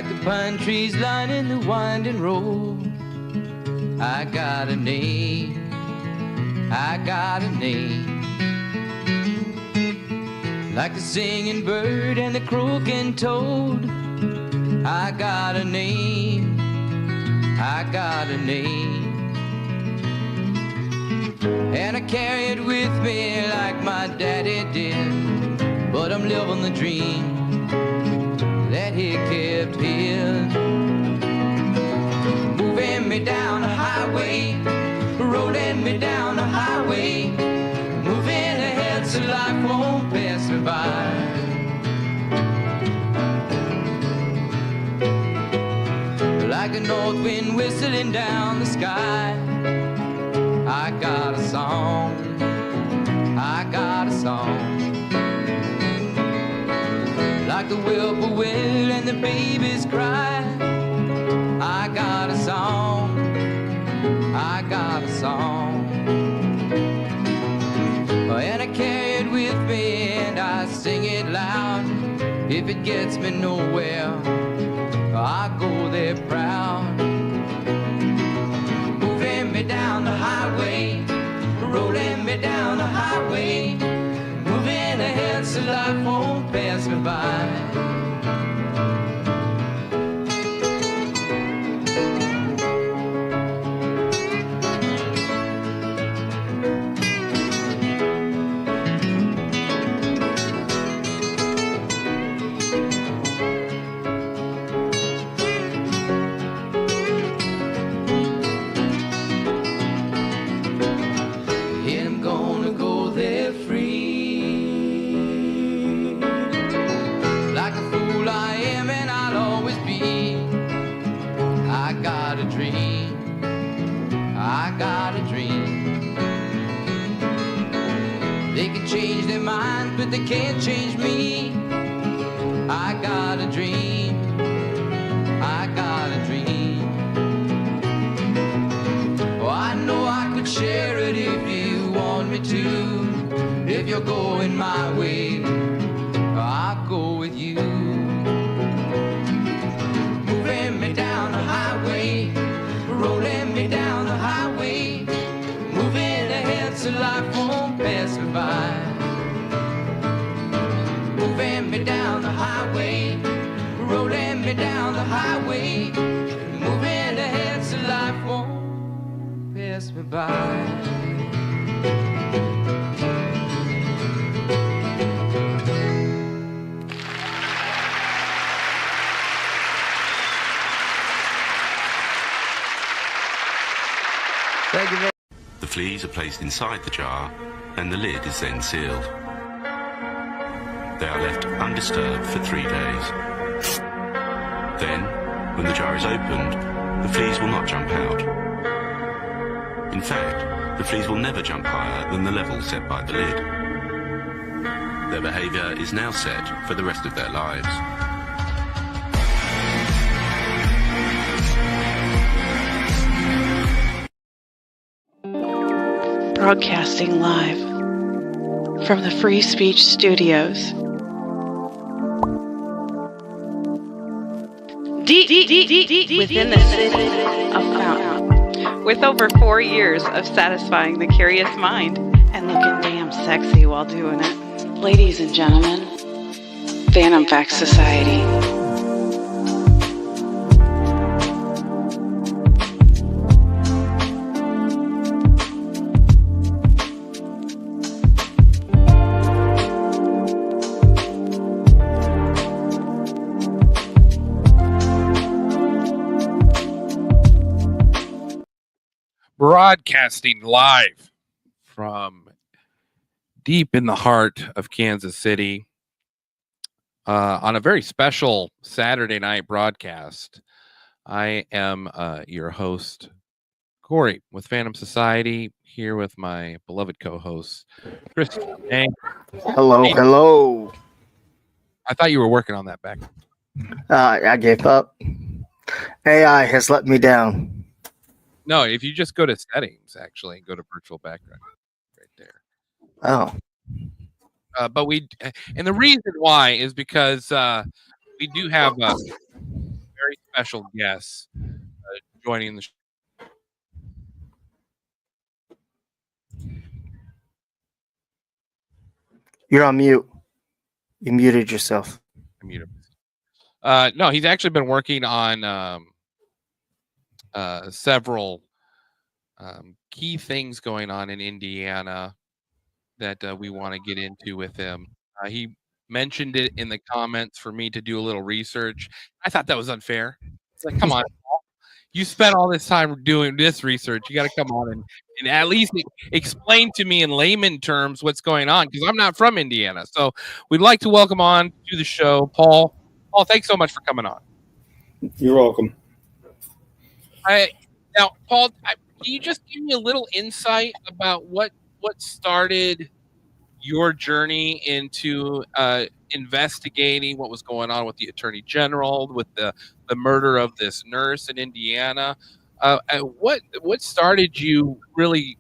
like the pine trees lining the winding road. I got a name, I got a name, like the singing bird and the croaking toad. I got a name, I got a name, and I carry it with me like my daddy did. But I'm living the dream that he kept hid. Moving me down the highway, rolling me down the highway, moving ahead so life won't pass me by. Like a north wind whistling down the sky, I got a song, I got a song, like the whippoorwill and the babies cry. I got a song, I got a song, and I carry it with me and I sing it loud. If it gets me nowhere, I go there proud. Moving me down the highway, rolling me down the highway, moving ahead so life won't pass me by. Change their minds, but they can't change me. I got a dream, I got a dream. Oh, I know I could share it if you want me to. If you're going my way, I'll go with you. Moving me down the highway, rolling me down the highway, moving ahead so life won't pass me by. Moving me down the highway, rolling me down the highway, moving ahead so life won't pass me by. Thank you very much. The fleas are placed inside the jar and the lid is then sealed. They are left undisturbed for 3 days. Then, when the jar is opened, the fleas will not jump out. In fact, the fleas will never jump higher than the level set by the lid. Their behaviour is now set for the rest of their lives. Broadcasting live from the Free Speech Studios. Deep within the city of Fountain, with over 4 years of satisfying the curious mind and looking damn sexy while doing it. Ladies and gentlemen, Phantom Fact Society. Broadcasting live from deep in the heart of Kansas City on a very special Saturday night broadcast. I am your host, Corey, with Phantom Society, here with my beloved co-host, Chris. Hey. Hello. I thought you were working on that back. I gave up. AI has let me down. No, if you just go to settings, actually, go to virtual background right there. Oh. But and the reason why is because we do have special guests joining the show. You're on mute. You muted yourself. No, he's actually been working on several key things going on in Indiana that we want to get into with him. He mentioned it in the comments for me to do a little research. I thought that was unfair. It's like, come on, Paul. You spent all this time doing this research. You got to come on and at least explain to me in layman terms what's going on, because I'm not from Indiana. So we'd like to welcome on to the show, Paul. Paul, thanks so much for coming on. You're welcome. Now, Paul, can you just give me a little insight about what started your journey into investigating what was going on with the Attorney General, with the murder of this nurse in Indiana? What started you really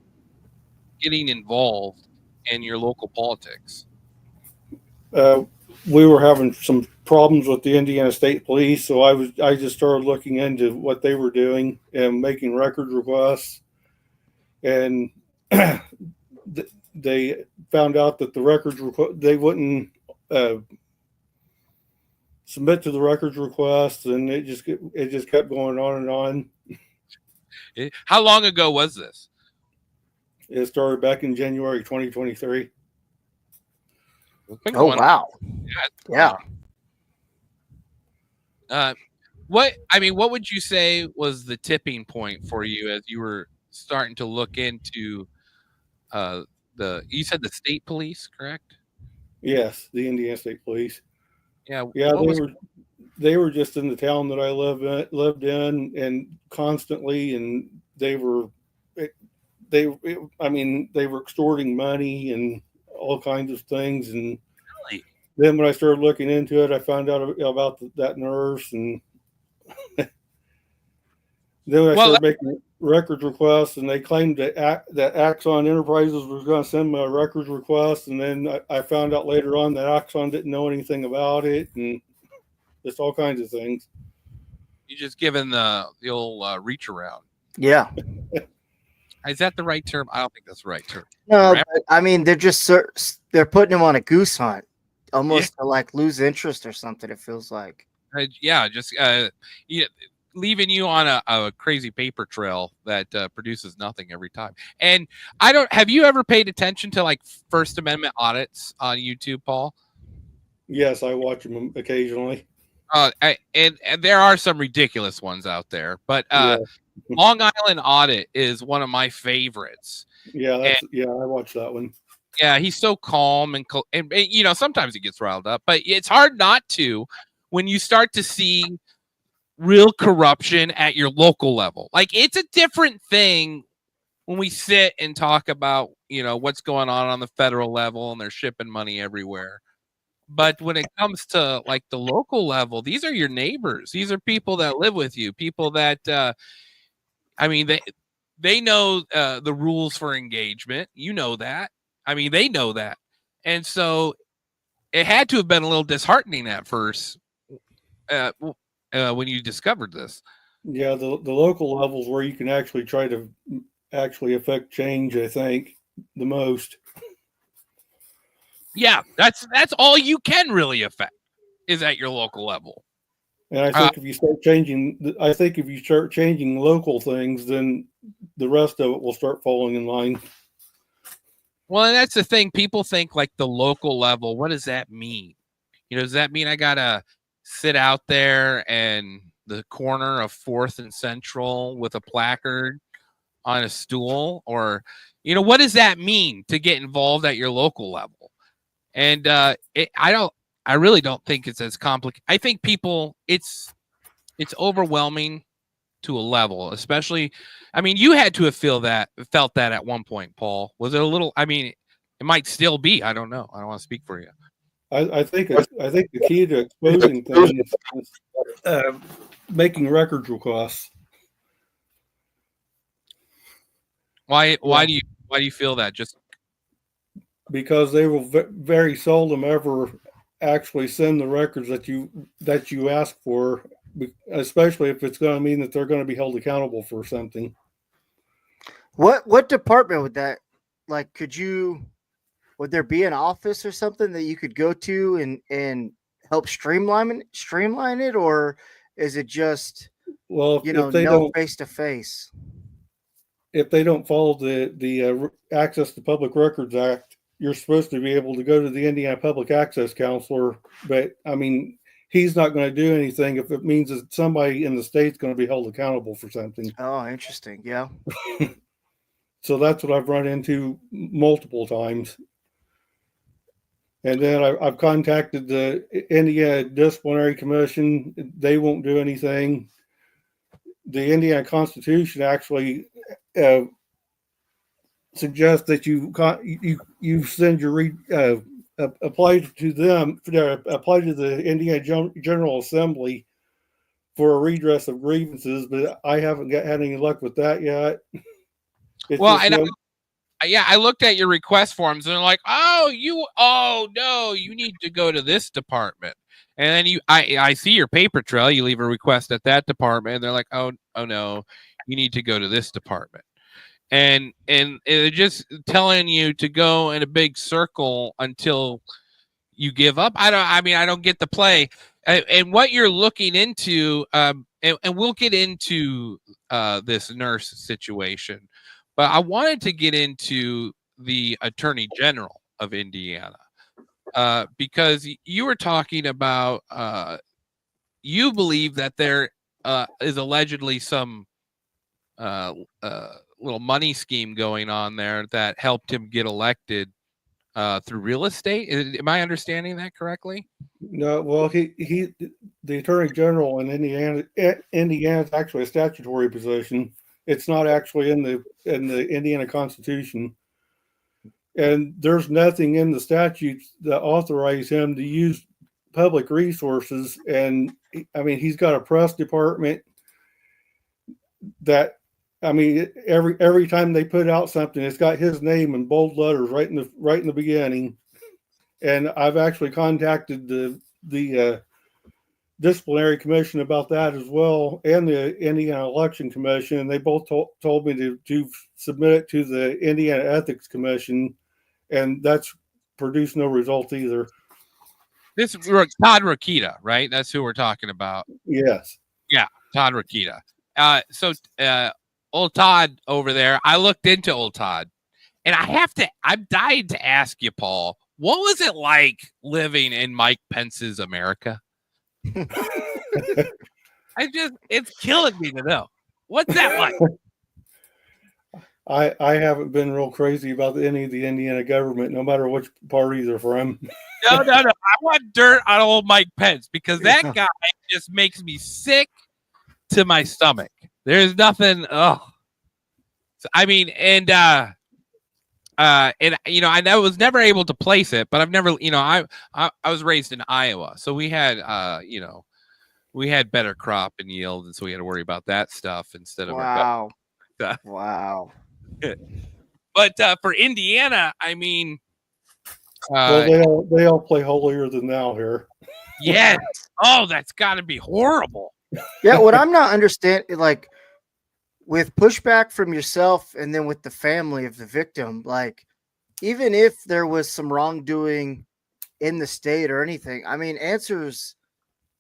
getting involved in your local politics? We were having some problems with the Indiana State Police, so I just started looking into what they were doing and making record requests, and they found out that the records they wouldn't submit to the records request, and it just kept going on and on. How long ago was this? It started back in January 2023. Oh, wow. Yeah. What would you say was the tipping point for you as you were starting to look into you said the state police, correct? Yes, the Indiana State Police. Yeah. They were just in the town that I lived in, and constantly, and they were extorting money and all kinds of things. And really? Then when I started looking into it, I found out about that nurse, and then I started making records requests, and they claimed that Axon Enterprises was going to send me a records request, and then I found out later on that Axon didn't know anything about it, and just all kinds of things. You just given the old reach around. Yeah. Is that the right term? I don't think that's the right term. No, but, I mean, they're putting him on a goose hunt, almost to like lose interest or something. It feels like. Leaving you on a crazy paper trail that produces nothing every time. And have you ever paid attention to like First Amendment audits on YouTube, Paul? Yes, I watch them occasionally. And there are some ridiculous ones out there, but Long Island Audit is one of my favorites. Yeah, I watched that one. Yeah, he's so calm and sometimes he gets riled up, but it's hard not to when you start to see real corruption at your local level. Like, it's a different thing when we sit and talk about, what's going on the federal level and they're shipping money everywhere. But when it comes to like the local level, these are your neighbors. These are people that live with you, people that, they know the rules for engagement. You know that. They know that. And so it had to have been a little disheartening at first when you discovered this. Yeah, the local levels where you can actually try to actually affect change, I think, the most. Yeah, that's all you can really affect is at your local level. And I think if you start changing local things, then the rest of it will start falling in line. Well, and that's the thing. People think like the local level. What does that mean? Does that mean I gotta sit out there and the corner of 4th and Central with a placard on a stool? Or, what does that mean to get involved at your local level? And I really don't think it's as complicated. I think it's overwhelming to a level, especially, you had to have felt that at one point, Paul. Was it a little, it might still be, I don't know. I don't want to speak for you. I think the key to exposing things is making records requests. Why do you feel that? Just because they will very seldom ever actually send the records that you ask for especially if it's going to mean that they're going to be held accountable for something. What department would that, like, would there be an office or something that you could go to and help streamline it, or is it just, Well, if they no don't face to face? if they don't follow the Access to Public Records Act, you're supposed to be able to go to the Indiana Public Access Counselor. But I mean, he's not going to do anything if it means that somebody in the state's going to be held accountable for something. Oh, interesting. Yeah. So that's what I've run into multiple times. And then I've contacted the Indiana Disciplinary Commission. They won't do anything. The Indiana Constitution actually suggests that you send your apply to them, apply to the Indiana General Assembly for a redress of grievances, but I haven't had any luck with that yet. I looked at your request forms and they're like, oh no, you need to go to this department. And then I see your paper trail. You leave a request at that department, and they're like, oh no, you need to go to this department. And they're just telling you to go in a big circle until you give up. I don't get the play. And what you're looking into, and we'll get into this nurse situation, but I wanted to get into the Attorney General of Indiana, because you were talking about you believe that there is allegedly some little money scheme going on there that helped him get elected through real estate. Am I understanding that correctly? No, well, the Attorney General in Indiana is actually a statutory position. It's not actually in the Indiana Constitution, and there's nothing in the statutes that authorize him to use public resources. And I mean, he's got a press department that, I mean, every time they put out something, it's got his name in bold letters right in the beginning. And I've actually contacted the disciplinary commission about that as well, and the Indiana Election Commission. And they both told me to submit it to the Indiana Ethics Commission, and that's produced no result either. This is Todd Rokita, right? That's who we're talking about. Yes. Yeah, Todd Rokita. So old Todd over there, I looked into old Todd, and I'm dying to ask you, Paul, what was it like living in Mike Pence's America? It's killing me to know. What's that like? I haven't been real crazy about any of the Indiana government, no matter which party they're from. No. I want dirt on old Mike Pence, because that guy just makes me sick to my stomach. There's nothing. Oh, I mean, and I was never able to place it, but I've never, I was raised in Iowa, so we had, we had better crop and yield, and so we had to worry about that stuff instead of wow. Wow. But for Indiana, I mean, well, they all play holier than thou here. Yes. Oh, that's got to be horrible. Yeah, what I'm not understanding, like, with pushback from yourself and then with the family of the victim, like, even if there was some wrongdoing in the state or anything, I mean, answers,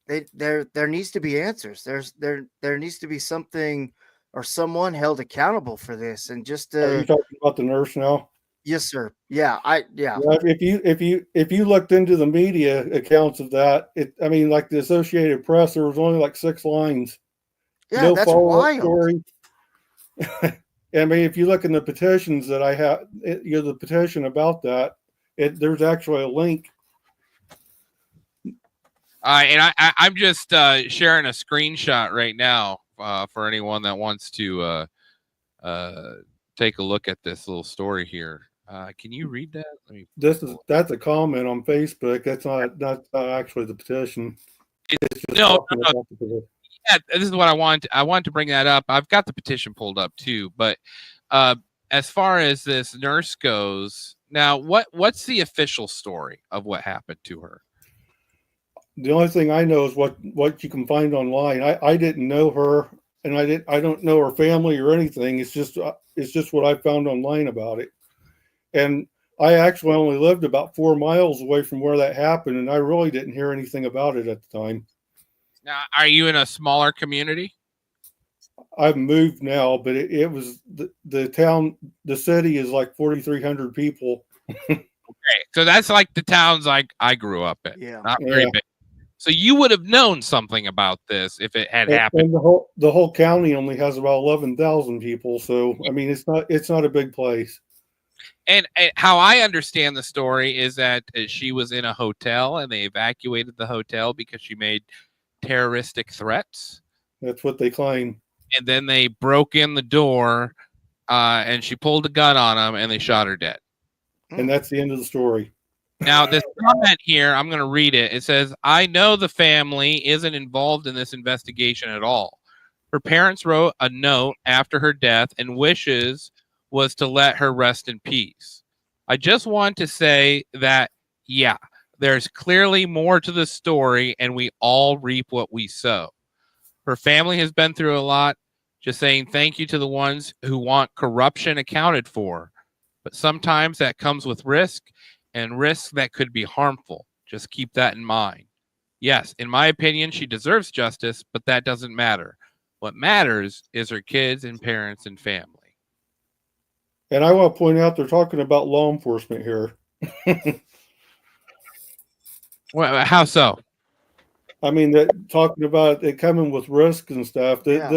there needs to be answers. There needs to be something or someone held accountable for this. And just Are you talking about the nurse now? Yes, sir. Yeah. If you looked into the media accounts of that, I mean, like the Associated Press, there was only like 6 lines. Yeah, no, that's wild. Story. I mean, if you look in the petitions that I have, the petition about that, there's actually a link. And I'm just sharing a screenshot right now for anyone that wants to take a look at this little story here. Can you read that? That's a comment on Facebook. That's not actually the petition. No. Yeah, this is what I want. I want to bring that up. I've got the petition pulled up too, but as far as this nurse goes, now what's the official story of what happened to her? The only thing I know is what you can find online. I didn't know her, and I don't know her family or anything. It's just what I found online about it. And I actually only lived about 4 miles away from where that happened, and I really didn't hear anything about it at the time. Now, are you in a smaller community? I've moved now, but it was the town, the city is like 4,300 people. Okay, so that's like the towns I grew up in. Yeah. Not very big. So you would have known something about this if it had happened. And the whole county only has about 11,000 people, so I mean it's not a big place. And how I understand the story is that she was in a hotel and they evacuated the hotel because she made terroristic threats. That's what they claim. And then they broke in the door and she pulled a gun on them and they shot her dead. And that's the end of the story. Now, this comment here, I'm going to read it. It says, I know the family isn't involved in this investigation at all. Her parents wrote a note after her death and wishes was to let her rest in peace. I just want to say that, yeah, there's clearly more to the story and we all reap what we sow. Her family has been through a lot. Just saying thank you to the ones who want corruption accounted for. But sometimes that comes with risk and risk that could be harmful. Just keep that in mind. Yes, in my opinion, she deserves justice, but that doesn't matter. What matters is her kids and parents and family. And I want to point out they're talking about law enforcement here. Well, how so? I mean, that talking about it coming with risk and stuff. Yeah.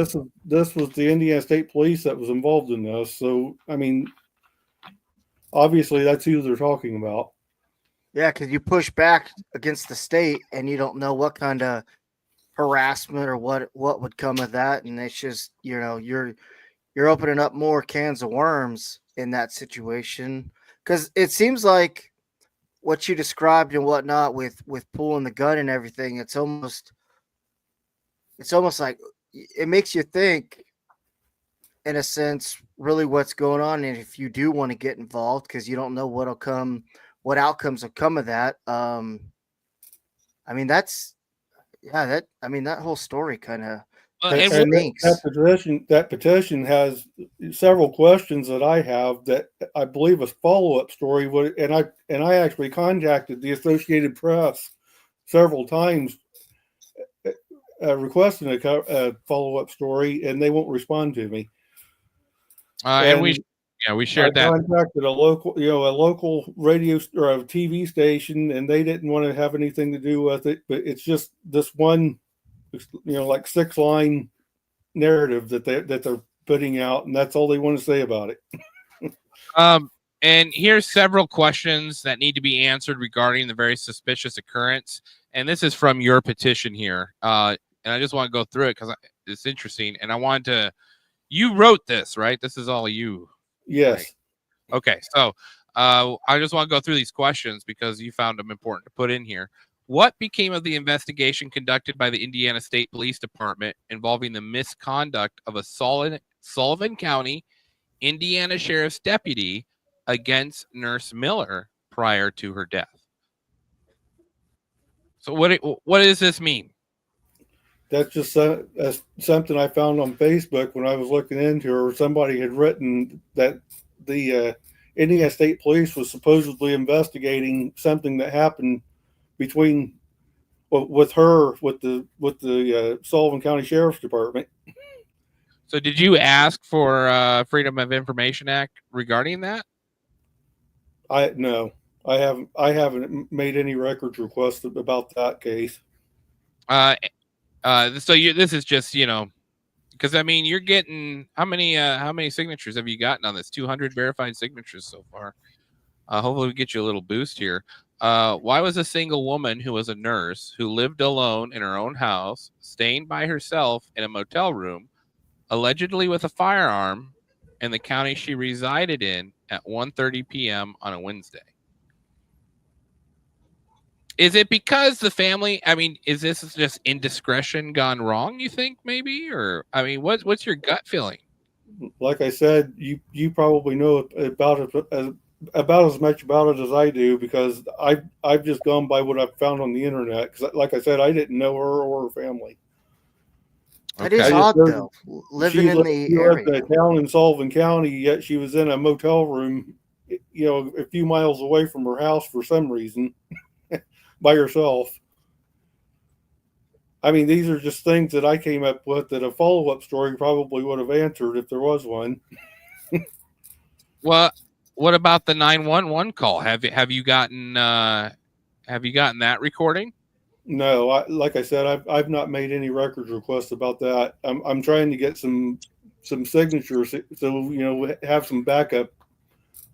This was the Indiana State Police that was involved in this. So I mean, obviously that's who they're talking about. Yeah, because you push back against the state and you don't know what kind of harassment or what would come of that, and it's just you're opening up more cans of worms in that situation, because it seems like what you described and whatnot with pulling the gun and everything. It's almost like it makes you think, in a sense, really what's going on, and if you do want to get involved, because you don't know what outcomes will come of that. I mean, that whole story kind of that petition has several questions that I have that I believe a follow-up story would, and I actually contacted the Associated Press several times requesting a follow-up story, and they won't respond to me. And we shared that. I contacted a local radio or a TV station, and they didn't want to have anything to do with it. But it's just this one, like 6-line narrative that they're putting out, and that's all they want to say about it. And here's several questions that need to be answered regarding the very suspicious occurrence. And this is from your petition here. And I just want to go through it because it's interesting. And I wanted to. You wrote this, right? This is all you. Yes. Right? Okay. So I just want to go through these questions because you found them important to put in here. What became of the investigation conducted by the Indiana State Police Department involving the misconduct of a Sullivan County, Indiana Sheriff's deputy against Nurse Miller prior to her death? So what does this mean? That's just something I found on Facebook when I was looking into her. Somebody had written that the Indiana State Police was supposedly investigating something that happened with the Sullivan County Sheriff's Department. So did you ask for Freedom of Information Act regarding that? No, I haven't made any records requests about that case. So this is just, because I mean, you're getting how many signatures have you gotten on this? 200 verified signatures so far. Hopefully we get you a little boost here. Why was a single woman who was a nurse who lived alone in her own house, staying by herself in a motel room, allegedly with a firearm, in the county she resided in at 1:30 p.m. on a Wednesday? Is it because the family? I mean, is this just indiscretion gone wrong? You think maybe, or I mean, what's your gut feeling? Like I said, you probably know about it about as much about it as I do, because I've just gone by what I've found on the internet. Because, like I said, I didn't know her or her family. That is Okay. odd, though, living in the She lived area. in a town in Sullivan County, yet she was in a motel room, a few miles away from her house for some reason, by herself. I mean, these are just things that I came up with that a follow-up story probably would have answered if there was one. Well, what about the 911 call? Have you gotten that recording? No, like I said, I've not made any records requests about that. I'm trying to get some signatures, so have some backup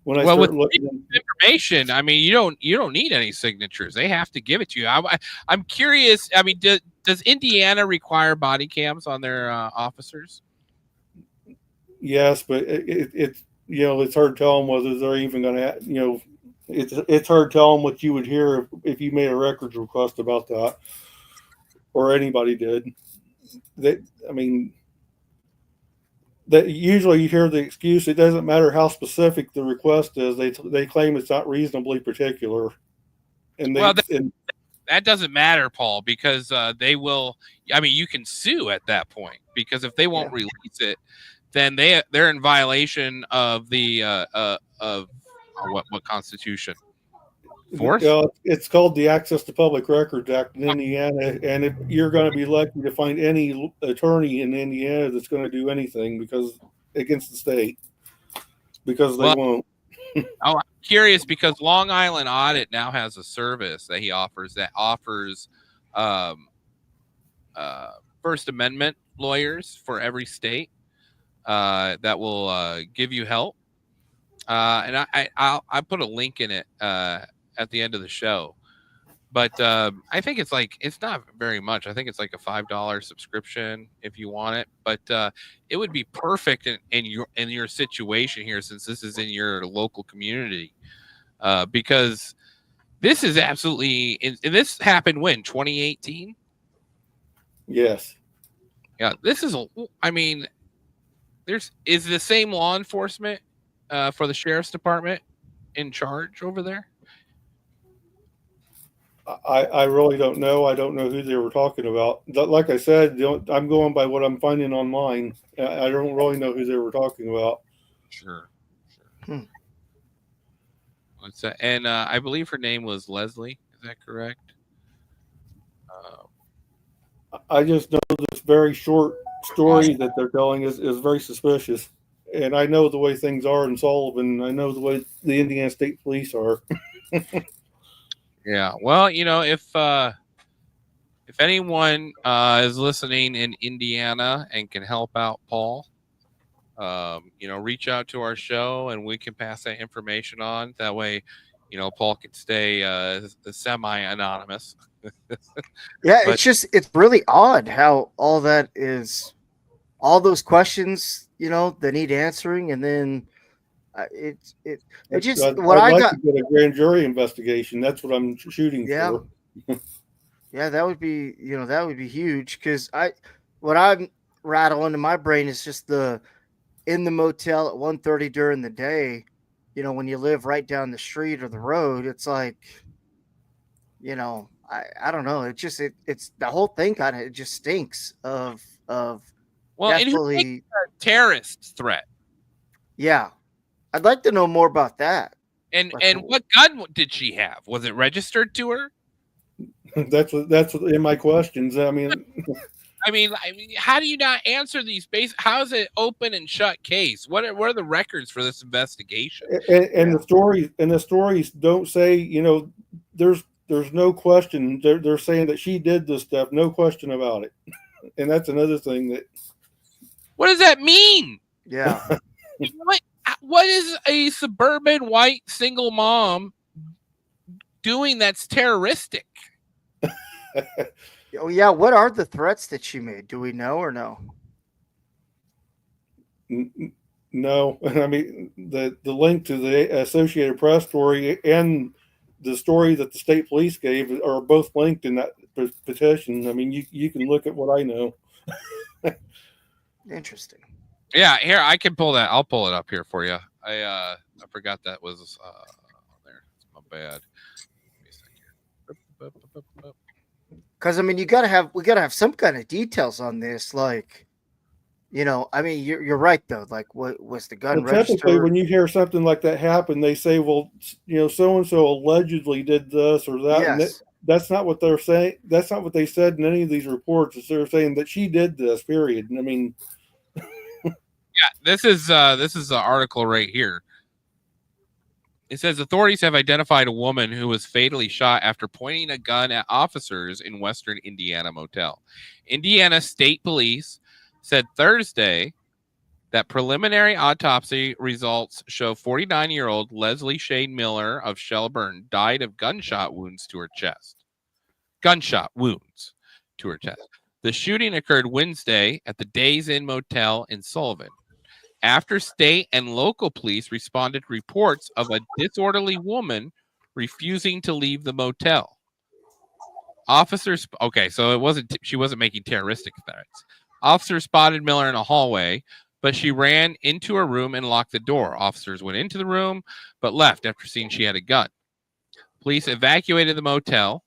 when I Well, with start looking. information, I mean, you don't need any signatures. They have to give it to you. I'm curious. I mean, does Indiana require body cams on their officers? Yes, but it's it's hard to tell them whether they're even going to it's hard to tell them what you would hear if you made a records request about that, or anybody did. I mean, that usually you hear the excuse. It doesn't matter how specific the request is. They claim it's not reasonably particular, and that doesn't matter, Paul, because they will. I mean, you can sue at that point, because if they won't release it, then they're in violation of the of what Constitution? Fourth? It's called the Access to Public Records Act in Indiana, and if you're going to be lucky to find any attorney in Indiana that's going to do anything against the state, because they won't. I'm curious, because Long Island Audit now has a service that he offers First Amendment lawyers for every state that will give you help. And I put a link in it at the end of the show, but I think it's not very much. I think it's like a $5 subscription if you want it, but it would be perfect in your situation here, since this is in your local community, because this is absolutely. And this happened when 2018. Yes. Yeah, this is. I mean, is the same law enforcement for the sheriff's department in charge over there? I really don't know. I don't know who they were talking about. Like I said, I'm going by what I'm finding online. I don't really know who they were talking about. Sure. What's that? And I believe her name was Leslie. Is that correct? I just know this very short story that they're telling is very suspicious. And I know the way things are in Sullivan. I know the way the Indiana State Police are. Yeah. Well, if anyone is listening in Indiana and can help out Paul, reach out to our show and we can pass that information on. That way, Paul can stay semi-anonymous. Yeah, it's really odd how all those questions, they need answering, and then I'd like to get a grand jury investigation. That's what I'm shooting for. Yeah, that would be huge, because what I'm rattling in my brain is just in the motel at 1:30 during the day, when you live right down the street or the road, it's like, I don't know. It's the whole thing it just stinks of definitely and a terrorist threat. Yeah. I'd like to know more about that. And what gun did she have? Was it registered to her? That's in my questions. I mean, how do you not answer these how is it open and shut case? What are the records for this investigation? And the stories don't say, there's no question. They're saying that she did this stuff, no question about it. And that's another thing that. What does that mean? Yeah. What is a suburban white single mom doing that's terroristic? Oh yeah, what are the threats that she made? Do we know or no? No, I mean the link to the Associated Press story and the story that the state police gave are both linked in that petition. I mean, you can look at what I know. Interesting. Yeah, here I can pull that. I'll pull it up here for you. I forgot that was on there. It's my bad. Give me a sec here. Because I mean, we gotta have some kind of details on this. Like, I mean, you're right though. Like, what was the gun Well, typically, registered? when you hear something like that happen, they say, "Well, so and so allegedly did this or that," and Yes. that's not what they're saying. That's not what they said in any of these reports. Is they're saying that she did this. Period. And I mean, This is the article right here. It says authorities have identified a woman who was fatally shot after pointing a gun at officers in Western Indiana motel. Indiana State Police said Thursday that preliminary autopsy results show 49-year-old Leslie Shane Miller of Shelburne died of gunshot wounds to her chest. Gunshot wounds to her chest. The shooting occurred Wednesday at the Days Inn Motel in Sullivan. After state and local police responded to reports of a disorderly woman refusing to leave the motel. Officers, okay, so she wasn't making terroristic threats. Officers spotted Miller in a hallway, but she ran into her room and locked the door. Officers went into the room, but left after seeing she had a gun. Police evacuated the motel.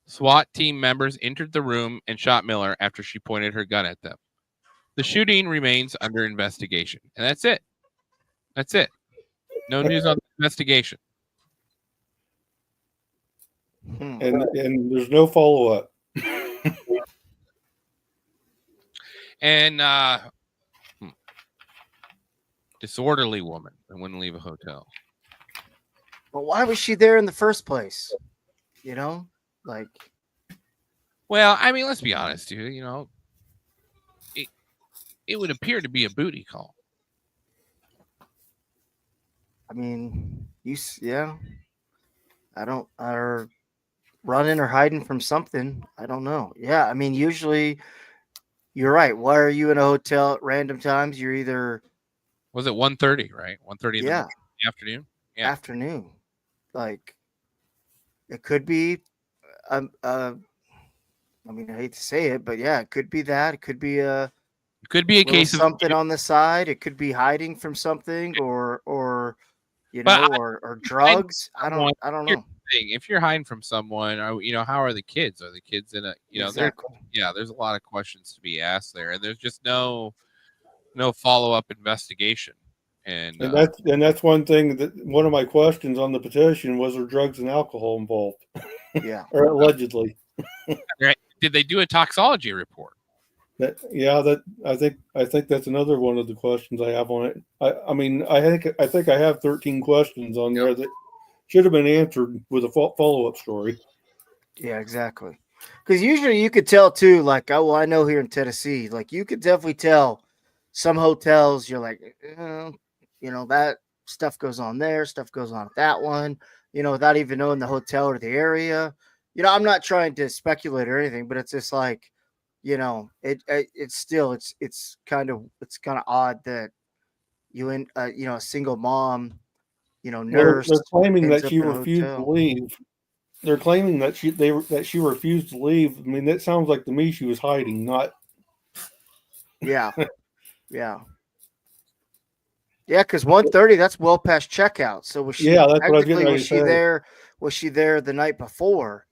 SWAT team members entered the room and shot Miller after she pointed her gun at them. The shooting remains under investigation. And that's it. That's it. No news on the investigation. and there's no follow up. And disorderly woman that wouldn't leave a hotel. But why was she there in the first place? Like. Well, I mean, let's be honest, dude. It would appear to be a booty call. I mean, I don't, or running or hiding from something. I don't know. Yeah, I mean, usually you're right. Why are you in a hotel at random times? You're either. Was it 1:30, right? 1:30 in the afternoon? Yeah. Afternoon. Like, it could be, I mean, I hate to say it, but yeah, it could be that. It could be a case of something on the side. It could be hiding from something or drugs. I don't know. If you're hiding from someone, how are the kids? Are the kids in a, Exactly. there's a lot of questions to be asked there, and there's just no follow-up investigation. And that's one thing that one of my questions on the petition was: are drugs and alcohol involved? Yeah, or allegedly. Did they do a toxology report? I think that's another one of the questions I have on it. I mean, I think I have 13 questions on there that should have been answered with a follow-up story. Yeah, exactly. Because usually you could tell too, like, I know here in Tennessee, like you could definitely tell some hotels. You're like, that stuff goes on there, stuff goes on at that one. Without even knowing the hotel or the area. I'm not trying to speculate or anything, but it's just like. It's kind of odd that a single mom, nurse. They're claiming that she refused to leave. They're claiming that she refused to leave. I mean, that sounds like to me she was hiding, not. Yeah, yeah, yeah. Because 1:30, that's well past checkout. So was she? Yeah, that's what I was getting ready was to she say. there? Was she there the night before?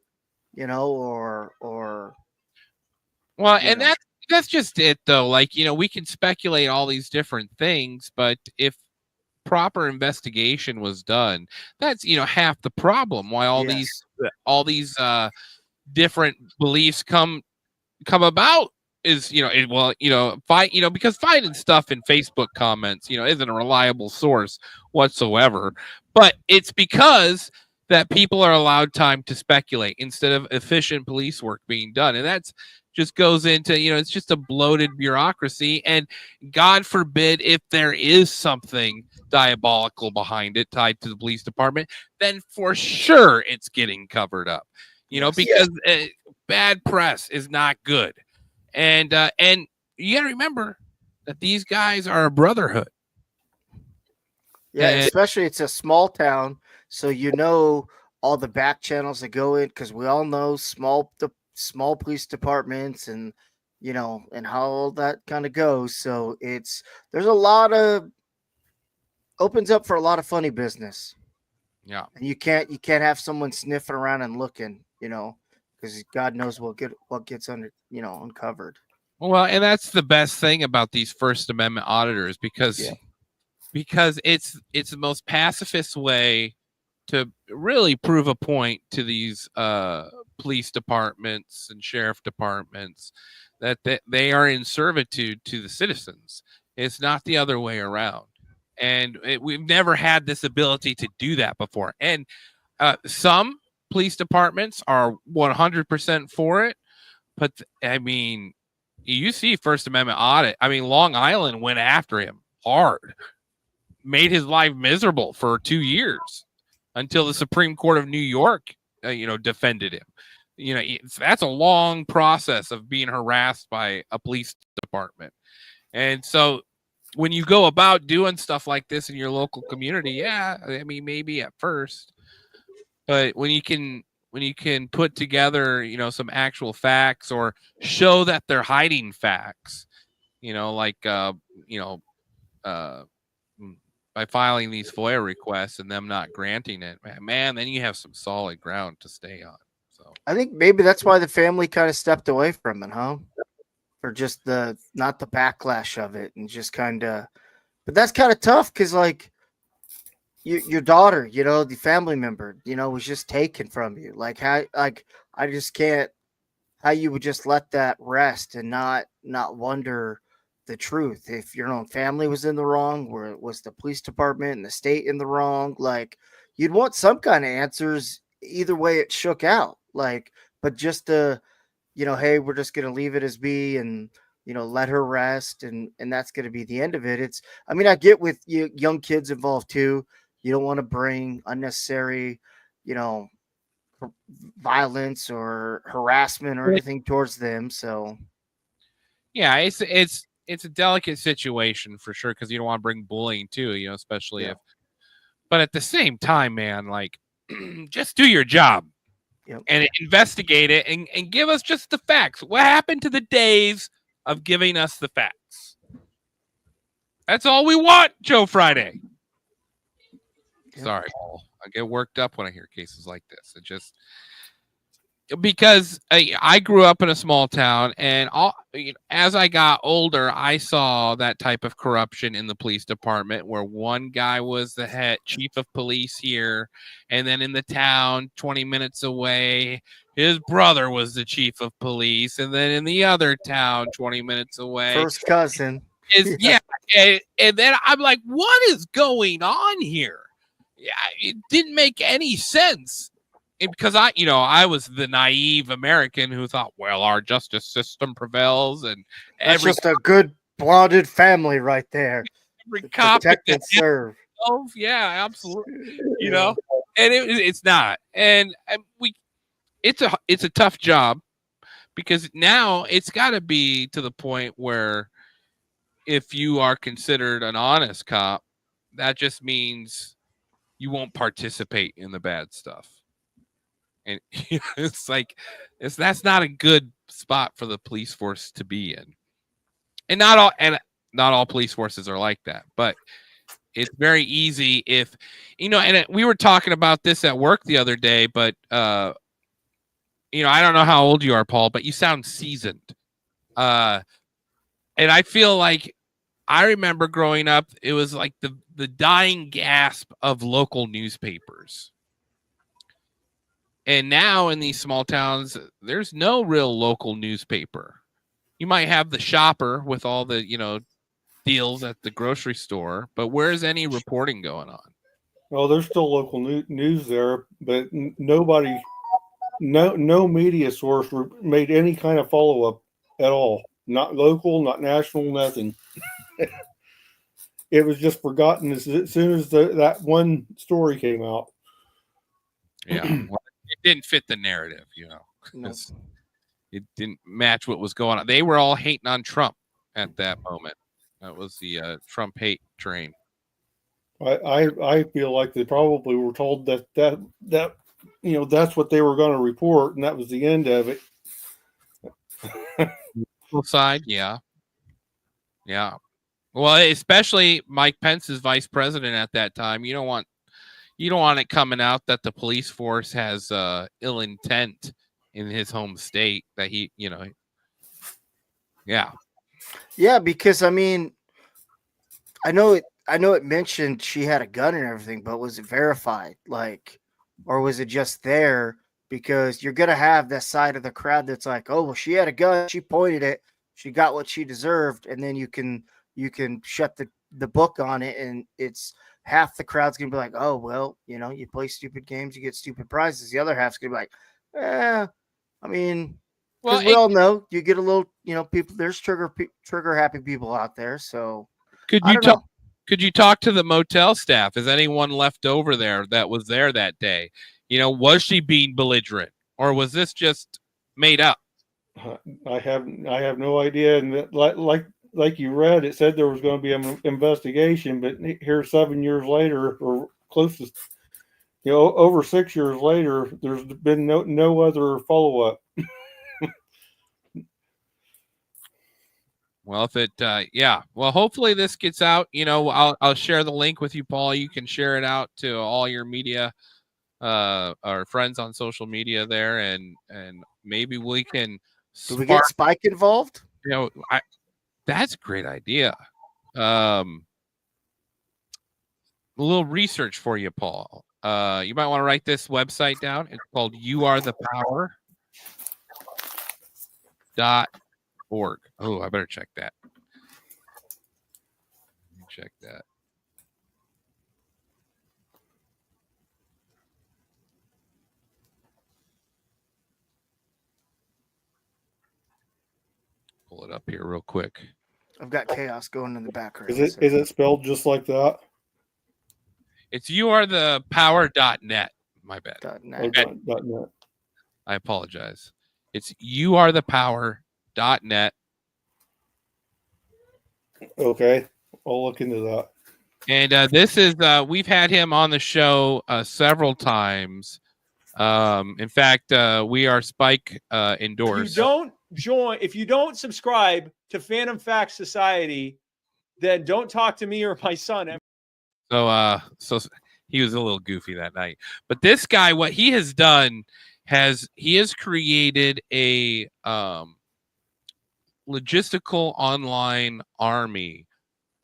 Or. Well, and that's just it, though. Like, we can speculate all these different things, but if proper investigation was done, that's half the problem. Why all these different beliefs come about is because finding stuff in Facebook comments isn't a reliable source whatsoever. But it's because that people are allowed time to speculate instead of efficient police work being done, and that's just goes into it's just a bloated bureaucracy. And God forbid if there is something diabolical behind it tied to the police department, then for sure it's getting covered up. Because bad press is not good, and you got to remember that these guys are a brotherhood. Yeah, especially it's a small town, so all the back channels that go in, because we all know small police departments and and how all that kind of goes. So there's a lot of opens up for a lot of funny business. Yeah. And you can't have someone sniffing around and looking, because God knows what gets uncovered. Well, and that's the best thing about these First Amendment auditors because it's the most pacifist way to really prove a point to these police departments and sheriff departments that they are in servitude to the citizens. It's not the other way around. And we've never had this ability to do that before. And some police departments are 100% for it. But I mean, you see First Amendment audit. I mean, Long Island went after him hard, made his life miserable for 2 years until the Supreme Court of New York, defended him. That's a long process of being harassed by a police department. And so when you go about doing stuff like this in your local community, yeah, I mean, maybe at first, but when you can put together, some actual facts or show that they're hiding facts, like, by filing these FOIA requests and them not granting it, man, then you have some solid ground to stay on. So I think maybe that's why the family kind of stepped away from it, huh? For just not the backlash of it, and just kind of, but that's kind of tough because like your daughter, the family member, was just taken from you. Like how, like I just can't, how you would just let that rest and not wonder the truth. If your own family was in the wrong, or was the police department and the state in the wrong, like you'd want some kind of answers either way it shook out. Like, but just hey, we're just gonna leave it as be and let her rest and that's gonna be the end of it. I mean, I get with young kids involved too. You don't want to bring unnecessary, violence or harassment or anything towards them. So yeah, it's a delicate situation for sure because you don't want to bring bullying too, especially if. But at the same time, man, like just do your job and investigate it and give us just the facts. What happened to the days of giving us the facts? That's all we want, Joe Friday. Sorry, Paul. I get worked up when I hear cases like this. It just because I grew up in a small town, and as I got older, I saw that type of corruption in the police department, where one guy was the head chief of police here, and then in the town 20 minutes away, his brother was the chief of police, and then in the other town 20 minutes away, first cousin. And then I'm like, what is going on here? Yeah, it didn't make any sense. Because I was the naive American who thought, well, our justice system prevails, and that's just a good blonde family right there. Every cop protect and serve. Yeah, absolutely. And it's not, and it's a tough job because now it's got to be to the point where if you are considered an honest cop, that just means you won't participate in the bad stuff. And it's like that's not a good spot for the police force to be in. And not all police forces are like that, but it's very easy if and we were talking about this at work the other day, but I don't know how old you are, Paul, but you sound seasoned. And I feel like I remember growing up, it was like the dying gasp of local newspapers. And now in these small towns, there's no real local newspaper. You might have the shopper with all the, deals at the grocery store, but where's any reporting going on? Well, there's still local news there, but nobody, no media source made any kind of follow-up at all. Not local, not national, nothing. It was just forgotten as soon as that one story came out. Yeah. Well, it didn't fit the narrative, No. It didn't match what was going on. They were all hating on Trump at that moment. That was the Trump hate train. I feel like they probably were told that that's what they were going to report, and that was the end of it. Side, yeah. Well, especially Mike Pence's vice president at that time. You don't want it coming out that the police force has ill intent in his home state. That he, yeah. Yeah, because I mean, I know it mentioned she had a gun and everything, but was it verified? Like, or was it just there? Because you're gonna have that side of the crowd that's like, oh well, she had a gun, she pointed it, she got what she deserved, and then you can shut the book on it, and it's half the crowd's gonna be like, oh well, you play stupid games, you get stupid prizes. The other half's gonna be like, I mean, Well, because we all know you get a little, people. There's trigger happy people out there, so could I you don't know. could you talk to the motel staff? Is anyone left over there that was there that day? Was she being belligerent, or was this just made up? I have no idea. And like you read, it said there was going to be an investigation, but here 7 years later, or close to over 6 years later, there's been no other follow up. Well, if it, yeah. Well, hopefully this gets out. I'll share the link with you, Paul. You can share it out to all your media, our friends on social media there, and maybe we can. Do we get Spike involved? That's a great idea. A little research for you, Paul. You might want to write this website down. It's called youarethepower.org. Oh, I better check that. Check that. Pull it up here real quick. I've got chaos going in the background. Is it spelled just like that? It's youarethepower.net. My bad. .net. .net. I apologize. It's youarethepower.net. Okay, I'll look into that. And this is we've had him on the show several times. In fact, we are Spike endorsed. If you don't subscribe to Phantom Facts Society, then don't talk to me or my son. So he was a little goofy that night. But this guy, what he has done he has created a logistical online army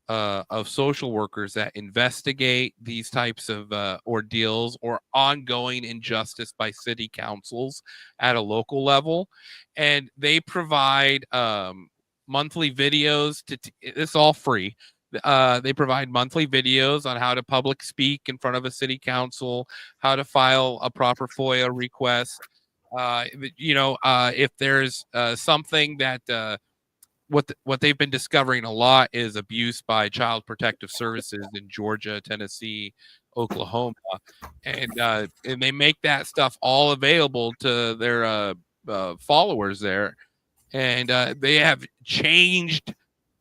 of social workers that investigate these types of ordeals or ongoing injustice by city councils at a local level. And they provide monthly videos it's all free. They provide monthly videos on how to public speak in front of a city council, how to file a proper FOIA request. If there's something that what they've been discovering a lot is abuse by Child Protective Services in Georgia, Tennessee, Oklahoma, and they make that stuff all available to their followers there, and they have changed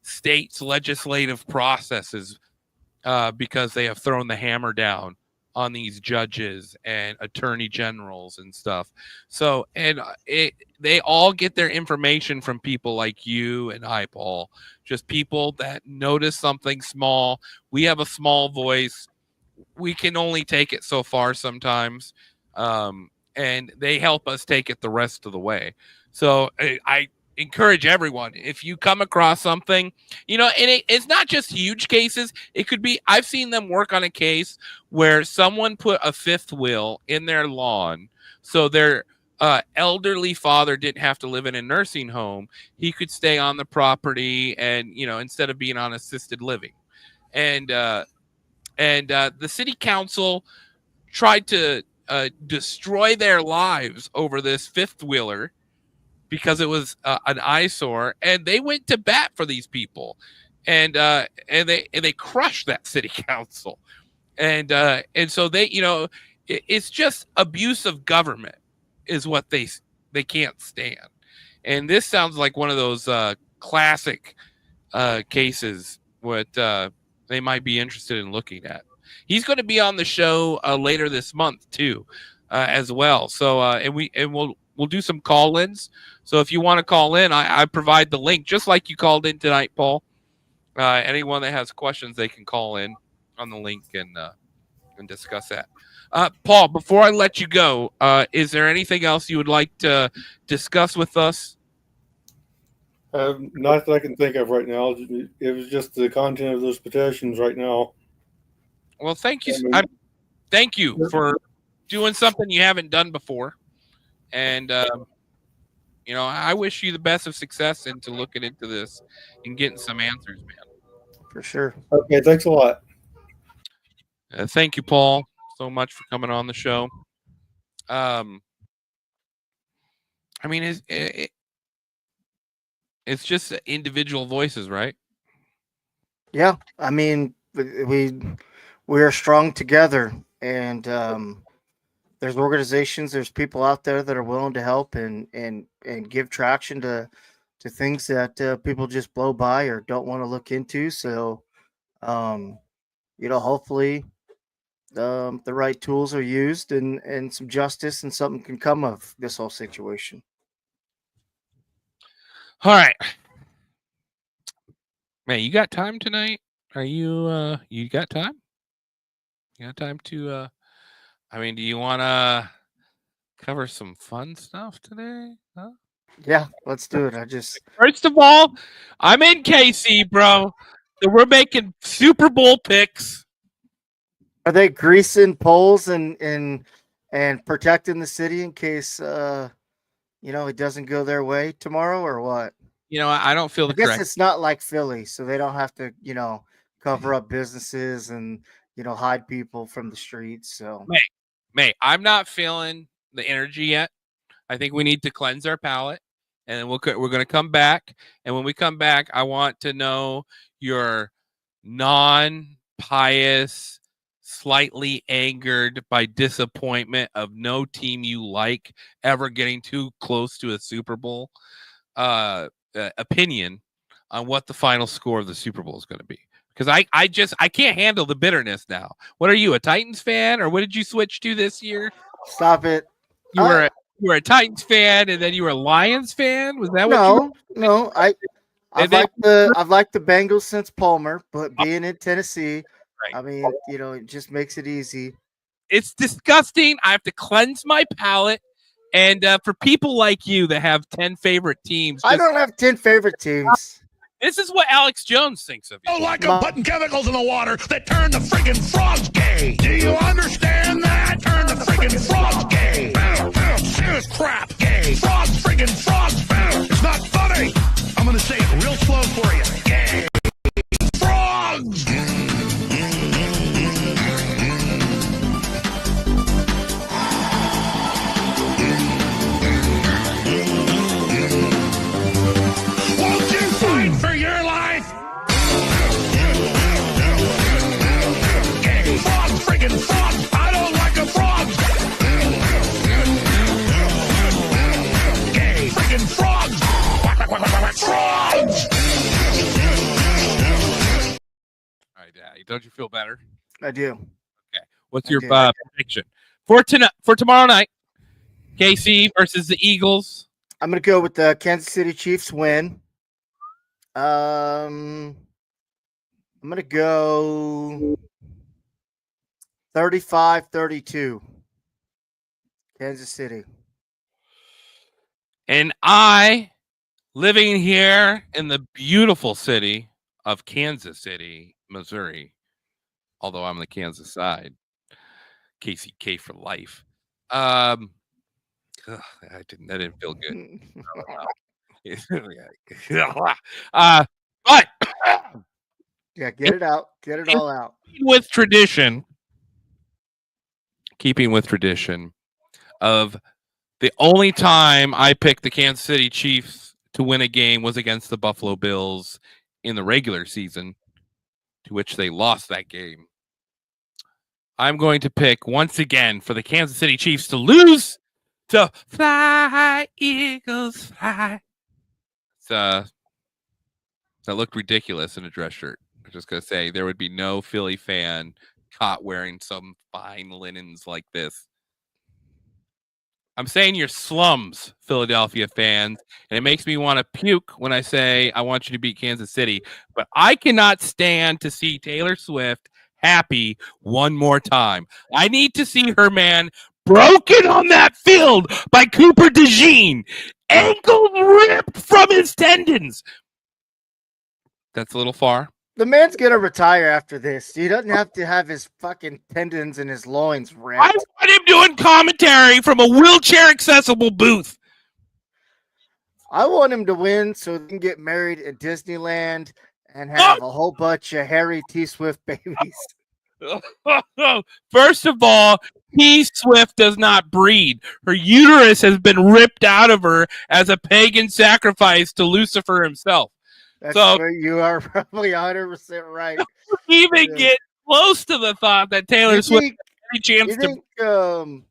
states' legislative processes because they have thrown the hammer down on these judges and attorney generals and stuff. So, and they all get their information from people like you and I, Paul, just people that notice something small. We have a small voice. We can only take it so far sometimes. And they help us take it the rest of the way. So I encourage everyone, if you come across something, and it's not just huge cases. It could be, I've seen them work on a case where someone put a fifth wheel in their lawn so their elderly father didn't have to live in a nursing home. He could stay on the property and, instead of being on assisted living. And the city council tried to destroy their lives over this fifth wheeler because it was an eyesore, and they went to bat for these people, and they crushed that city council, and so they, it's just abuse of government is what they can't stand, and this sounds like one of those classic cases what they might be interested in looking at. He's going to be on the show later this month too, as well. So and we'll do some call-ins. So if you want to call in, I provide the link, just like you called in tonight, Paul. Anyone that has questions, they can call in on the link and discuss that. Paul, before I let you go, is there anything else you would like to discuss with us? Not that I can think of right now. It was just the content of those petitions right now. Well, thank you. I mean, Thank you for doing something you haven't done before, and I wish you the best of success into looking into this and getting some answers, man. For sure. okay, thanks a lot. Thank you, Paul, so much for coming on the show. I mean, it's just individual voices, right? Yeah, I mean, we are strong together, and there's organizations, there's people out there that are willing to help and give traction to things that people just blow by or don't want to look into. So, um, hopefully, the right tools are used and some justice and something can come of this whole situation. All right, man. You got time tonight? Are you? You got time? You got time to? I mean, do you want to cover some fun stuff today? Huh? Yeah, let's do it. First of all, I'm in KC, bro. So we're making Super Bowl picks. Are they greasing poles and protecting the city in case it doesn't go their way tomorrow or what? I don't feel I the guess correct. it's not like Philly, so they don't have to, cover up businesses and hide people from the streets. So May, I'm not feeling the energy yet. I think we need to cleanse our palate, and then we're going to come back. And when we come back, I want to know your non-pious, slightly angered by disappointment of no team you like ever getting too close to a Super Bowl opinion on what the final score of the Super Bowl is going to be. Because I can't handle the bitterness now. What are you, a Titans fan, or what did you switch to this year? stop it. You were a Titans fan, and then you were a Lions fan. Was that what you were? No. And then I've liked the Bengals since Palmer, but being in Tennessee, right. I mean, it just makes it easy. It's disgusting. I have to cleanse my palate. And for people like you that have 10 favorite teams, I don't have 10 favorite teams. This is what Alex Jones thinks of you. Oh, like I'm putting chemicals in the water that turn the friggin' frogs gay. Do you understand that? Turn the friggin' frogs gay. Serious crap. Gay. Frogs, friggin' frogs. It's not funny. I'm gonna say it real slow for you. Gay. Frogs. Won't you fight for your life? Gay. Frogs, friggin' frogs. I don't like a frog. Gay. Friggin' frogs. Frogs. All right, Daddy. Don't you feel better? I do. Okay. What's your prediction for tonight? For tomorrow night, KC versus the Eagles. I'm gonna go with the Kansas City Chiefs win. I'm gonna go 35-32. Kansas City. And I, living here in the beautiful city of Kansas City, Missouri, although I'm the Kansas side, KCK for life. That didn't feel good. But Yeah, get it out. Get it all out. Keeping with tradition of the only time I picked the Kansas City Chiefs to win a game was against the Buffalo Bills in the regular season, to which they lost that game. I'm going to pick once again for the Kansas City Chiefs to lose to Fly, Eagles, Fly. That looked ridiculous in a dress shirt. I'm just going to say there would be no Philly fan caught wearing some fine linens like this. I'm saying you're slums, Philadelphia fans, and it makes me want to puke when I say I want you to beat Kansas City. But I cannot stand to see Taylor Swift happy one more time. I need to see her man broken on that field by Cooper DeJean, ankle ripped from his tendons. That's a little far. The man's gonna retire after this. He doesn't have to have his fucking tendons and his loins I ripped. want him doing commentary from a wheelchair accessible booth. I want him to win so they can get married at Disneyland and have a whole bunch of Harry T. Swift babies. First of all, T. Swift does not breed. Her uterus has been ripped out of her as a pagan sacrifice to Lucifer himself. That's So- where you are probably 100% right. Even Yeah. get close to the thought that Taylor You Swift think, has any chance you think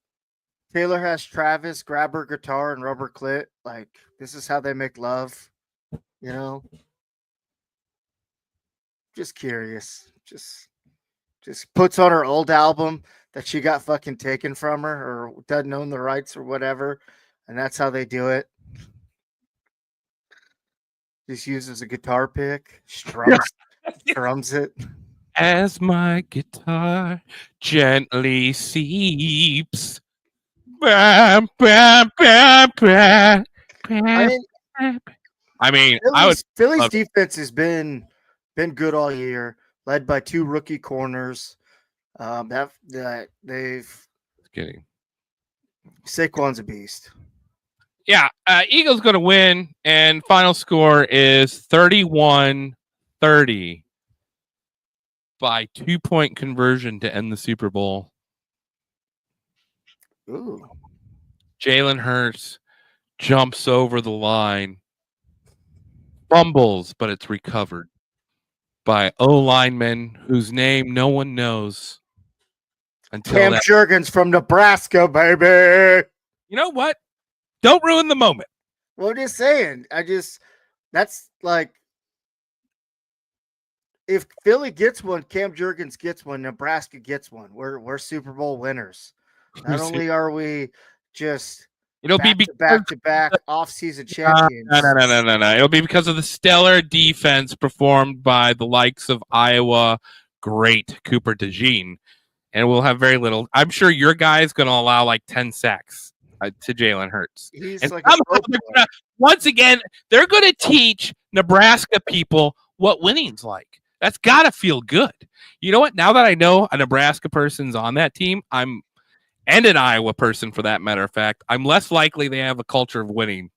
Taylor has Travis grab her guitar and rubber clit? Like, this is how they make love, you know? Just curious. Just puts on her old album that she got fucking taken from her or doesn't own the rights or whatever, and that's how they do it. Just uses a guitar pick, strums it. as my guitar gently seeps. Bam, bam, bam, bam, bam, I mean, I would. Philly's love- defense has been good all year, led by 2 rookie corners. They've Kidding. Saquon's a beast. Yeah, Eagles going to win, and final score is 31-30 by 2-point conversion to end the Super Bowl. Ooh. Jalen Hurts jumps over the line, fumbles, but it's recovered by O-lineman whose name no one knows until Cam that. Jurgens from Nebraska, baby. You know what? Don't ruin the moment. Well, I'm just saying. That's like, if Philly gets one, Cam Jurgens gets one, Nebraska gets one. We're Super Bowl winners. Not only are we just It'll be back to back off-season champions. No. It'll be because of the stellar defense performed by the likes of Iowa great Cooper DeJean, and we'll have very little. I'm sure your guy is going to allow like 10 sacks to Jalen Hurts. He's And like a somehow once again, they're going to teach Nebraska people what winning's like. That's got to feel good. You know what? Now that I know a Nebraska person's on that team, and an Iowa person for that matter of fact, I'm less likely they have a culture of winning.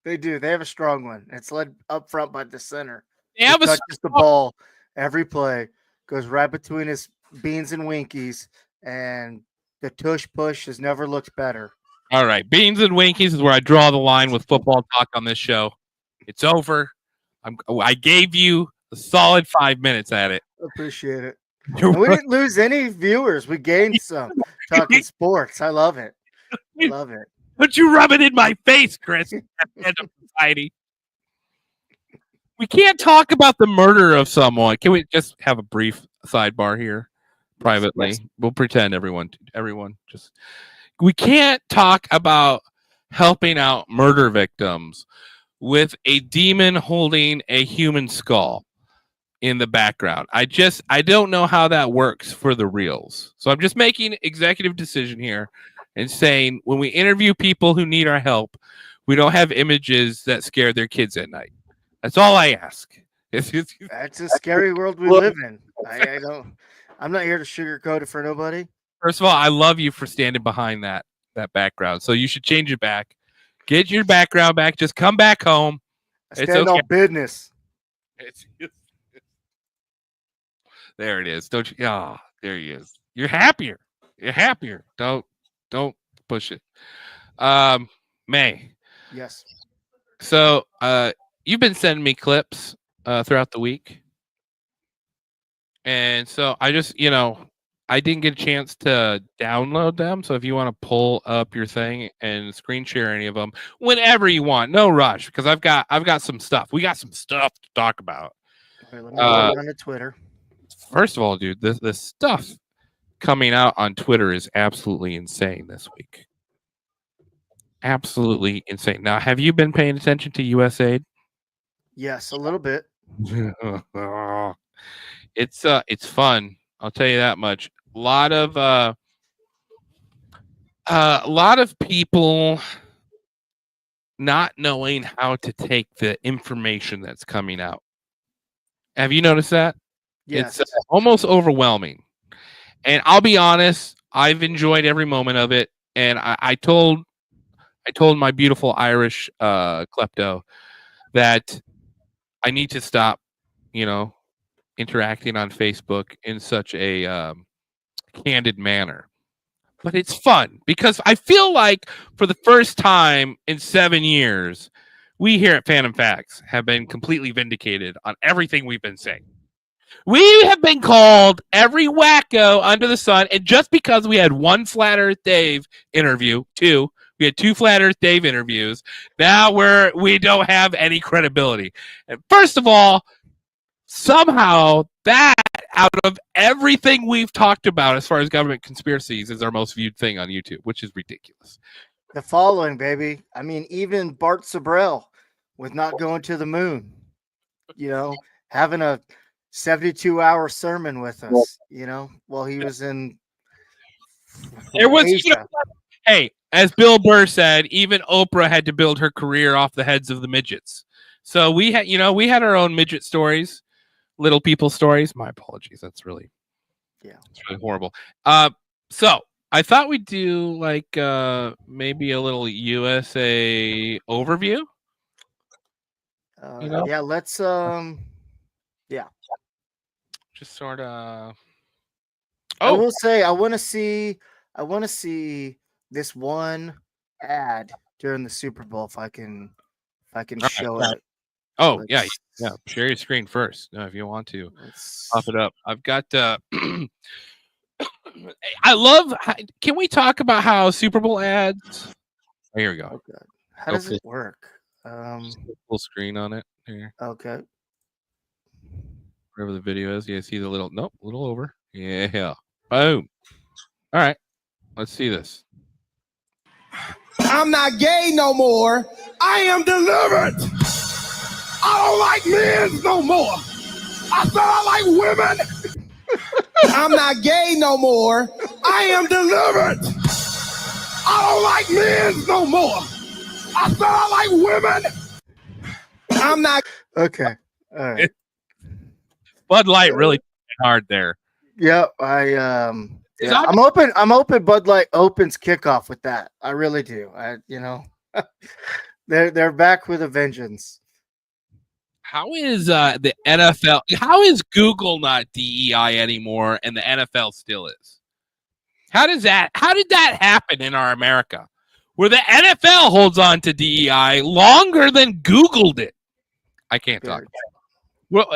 They do. They have a strong one. It's led up front by the center. They have He a touches the ball every play, goes right between his beans and winkies, and the tush push has never looked better. All right, beans and winkies is where I draw the line with football talk on this show. It's over. I gave you a solid 5 minutes at it. Appreciate it. And we didn't lose any viewers. We gained some talking sports. I love it. I love it. Don't you rub it in my face, Chris. End of society. We can't talk about the murder of someone. Can we just have a brief sidebar here privately? Yes. We'll pretend everyone just. We can't talk about helping out murder victims with a demon holding a human skull in the background. I don't know how that works for the reals. So I'm just making executive decision here and saying when we interview people who need our help, we don't have images that scare their kids at night. That's all I ask. That's a scary world we live in. I'm not here to sugarcoat it for nobody. First of all, I love you for standing behind that background. So you should change it back. Get your background back. Just come back home. I stand on business. There it is. Don't you? Ah, there he is. You're happier. You're happier. Don't push it. May. Yes. So you've been sending me clips throughout the week. And so I just, I didn't get a chance to download them. So if you want to pull up your thing and screen share any of them whenever you want, no rush, because I've got some stuff. We got some stuff to talk about. Okay, let me go on to Twitter. First of all, dude, this stuff coming out on Twitter is absolutely insane this week. absolutely insane. Now, have you been paying attention to USAID? Yes, a little bit. It's fun. I'll tell you that much. A lot of people not knowing how to take the information that's coming out. Have you noticed that? Yes. It's almost overwhelming. And I'll be honest, I've enjoyed every moment of it. And I told my beautiful Irish klepto that I need to stop, interacting on Facebook in such a candid manner. But it's fun because I feel like for the first time in 7 years, we here at Phantom Facts have been completely vindicated on everything we've been saying. We have been called every wacko under the sun, and just because we had one Flat Earth Dave interview, we had 2 Flat Earth Dave interviews, now we don't have any credibility. And first of all, somehow that out of everything we've talked about as far as government conspiracies is our most viewed thing on YouTube, which is ridiculous. The following, baby. I mean, even Bart Sabrell with not going to the moon, having a 72-hour sermon with us, while he was in There was, Asia. hey, as Bill Burr said, even Oprah had to build her career off the heads of the midgets. So we had our own midget stories, little people stories. My apologies. That's really, it's really horrible. So I thought we'd do like maybe a little USA overview. Yeah, let's just sort of. I will say I want to see this one ad during the Super Bowl if I can show it. Oh, yeah. Share your screen first if you want to. Pop it up. I've got I love. Can we talk about how Super Bowl ads? Oh, here we go. Okay. How does it work? Full screen on it here. Okay. Wherever the video is, you see the little little over. Yeah. Boom. All right. Let's see this. I'm not gay no more. I am delivered. I don't like men no more. I said I like women. I'm not gay no more. I am delivered. I don't like men no more. I said I like women. I'm not. Okay. All right. Bud Light really hard there. Yeah, I'm open Bud Light opens kickoff with that. I really do. They're back with a vengeance. How is the NFL? How is Google not DEI anymore, and the NFL still is? How did that happen in our America, where the NFL holds on to DEI longer than Google did? I can't talk about it. Well,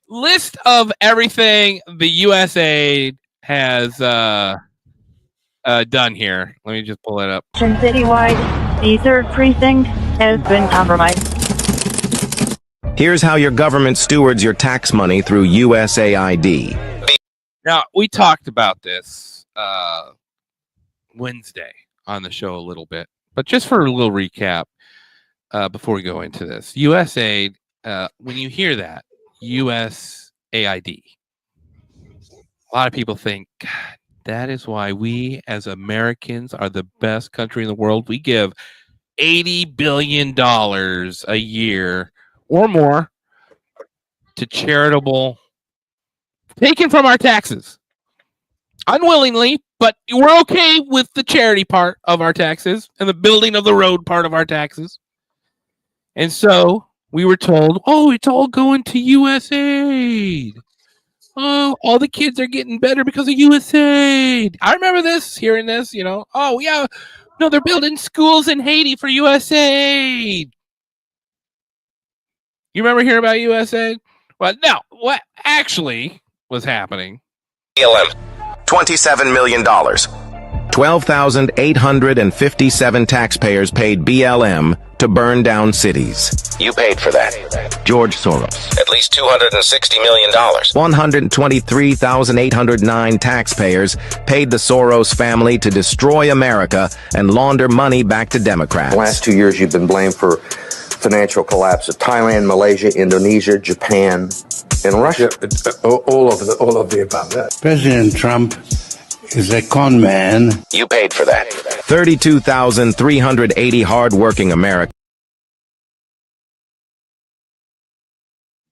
list of everything the USAID has done here. Let me just pull it up. Citywide, the 3rd precinct has been compromised. Here's how your government stewards your tax money through USAID. Now, we talked about this Wednesday on the show a little bit, but just for a little recap before we go into this. USAID, when you hear that, USAID, a lot of people think, God, that is why we as Americans are the best country in the world. We give $80 billion a year or more to charitable, taken from our taxes. Unwillingly, but we're okay with the charity part of our taxes and the building of the road part of our taxes. And so we were told, it's all going to USAID. Oh, all the kids are getting better because of USAID. I remember hearing this, oh, yeah, no, they're building schools in Haiti for USAID. You remember hearing about USAID? Well, no, what actually was happening? $27 million. $27 12,857 taxpayers paid BLM to burn down cities. You paid for that. George Soros. At least $260 million. 123,809 taxpayers paid the Soros family to destroy America and launder money back to Democrats. The last 2 years, you've been blamed for financial collapse of Thailand, Malaysia, Indonesia, Japan, and Russia. All of the above. President Trump is a con man. You paid for that. 32,380 hardworking Americans.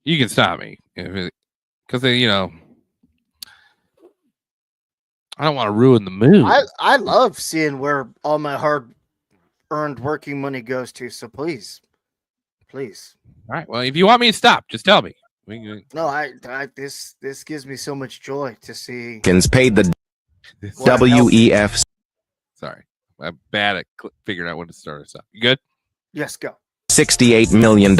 You can stop me because I don't want to ruin the mood. I love seeing where all my hard-earned working money goes to. So please. All right. Well, if you want me to stop, just tell me. No, this gives me so much joy to see. Paid the WEF. Sorry, I'm bad at figuring out when to start us up. You good? Yes, go. $68 million.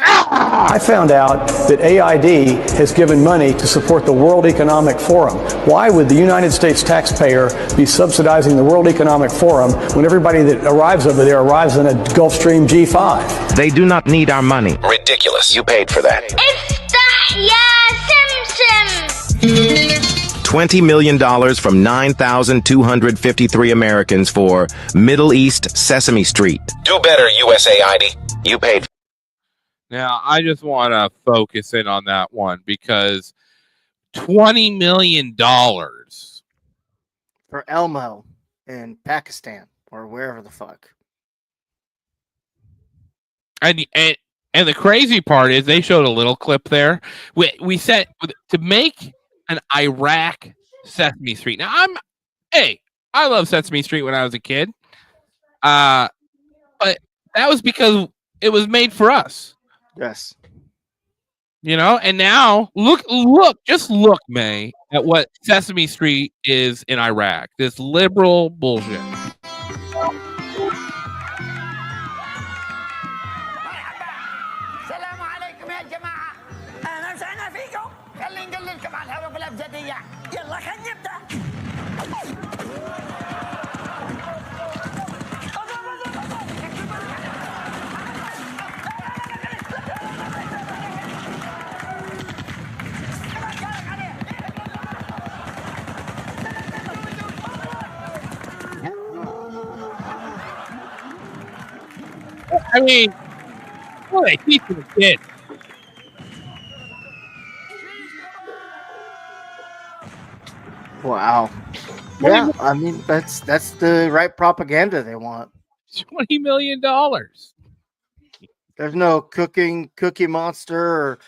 I found out that AID has given money to support the World Economic Forum. Why would the United States taxpayer be subsidizing the World Economic Forum when everybody that arrives over there arrives in a Gulfstream G5? They do not need our money. Ridiculous. You paid for that. $20 million from 9,253 Americans for Middle East Sesame Street. Do better, USAID. You paid. Now, I just want to focus in on that one because $20 million for Elmo in Pakistan or wherever the fuck. And the crazy part is they showed a little clip there. We said to make an Iraq Sesame Street. Now, I love Sesame Street when I was a kid. But that was because it was made for us. Yes. And now look, May, at what Sesame Street is in Iraq. This liberal bullshit. I mean, what are they teaching the kids? Wow. Yeah, I mean that's the right propaganda they want. $20 million. There's no Cookie Monster or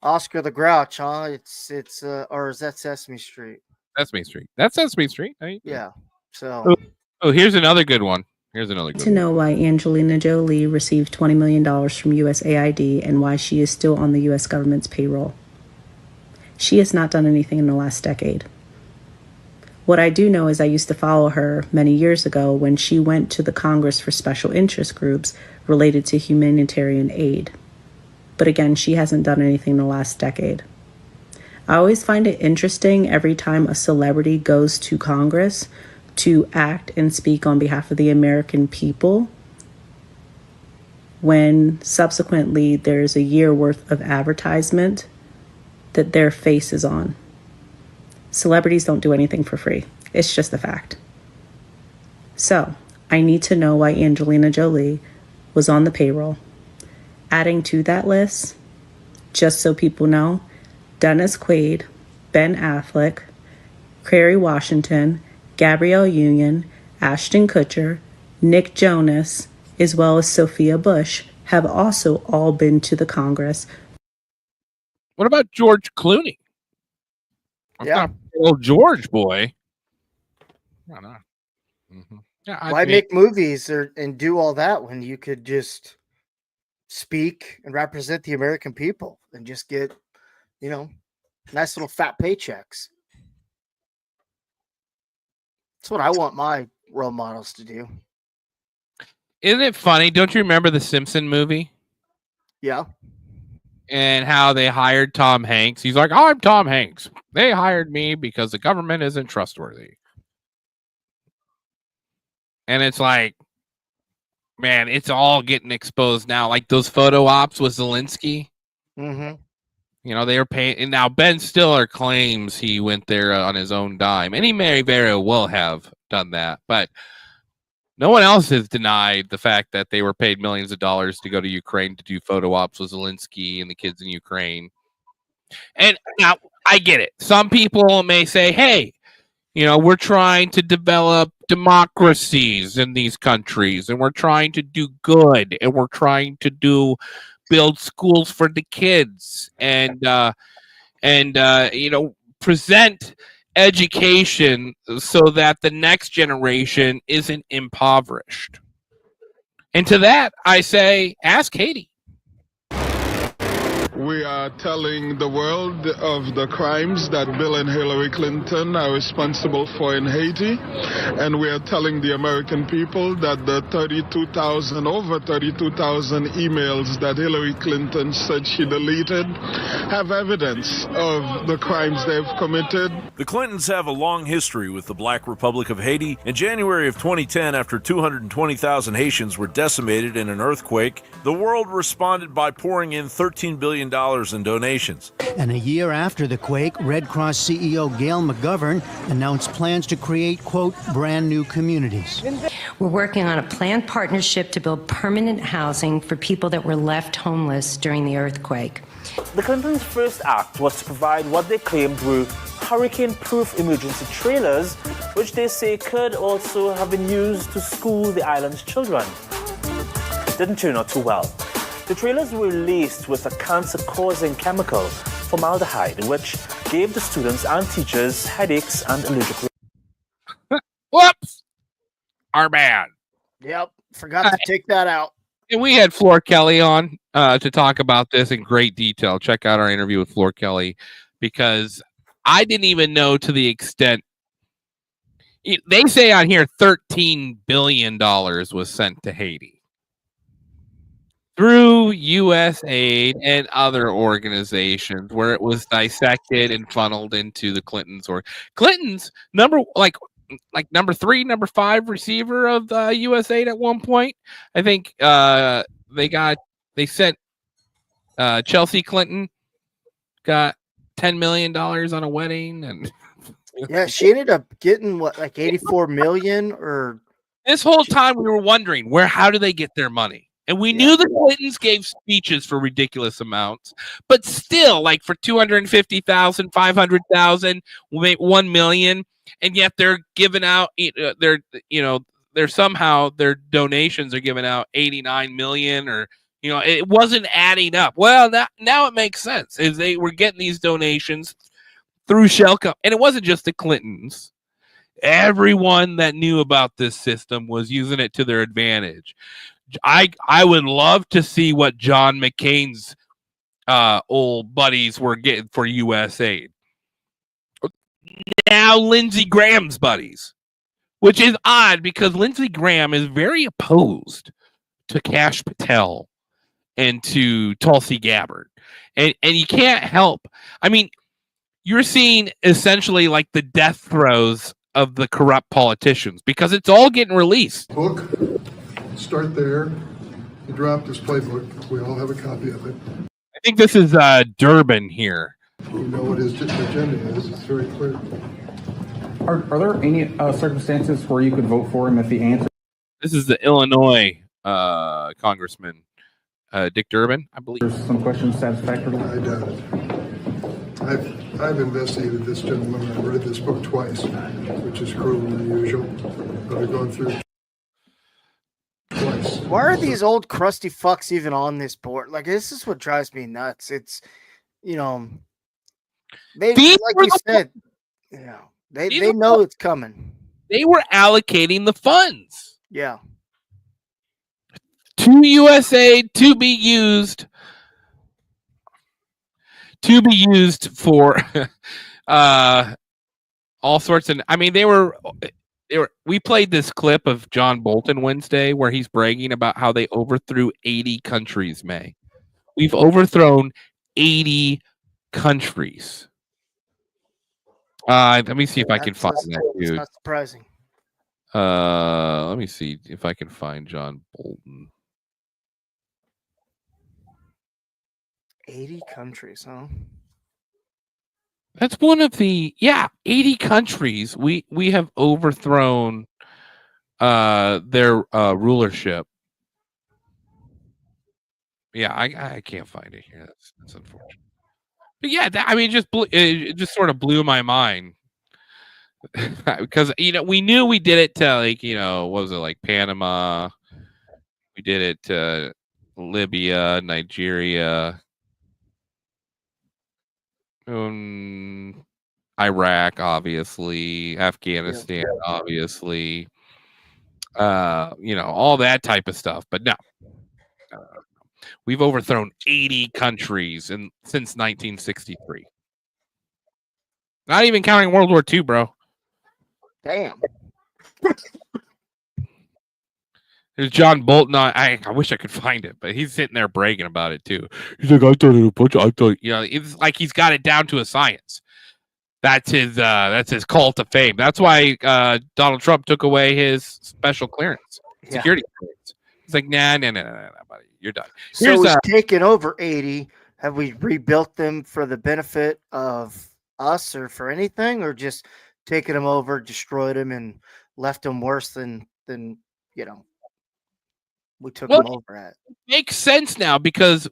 Oscar the Grouch, huh? It's or is that Sesame Street? Sesame Street. That's Sesame Street. Yeah. So. Oh, here's another good one. To know why Angelina Jolie received $20 million from USAID and why she is still on the U.S. government's payroll. She has not done anything in the last decade. What I do know is I used to follow her many years ago when she went to the Congress for special interest groups related to humanitarian aid. But again, she hasn't done anything in the last decade. I always find it interesting every time a celebrity goes to Congress to act and speak on behalf of the American people when subsequently there's a year worth of advertisement that their face is on. Celebrities don't do anything for free. It's just a fact. So I need to know why Angelina Jolie was on the payroll. Adding to that list, just so people know, Dennis Quaid, Ben Affleck, Kerry Washington, Gabrielle Union, Ashton Kutcher, Nick Jonas, as well as Sophia Bush have also all been to the Congress. What about George Clooney? Yeah. Old George boy. I don't know. Mm-hmm. Yeah, why make movies and do all that when you could just speak and represent the American people and just get, nice little fat paychecks? That's what I want my role models to do. Isn't it funny? Don't you remember the Simpson movie? Yeah. And how they hired Tom Hanks. He's like, I'm Tom Hanks. They hired me because the government isn't trustworthy. And it's like, man, it's all getting exposed now. Like those photo ops with Zelensky. Mm-hmm. You know, they were paying. And now Ben Stiller claims he went there on his own dime. And he may very well have done that. But no one else has denied the fact that they were paid millions of dollars to go to Ukraine to do photo ops with Zelensky and the kids in Ukraine. And now I get it. Some people may say, hey, you know, we're trying to develop democracies in these countries, and we're trying to do good, and we're trying to build schools for the kids, and you know, present education so that the next generation isn't impoverished. And to that, I say, ask Haiti. We are telling the world of the crimes that Bill and Hillary Clinton are responsible for in Haiti. And we are telling the American people that the over 32,000 emails that Hillary Clinton said she deleted have evidence of the crimes they've committed. The Clintons have a long history with the Black Republic of Haiti. In January of 2010, after 220,000 Haitians were decimated in an earthquake, the world responded by pouring in $13 billion in donations. And a year after the quake, Red Cross CEO Gail McGovern announced plans to create, quote, brand new communities. We're working on a planned partnership to build permanent housing for people that were left homeless during the earthquake. The Clintons' first act was to provide what they claimed were hurricane-proof emergency trailers, which they say could also have been used to school the island's children. It didn't turn out too well. The trailers were laced with a cancer-causing chemical, formaldehyde, which gave the students and teachers headaches and allergic reactions. Whoops! Our bad. Yep, forgot to take that out. And we had Floor Kelly on to talk about this in great detail. Check out our interview with Floor Kelly, because I didn't even know to the extent. They say on here $13 billion was sent to Haiti through USAID and other organizations, where it was dissected and funneled into the Clintons, or Clinton's number 3, number 5 receiver of USAID at one point. I think they sent Chelsea Clinton got $10 million on a wedding, and yeah, she ended up getting what, like 84 million. Or this whole time we were wondering how do they get their money. And we knew the Clintons gave speeches for ridiculous amounts, but still, like for 250,000, 500,000, 1 million, and yet they're giving out. They're somehow their donations are giving out 89 million, or it wasn't adding up. Well, now it makes sense, is they were getting these donations through Shell Co, and it wasn't just the Clintons. Everyone that knew about this system was using it to their advantage. I would love to see what John McCain's old buddies were getting for USAID. Now Lindsey Graham's buddies, which is odd because Lindsey Graham is very opposed to Kash Patel and to Tulsi Gabbard. And you can't help. I mean, you're seeing essentially like the death throes of the corrupt politicians, because it's all getting released. Book. Start there. He dropped his playbook. We all have a copy of it. I think this is Durbin here. You know what his agenda is. It's very clear. Are there any circumstances where you could vote for him if the answer? This is the Illinois Congressman Dick Durbin, I believe. There's some questions satisfactory. I doubt it. I've investigated this gentleman. I've read this book twice, which is cruel and unusual, but I've gone through it twice. Why are these old crusty fucks even on this board? Like, this is what drives me nuts. It's, they like you said, they know it's coming. They were allocating the funds. Yeah. To USAID to be used for all sorts of. I mean, they were. We played this clip of John Bolton Wednesday where he's bragging about how they overthrew 80 countries. We've overthrown 80 countries. Let me see if I can find that, dude. It's not surprising. Let me see if I can find John Bolton. 80 countries, huh? That's one of the 80 countries we have overthrown their rulership. Yeah, I can't find it here. That's unfortunate. But yeah, it just sort of blew my mind because we knew we did it to what was it, like Panama? We did it to Libya, Nigeria, Iraq, obviously, Afghanistan, obviously, all that type of stuff. But no, we've overthrown 80 countries since 1963. Not even counting World War II, bro. Damn. There's John Bolton. I wish I could find it, but he's sitting there bragging about it too. He's like, I thought it a bunch of, it's like he's got it down to a science. That's his call to fame. That's why Donald Trump took away his special clearance, security clearance. He's like, nah, buddy, you're done. So he's taken over 80. Have we rebuilt them for the benefit of us or for anything, or just taken them over, destroyed them, and left them worse than we took them over at? It makes sense now because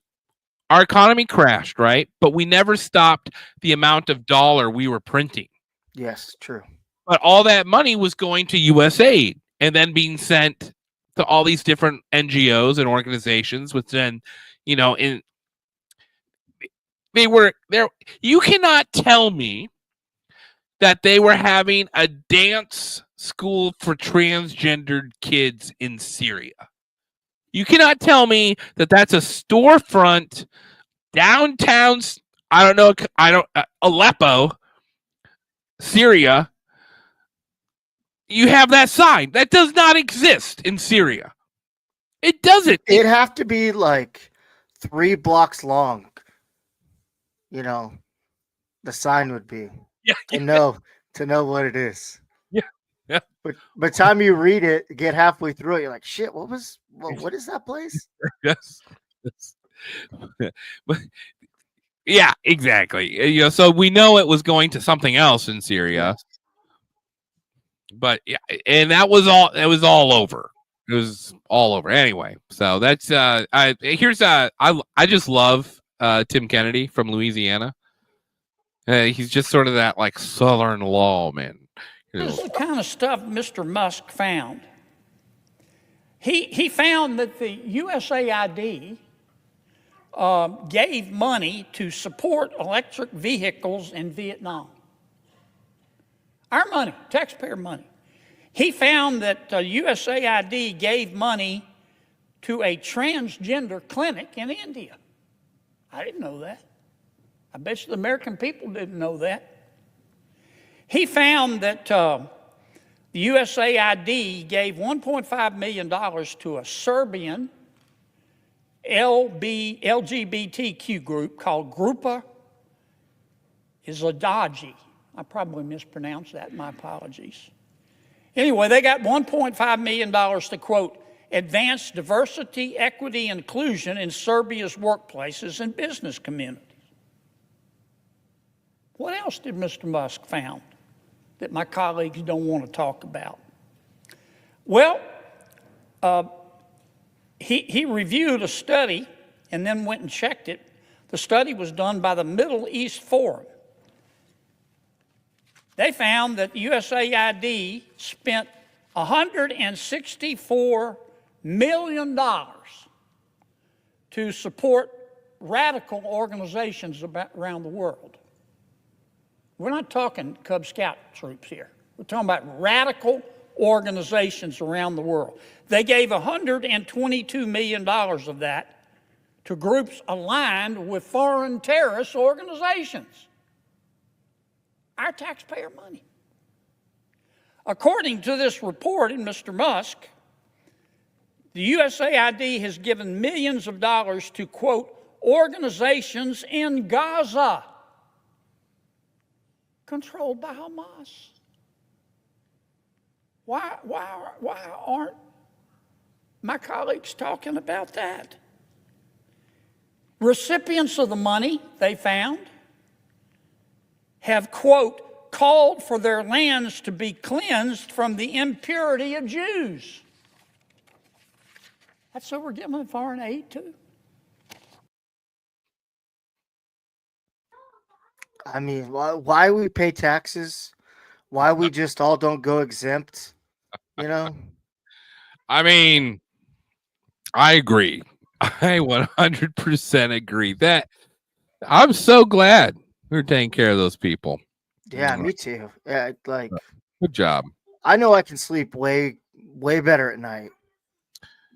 our economy crashed, right? But we never stopped the amount of dollar we were printing. Yes, true. But all that money was going to U.S. aid and then being sent to all these different NGOs and organizations, which then, they were there. You cannot tell me that they were having a dance school for transgendered kids in Syria. You cannot tell me that that's a storefront downtown. Aleppo, Syria. You have that sign that does not exist in Syria. It doesn't. It'd have to be like 3 blocks long. The sign would be to know what it is. Yeah. But by the time you read it, get halfway through it, you're like, shit, what is that place? Yes. But yeah, exactly. So we know it was going to something else in Syria. Yes. But yeah, and that was all. It was all over. It was all over. Anyway, so that's I just love Tim Kennedy from Louisiana. He's just sort of that like Southern lawman. This is the kind of stuff Mr. Musk found. He found that the USAID gave money to support electric vehicles in Vietnam. Our money, taxpayer money. He found that USAID gave money to a transgender clinic in India. I didn't know that. I bet you the American people didn't know that. He found that the USAID gave $1.5 million to a Serbian LGBTQ group called Grupa Izladaji. I probably mispronounced that. My apologies. Anyway, they got $1.5 million to, quote, advance diversity, equity, and inclusion in Serbia's workplaces and business communities. What else did Mr. Musk found that my colleagues don't want to talk about? Well, he reviewed a study and then went and checked it. The study was done by the Middle East Forum. They found that USAID spent $164 million to support radical organizations around the world. We're not talking Cub Scout troops here. We're talking about radical organizations around the world. They gave $122 million of that to groups aligned with foreign terrorist organizations. Our taxpayer money. According to this report in Mr. Musk, the USAID has given millions of dollars to, quote, organizations in Gaza controlled by Hamas. Why aren't my colleagues talking about that? Recipients of the money they found have, quote, called for their lands to be cleansed from the impurity of Jews. That's what we're giving foreign aid to. I mean, why we pay taxes? Why we just all don't go exempt? You know? I mean, I agree. I 100% agree. That I'm so glad we're taking care of those people. Yeah, me too. Yeah, like good job. I know I can sleep way better at night.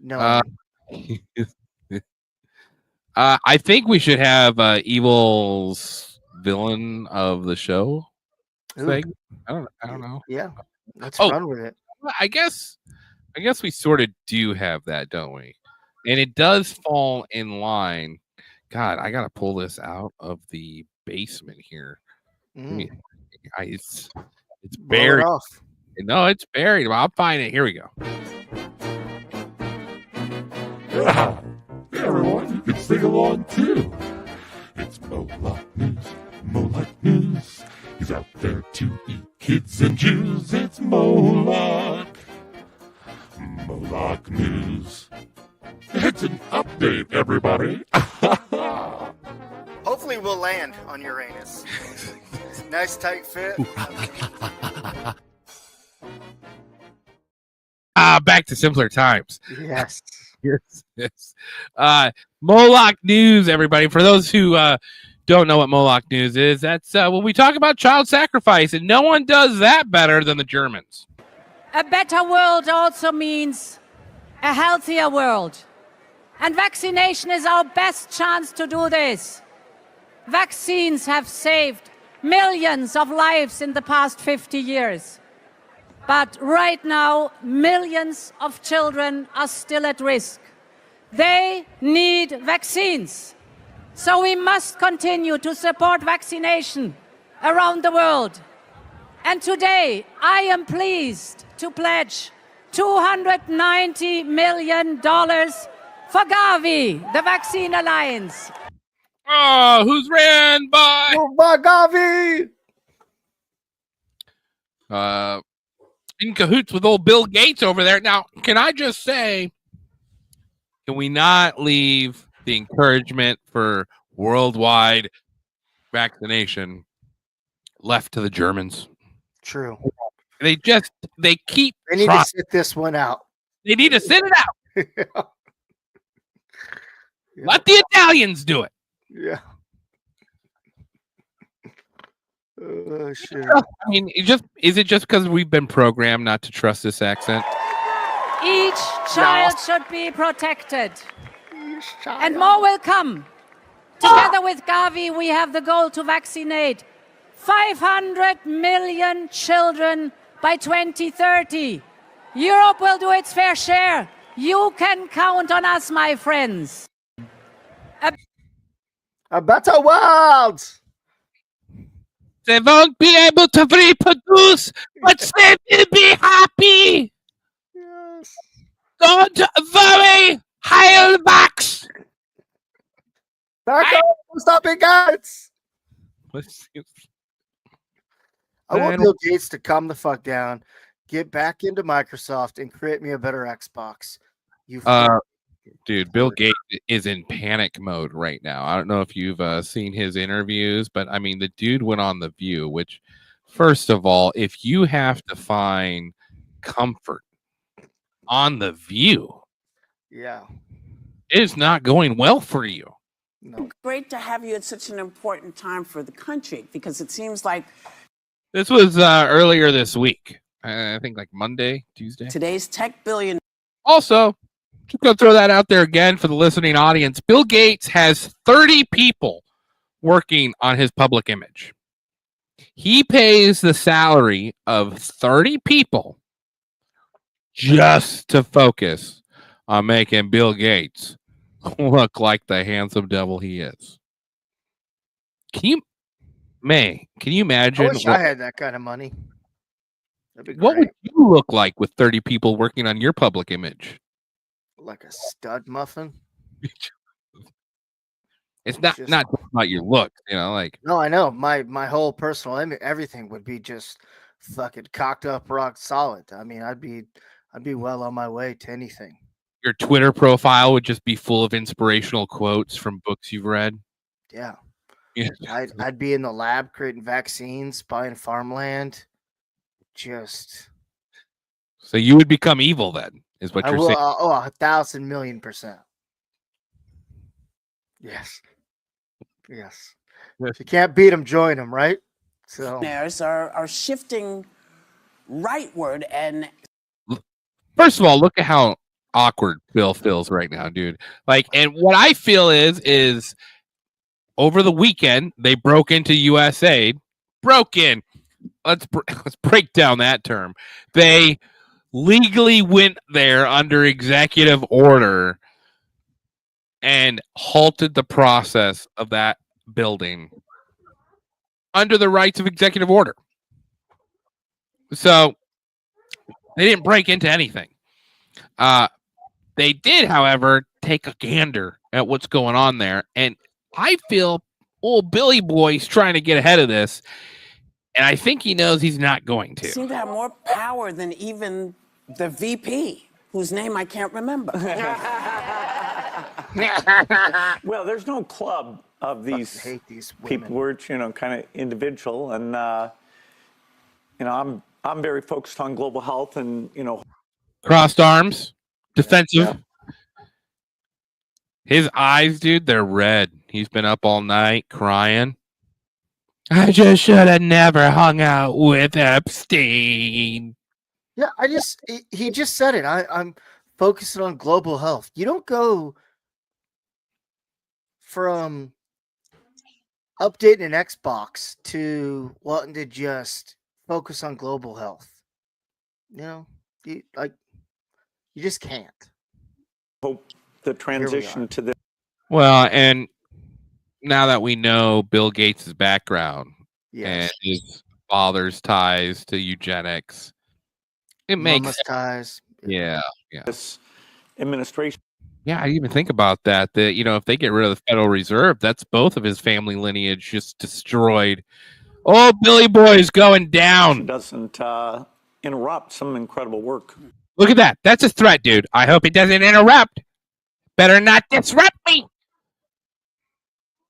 No. I think we should have Evil's villain of the show thing. I don't know. Yeah, let's run with it. I guess we sort of do have that, don't we? And it does fall in line. God, I gotta pull this out of the basement here. It's buried. No, it's buried. Well, I'll find it. Here we go. Yeah. Hey everyone, you can sing along too. It's Moloch News, Moloch News. He's out there to eat kids and Jews. It's Moloch. Moloch News. It's an update, everybody. Hopefully we'll land on Uranus. Nice tight fit. Back to simpler times. Yes. Yes. Moloch News, everybody. For those who don't know what Moloch News is, that's when we talk about child sacrifice, and no one does that better than the Germans. A better world also means a healthier world. And vaccination is our best chance to do this. Vaccines have saved millions of lives in the past 50 years. But right now, millions of children are still at risk. They need vaccines. So we must continue to support vaccination around the world. And today, I am pleased to pledge $290 million for Gavi, the Vaccine Alliance. Oh, who's ran by? Gavi! In cahoots with old Bill Gates over there. Now, can I just say, can we not leave the encouragement for worldwide vaccination left to the Germans? True. They keep They need to sit this one out. They need to sit it out. Let the Italians do it. Yeah. Oh, shit. I mean, is it just because we've been programmed not to trust this accent? Each child should be protected. And more will come. Together with Gavi, we have the goal to vaccinate 500 million children by 2030. Europe will do its fair share. You can count on us, my friends. A better world. They won't be able to reproduce, but they will be happy. Yes. Don't worry, Heilbachs. Stop it, guys. I want Bill Gates to calm the fuck down, get back into Microsoft, and create me a better Xbox. Dude, Bill Gates is in panic mode right now. I don't know if you've seen his interviews, but I mean, the dude went on The View, which, first of all, if you have to find comfort on The View, yeah, it is not going well for you. No. Great to have you at such an important time for the country, because it seems like this was earlier this week. I think like Monday, Tuesday. Today's tech billion. Also, just going to throw that out there again for the listening audience. Bill Gates has 30 people working on his public image. He pays the salary of 30 people just to focus on making Bill Gates look like the handsome devil he is. Can you imagine? I wish I had that kind of money. That'd be great. What would you look like with 30 people working on your public image? Like a stud muffin. It's not just about your look, like. No, I know. My whole personal image, everything would be just fucking cocked up, rock solid. I mean, I'd be well on my way to anything. Your Twitter profile would just be full of inspirational quotes from books you've read. Yeah. Yeah. I'd be in the lab creating vaccines, buying farmland. Just. So you would become evil then, is what you're saying. 1,000,000,000%. Yes. Yes. If you can't beat them, join them, right? So are shifting rightward, and first of all, look at how awkward Bill feels right now, dude. Like, and what I feel is over the weekend they broke into USAID. Broke in. Let's break down that term. They legally went there under executive order and halted the process of that building under the rights of executive order. So they didn't break into anything. They did, however, take a gander at what's going on there. And I feel old Billy Boy's trying to get ahead of this. And I think he knows he's not going to. seem to have more power than even the VP, whose name I can't remember. Well, there's no club of these people. We're, kind of individual, and I'm very focused on global health, and crossed arms, defensive. Yeah. His eyes, dude, they're red. He's been up all night crying. I just should have never hung out with Epstein. Yeah, he just said it. I'm focusing on global health. You don't go from updating an Xbox to wanting to just focus on global health. You just can't. Hope the transition to this. Well, and now that we know Bill Gates' background and his father's ties to eugenics, it makes Mama's ties. Yeah. This administration. Yeah, I even think about that. That if they get rid of the Federal Reserve, that's both of his family lineage just destroyed. Oh, Billy Boy's going down. Doesn't interrupt some incredible work. Look at that. That's a threat, dude. I hope it doesn't interrupt. Better not disrupt me.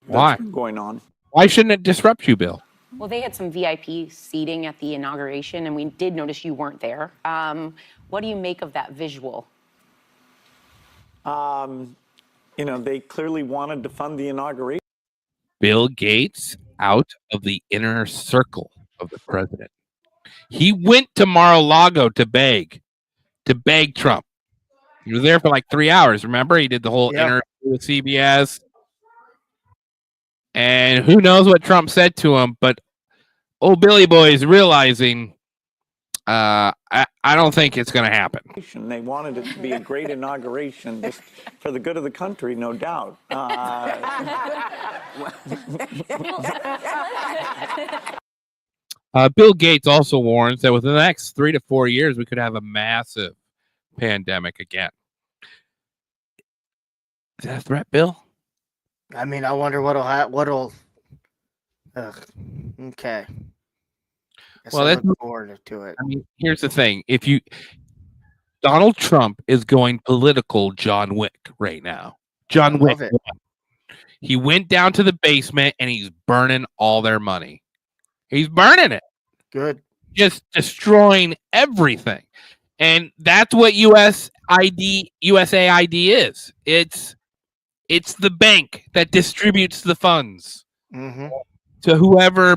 Why? Going on. Why shouldn't it disrupt you, Bill? Well, they had some VIP seating at the inauguration, and we did notice you weren't there. What do you make of that visual? They clearly wanted to fund the inauguration. Bill Gates out of the inner circle of the president. He went to Mar-a-Lago to beg Trump. He was there for like 3 hours. Remember, he did the whole interview with CBS. And who knows what Trump said to him, but old Billy Boy is realizing I don't think it's going to happen. They wanted it to be a great inauguration just for the good of the country, no doubt. Bill Gates also warns that within the next 3 to 4 years, we could have a massive pandemic again. Is that a threat, Bill? I mean, I wonder what'll. Okay. Well, that's looking forward to it. I mean, here's the thing: Donald Trump is going political John Wick right now. John Wick. He went down to the basement and he's burning all their money. He's burning it. Good. Just destroying everything. And that's what USAID is. It's the bank that distributes the funds to whoever,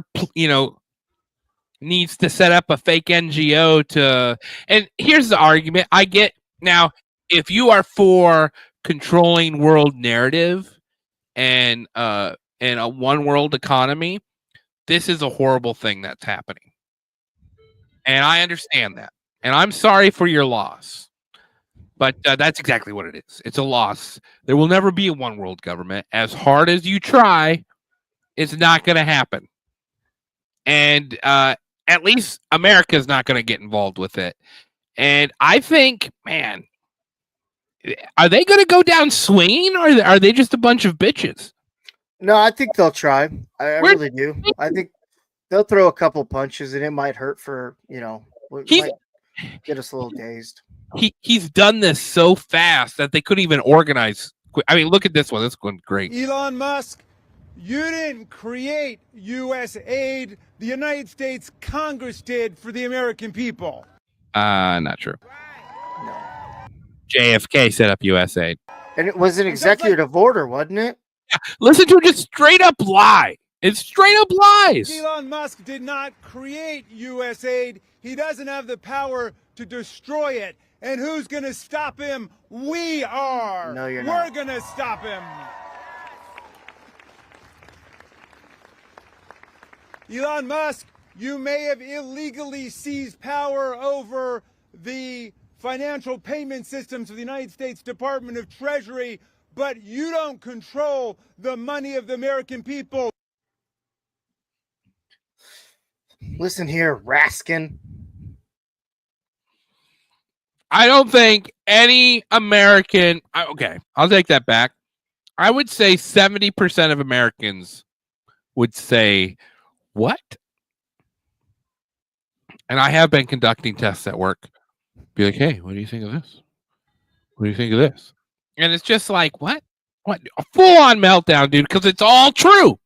needs to set up a fake NGO to. And here's the argument I get now. If you are for controlling world narrative and a one world economy, this is a horrible thing that's happening. And I understand that. And I'm sorry for your loss. But that's exactly what it is. It's a loss. There will never be a one world government. As hard as you try, it's not going to happen. And at least America is not going to get involved with it. And I think, man, are they going to go down swinging, or are they just a bunch of bitches? No, I think they'll try. I really do. I think they'll throw a couple punches, and it might hurt for, might get us a little dazed. He's done this so fast that they couldn't even organize. I mean, look at this one. This one's great. Elon Musk, you didn't create U.S. aid. The United States Congress did for the American people. Not true. No. JFK set up USAID. And it was an executive order, wasn't it? Yeah. Listen to it, just straight up lie. It's straight up lies. Elon Musk did not create USAID. He doesn't have the power to destroy it. And who's going to stop him? We are. No, you're not. We're going to stop him. Elon Musk, you may have illegally seized power over the financial payment systems of the United States Department of Treasury, but you don't control the money of the American people. Listen here, Raskin. I don't think any American... Okay, I'll take that back. I would say 70% of Americans would say, what? And I have been conducting tests at work. Be like, hey, what do you think of this? What do you think of this? And it's just like, what? What? A full-on meltdown, dude, because it's all true.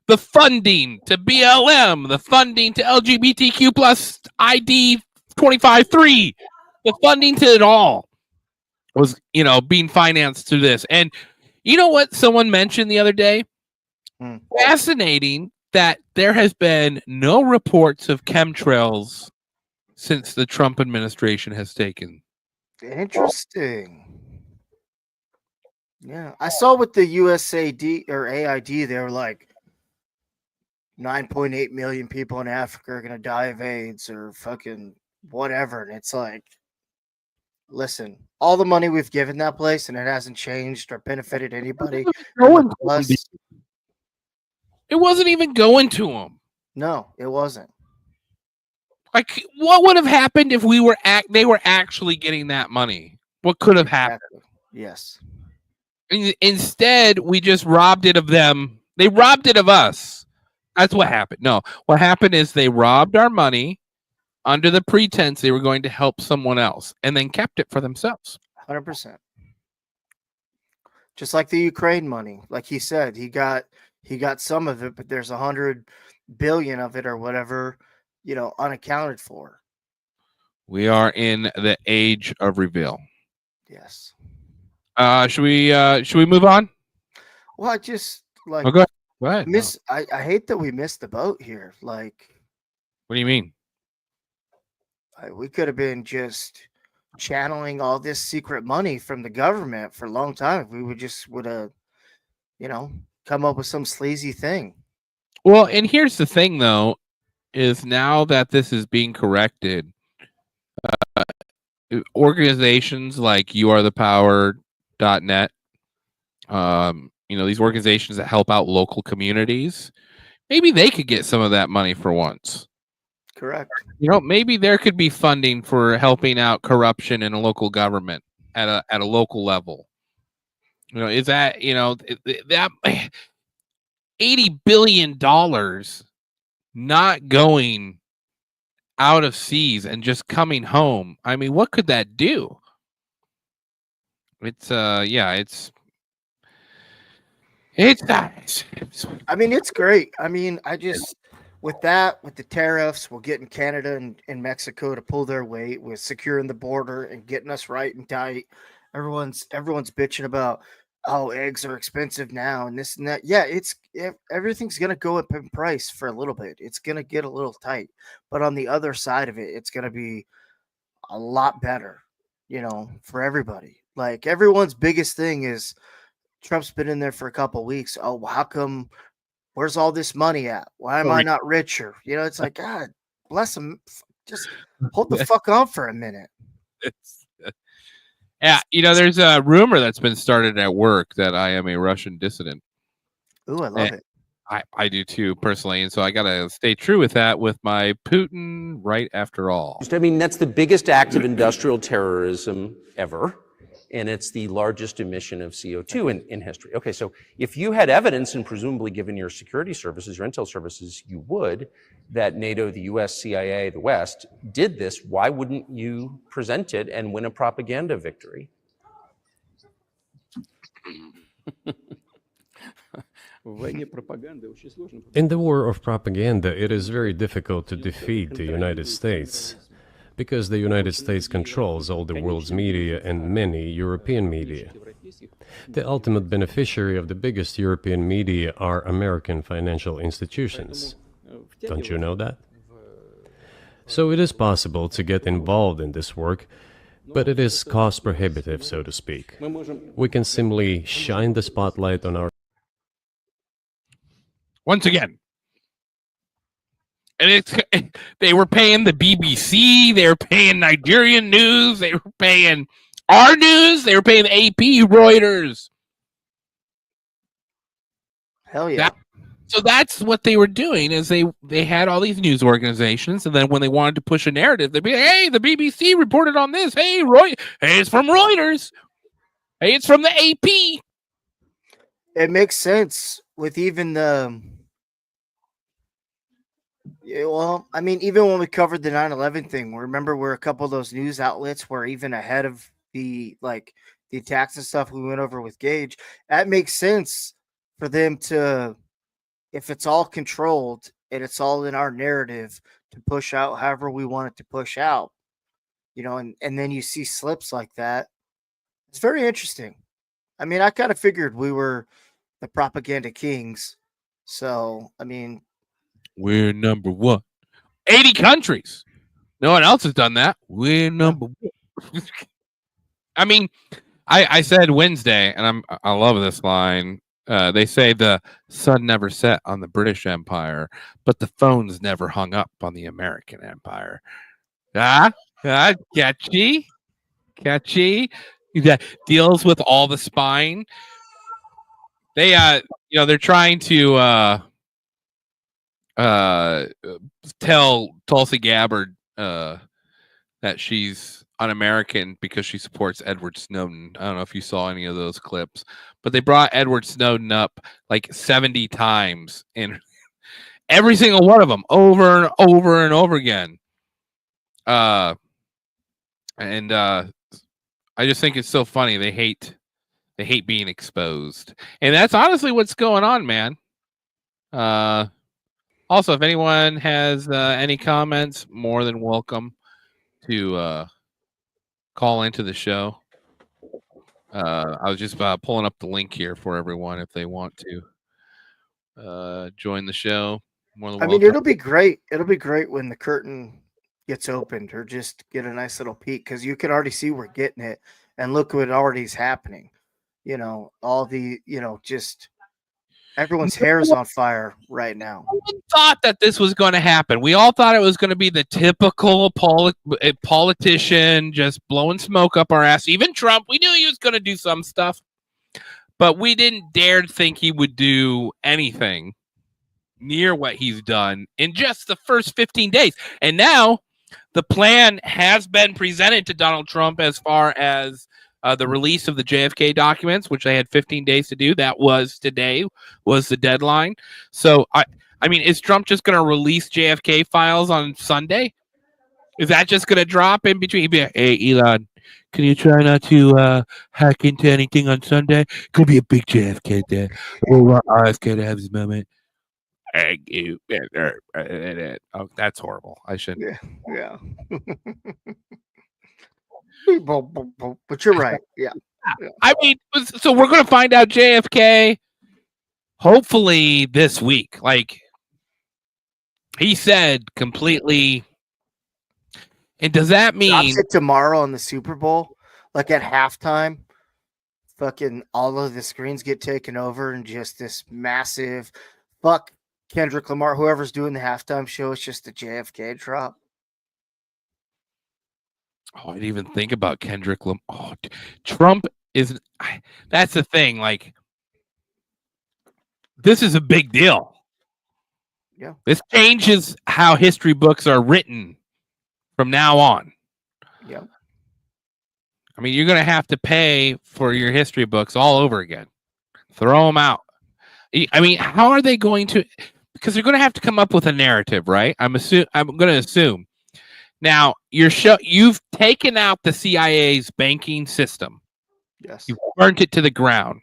The funding to BLM, the funding to LGBTQ plus ID 25-3, the funding to it all was, being financed through this. And you know what someone mentioned the other day? Fascinating that there has been no reports of chemtrails since the Trump administration has taken. Interesting. Yeah, I saw with the USAID or AID, they were like 9.8 million people in Africa are going to die of AIDS or fucking whatever. And it's like, listen, all the money we've given that place and it hasn't changed or benefited anybody. It wasn't even going to them. No, it wasn't. Like, what would have happened if they were actually getting that money? What could have happened? Yes. Instead, we just robbed it of them. They robbed it of us. That's what happened. No, what happened is they robbed our money under the pretense they were going to help someone else and then kept it for themselves. 100%. Just like the Ukraine money. Like he said, he got some of it, but there's 100 billion of it or whatever, unaccounted for. We are in the age of reveal. Yes. Should we move on? Well, I just like go ahead. I hate that we missed the boat here. Like, what do you mean? We could have been just channeling all this secret money from the government for a long time. If we would have, come up with some sleazy thing. Well, and here's the thing, though, is now that this is being corrected, organizations like youarethepower.net, these organizations that help out local communities, maybe they could get some of that money for once. Correct. Maybe there could be funding for helping out corruption in a local government at a local level. Is that that $80 billion not going out of seas and just coming home? I mean, what could that do? It's I mean, it's great. I mean, with the tariffs, we're getting Canada and Mexico to pull their weight with securing the border and getting us right and tight. Everyone's bitching about, oh, eggs are expensive now and this and that. Yeah, everything's going to go up in price for a little bit. It's going to get a little tight. But on the other side of it, it's going to be a lot better, for everybody. Like, everyone's biggest thing is Trump's been in there for a couple of weeks. Oh, how come? Where's all this money at? Why am I not richer? It's like, God bless him. Just hold the fuck on for a minute. Yeah, there's a rumor that's been started at work that I am a Russian dissident. Ooh, I love it. I do too, personally. And so I got to stay true with that with my Putin right after all. I mean, that's the biggest act of industrial terrorism ever. And it's the largest emission of CO2 in history. Okay, so if you had evidence, and presumably given your security services, your intel services, you would, that NATO, the US, CIA, the West did this, why wouldn't you present it and win a propaganda victory? In the war of propaganda, it is very difficult to defeat the United States, because the United States controls all the world's media and many European media. The ultimate beneficiary of the biggest European media are American financial institutions. Don't you know that? So it is possible to get involved in this work, but it is cost prohibitive, so to speak. We can simply shine the spotlight on our... Once again, and they were paying the BBC, they were paying Nigerian news, they were paying our news, they were paying the AP, Reuters. Hell yeah. So that's what they were doing, is they had all these news organizations, and then when they wanted to push a narrative, they'd be, hey, the BBC reported on this. Hey, hey, it's from Reuters. Hey, it's from the AP. It makes sense with even the... Yeah, well, I mean, even when we covered the 9/11 thing, remember where a couple of those news outlets were even ahead of the attacks and stuff we went over with Gage. That makes sense for them to, if it's all controlled and it's all in our narrative, to push out however we want it to push out, and then you see slips like that. It's very interesting. I mean, I kind of figured we were the propaganda kings. So, I mean, we're number one. 80 countries. No one else has done that. We're number one. I mean, I said Wednesday, and I love this line. They say the sun never set on the British Empire, but the phones never hung up on the American Empire. Catchy. That deals with all the spying. They they're trying to tell Tulsi Gabbard that she's un-American because she supports Edward Snowden. I don't know if you saw any of those clips, but they brought Edward Snowden up like 70 times in every single one of them, over and over and over again. I just think it's so funny. They hate being exposed, and that's honestly what's going on, man. Also, if anyone has any comments, more than welcome to call into the show. I was just pulling up the link here for everyone if they want to join the show. More than welcome. I mean, it'll be great. It'll be great when the curtain gets opened, or just get a nice little peek, because you can already see we're getting it, and look what already is happening. All the just everyone's hair is on fire right now. No one thought that this was going to happen. We all thought it was going to be the typical politician just blowing smoke up our ass. Even Trump, we knew he was going to do some stuff, but we didn't dare think he would do anything near what he's done in just the first 15 days. And now the plan has been presented to Donald Trump as far as the release of the JFK documents, which they had 15 days to do. That was today, was the deadline. So, I mean, is Trump just going to release JFK files on Sunday? Is that just going to drop in between? He'd be like, hey, Elon, can you try not to hack into anything on Sunday? Could be a big JFK day. Well, RFK to have his moment. Oh, that's horrible. I shouldn't. Yeah. But you're right. Yeah. I mean, so we're going to find out JFK hopefully this week. Like he said, completely. And does that mean tomorrow on the Super Bowl, like at halftime, fucking all of the screens get taken over and just this massive fuck Kendrick Lamar, whoever's doing the halftime show, it's just a JFK drop. Oh, I didn't even think about Kendrick Lamar. Oh, Trump is. That's the thing. Like, this is a big deal. Yeah. This changes how history books are written from now on. Yep. I mean, you're going to have to pay for your history books all over again. Throw them out. I mean, how are they going to? Because they're going to have to come up with a narrative, right? I'm going to assume. Now, you've taken out the CIA's banking system. Yes. You've burnt it to the ground,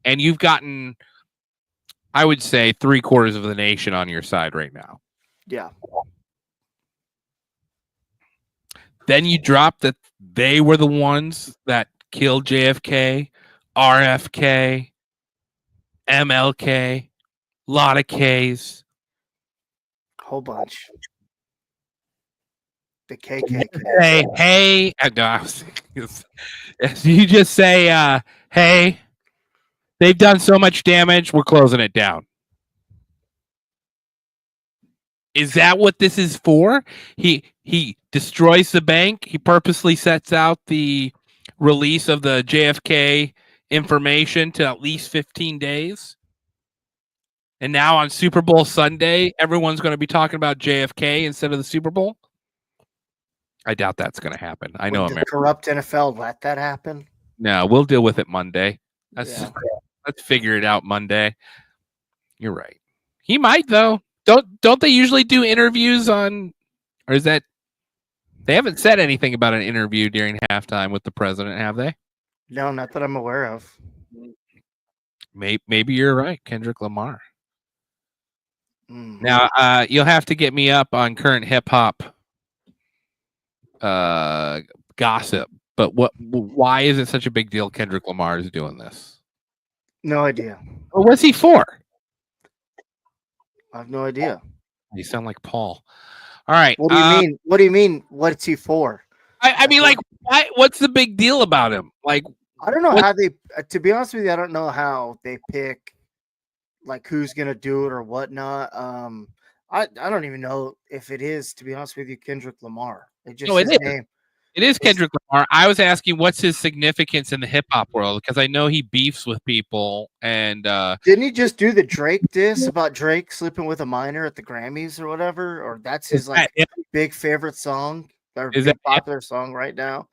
and you've gotten, I would say, 3/4 of the nation on your side right now. Yeah. Then you drop that they were the ones that killed JFK, RFK, MLK, lot of Ks. Whole bunch. The KKK. Say, hey, no, you just say, hey, they've done so much damage, we're closing it down. Is that what this is for? He destroys the bank. He purposely sets out the release of the JFK information to at least 15 days. And now on Super Bowl Sunday, everyone's going to be talking about JFK instead of the Super Bowl. I doubt that's going to happen. I know Would the America. corrupt NFL let that happen? No, we'll deal with it Monday. Let's figure it out Monday. You're right. He might though. Don't they usually do interviews on, or is that they haven't said anything about an interview during halftime with the president, have they? No, not that I'm aware of. Maybe you're right, Kendrick Lamar. Now, you'll have to get me up on current hip hop gossip. But why is it such a big deal Kendrick Lamar is doing this? No idea. Well, what's he for? I have no idea. You sound like Paul. All right. What do you mean? What do you mean? What's he for? I mean, like, what's the big deal about him? Like, I don't know how they. To be honest with you, I don't know how they pick, like, who's gonna do it or whatnot. I don't even know if it is. To be honest with you, Kendrick Lamar. It just his name. It is Kendrick Lamar. I was asking what's his significance in the hip hop world because I know he beefs with people and didn't he just do the Drake diss about Drake sleeping with a minor at the Grammys or whatever? Or that's his big favorite song or big popular song right now?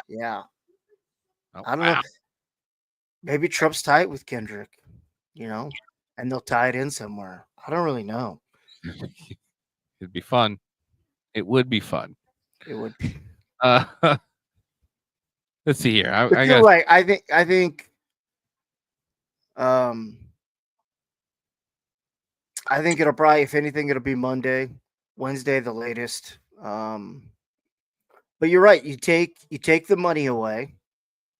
Yeah. Oh, I don't know. Maybe Trump's tight with Kendrick, and they'll tie it in somewhere. I don't really know. It'd be fun. It would be fun. It would be. Let's see here. You're right. I think it'll probably, if anything, it'll be Monday, Wednesday, the latest. But you're right. You take the money away.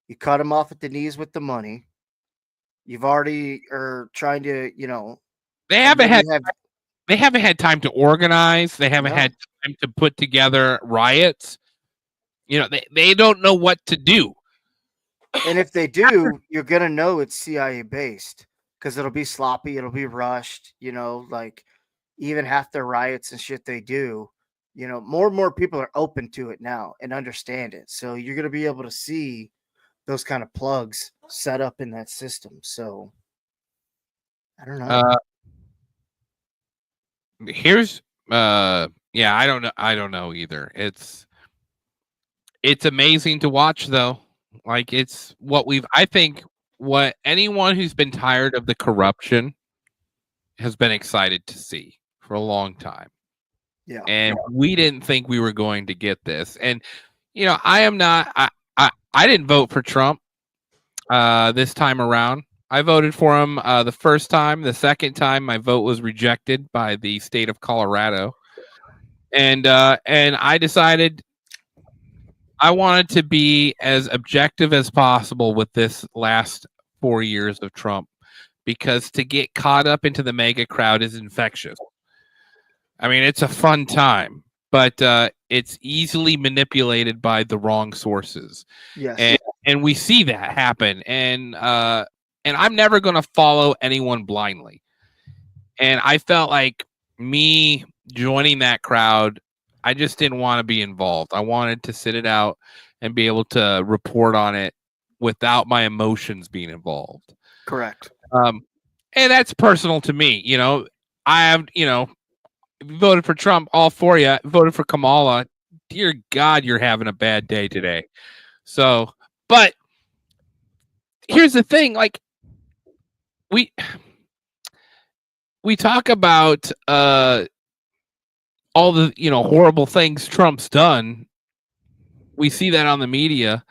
You cut them off at the knees with the money. You've already are trying to, They haven't had time to organize. They haven't had time to put together riots. They don't know what to do. And if they do, you're going to know it's CIA based because it'll be sloppy. It'll be rushed, like even half their riots and shit they do, more and more people are open to it now and understand it. So you're going to be able to see those kind of plugs set up in that system. So I don't know. Here's I don't know. I don't know either. It's amazing to watch though. Like I think what anyone who's been tired of the corruption has been excited to see for a long time. Yeah. And we didn't think we were going to get this. And I didn't vote for Trump this time around. I voted for him the first time. The second time my vote was rejected by the state of Colorado. And I decided I wanted to be as objective as possible with this last 4 years of Trump because to get caught up into the mega crowd is infectious. I mean, it's a fun time, but it's easily manipulated by the wrong sources. Yes. And we see that happen. And I'm never going to follow anyone blindly. And I felt like me joining that crowd, I just didn't want to be involved. I wanted to sit it out and be able to report on it without my emotions being involved. Correct. And that's personal to me. I have, If you voted for Trump, all for you. Voted for Kamala. Dear God, you're having a bad day today. So, but here's the thing: like we talk about all the horrible things Trump's done. We see that on the media,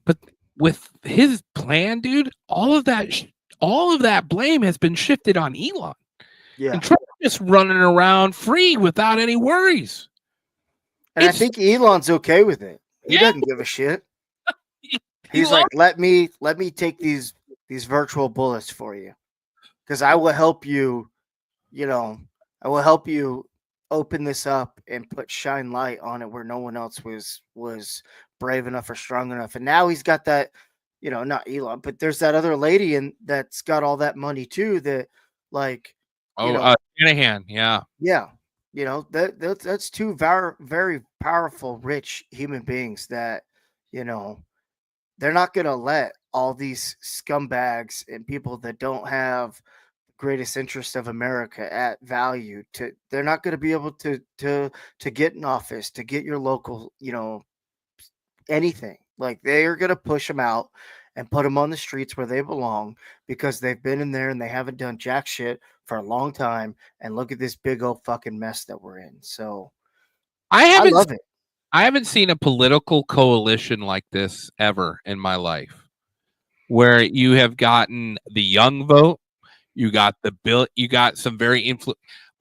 but with his plan, dude, all of that blame has been shifted on Elon. Yeah. And Trump's just running around free without any worries. And I think Elon's okay with it. He doesn't give a shit. He's like, let me take these virtual bullets for you, because I will help you. I will help you open this up and shine light on it where no one else was brave enough or strong enough. And now he's got that, not Elon, but there's that other lady that's got all that money too. That like, Shanahan, yeah. That's two very, very powerful, rich human beings that, they're not going to let all these scumbags and people that don't have the greatest interest of America at value they're not going to be able to get in office, to get your local, anything. Like, they are going to push them out and put them on the streets where they belong, because they've been in there and they haven't done jack shit for a long time. And look at this big old fucking mess that we're in. So I love it. I haven't seen a political coalition like this ever in my life, where you have gotten the young vote, you got you got some very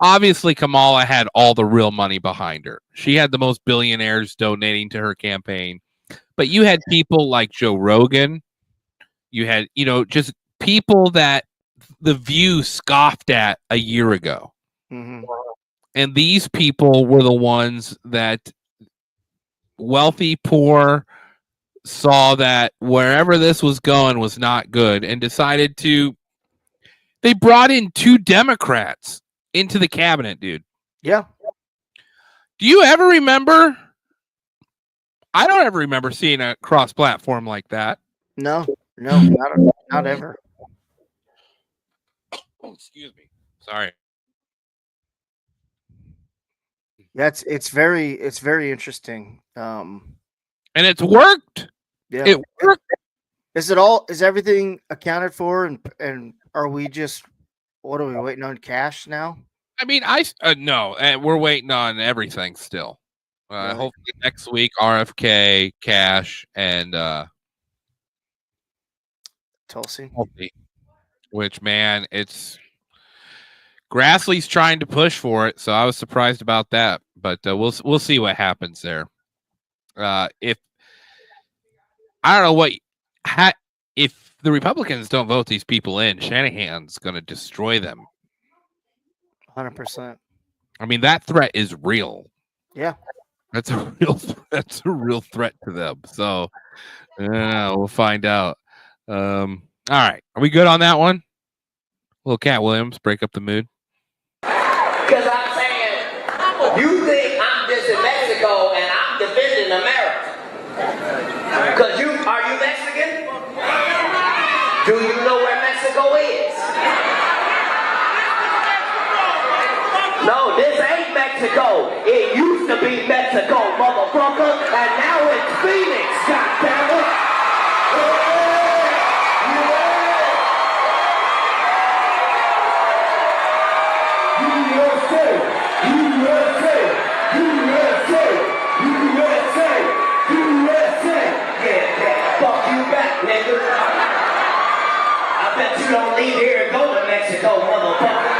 obviously Kamala had all the real money behind her. She had the most billionaires donating to her campaign, but you had people like Joe Rogan. You had, just people that The View scoffed at a year ago. Mm-hmm. And these people were the ones that wealthy, poor, saw that wherever this was going was not good and decided they brought in 2 Democrats into the cabinet, dude. Yeah. Do you ever remember? I don't ever remember seeing a cross platform like that. No, not ever. Oh, excuse me. Sorry. Yeah, it's very interesting. And it's worked. Yeah. It worked. Is everything accounted for, and are we just, what are we waiting on, cash now? I mean, no, we're waiting on everything still. Really? Hopefully next week, RFK, cash, and Tulsi. Which, man, it's Grassley's trying to push for it, so I was surprised about that. But we'll see what happens there. If I don't know if the Republicans don't vote these people in, Shanahan's going to destroy them. 100%. I mean, that threat is real. Yeah. That's a real threat to them. So we'll find out. All right. Are we good on that one? Little Cat Williams, break up the mood. Because I'm saying, you think I'm just in Mexico and I'm defending America. Because are you Mexican? Do you know where Mexico is? No, this ain't Mexico. It used to be Mexico, motherfucker, and now it's Phoenix, goddammit. I bet you don't leave here and go to Mexico, motherfucker.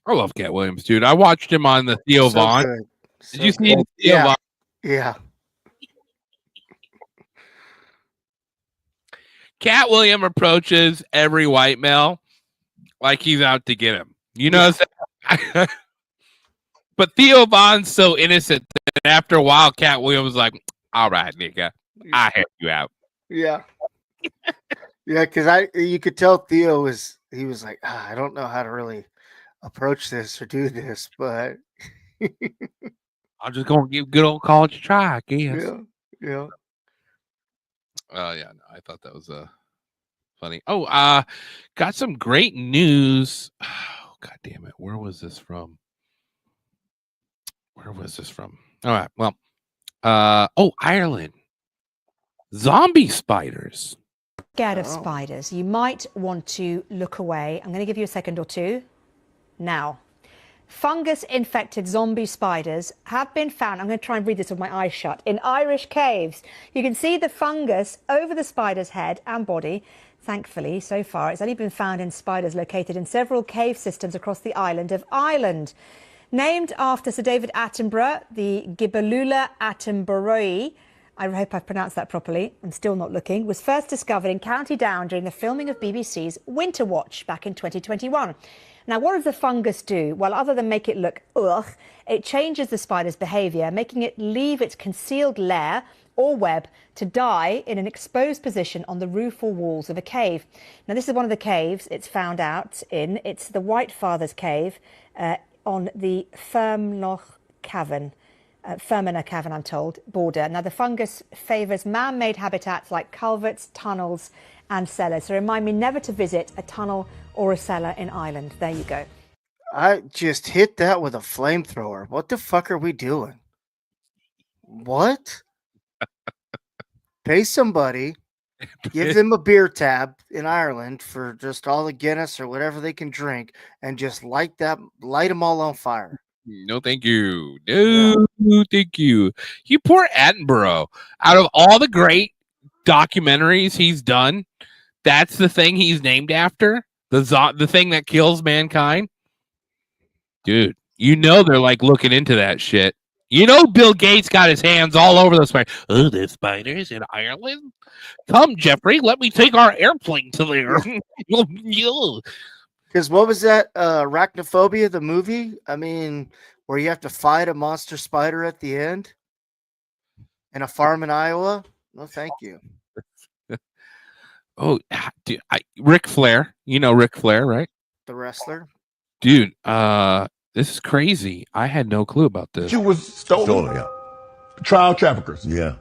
I love Cat Williams, dude. I watched him on the Theo Vaughn. Did you see Theo Vaughn? Yeah. Cat Williams approaches every white male like he's out to get him. You know what I'm saying? But Theo Vaughn's so innocent that after a while, Cat Williams was like, all right, nigga, I help you out. Yeah. Yeah, because you could tell Theo was like, I don't know how to really approach this or do this, but I'm just gonna give good old college a try, I guess. Yeah. Yeah, no, I thought that was funny. Oh, got some great news. Oh, God damn it. Where was this from? All right. Well, Ireland. Zombie spiders. Scared of spiders, you might want to look away. I'm going to give you a second or two. Now, fungus-infected zombie spiders have been found, I'm going to try and read this with my eyes shut, in Irish caves. You can see the fungus over the spider's head and body. Thankfully, so far, it's only been found in spiders located in several cave systems across the island of Ireland. Named after Sir David Attenborough, the Gibellula attenboroughii, I hope I've pronounced that properly, I'm still not looking, was first discovered in County Down during the filming of BBC's Winter Watch back in 2021. Now, what does the fungus do? Well, other than make it look ugh, it changes the spider's behaviour, making it leave its concealed lair or web to die in an exposed position on the roof or walls of a cave. Now, this is one of the caves it's found out in. It's the White Father's Cave on the Fermanagh Cavern, I'm told, border. Now, the fungus favours man-made habitats like culverts, tunnels and cellars. So remind me never to visit a tunnel or a cellar in Ireland. There you go. I just hit that with a flamethrower. What the fuck are we doing? What? Pay somebody, give them a beer tab in Ireland for just all the Guinness or whatever they can drink, and just light them all on fire. No, thank you. No, thank you. You poor Attenborough. Out of all the great documentaries he's done, that's the thing he's named after? The thing that kills mankind? Dude, you know they're like looking into that shit. You know Bill Gates got his hands all over the spider. Oh, there's spiders in Ireland? Come, Jeffrey, let me take our airplane to there. Because what was that, Arachnophobia, the movie? I mean, where you have to fight a monster spider at the end? In a farm in Iowa? No, thank you. Oh, dude, Ric Flair. You know Ric Flair, right? The wrestler? Dude, this is crazy. I had no clue about this. You was stolen, yeah. Child traffickers. Yeah.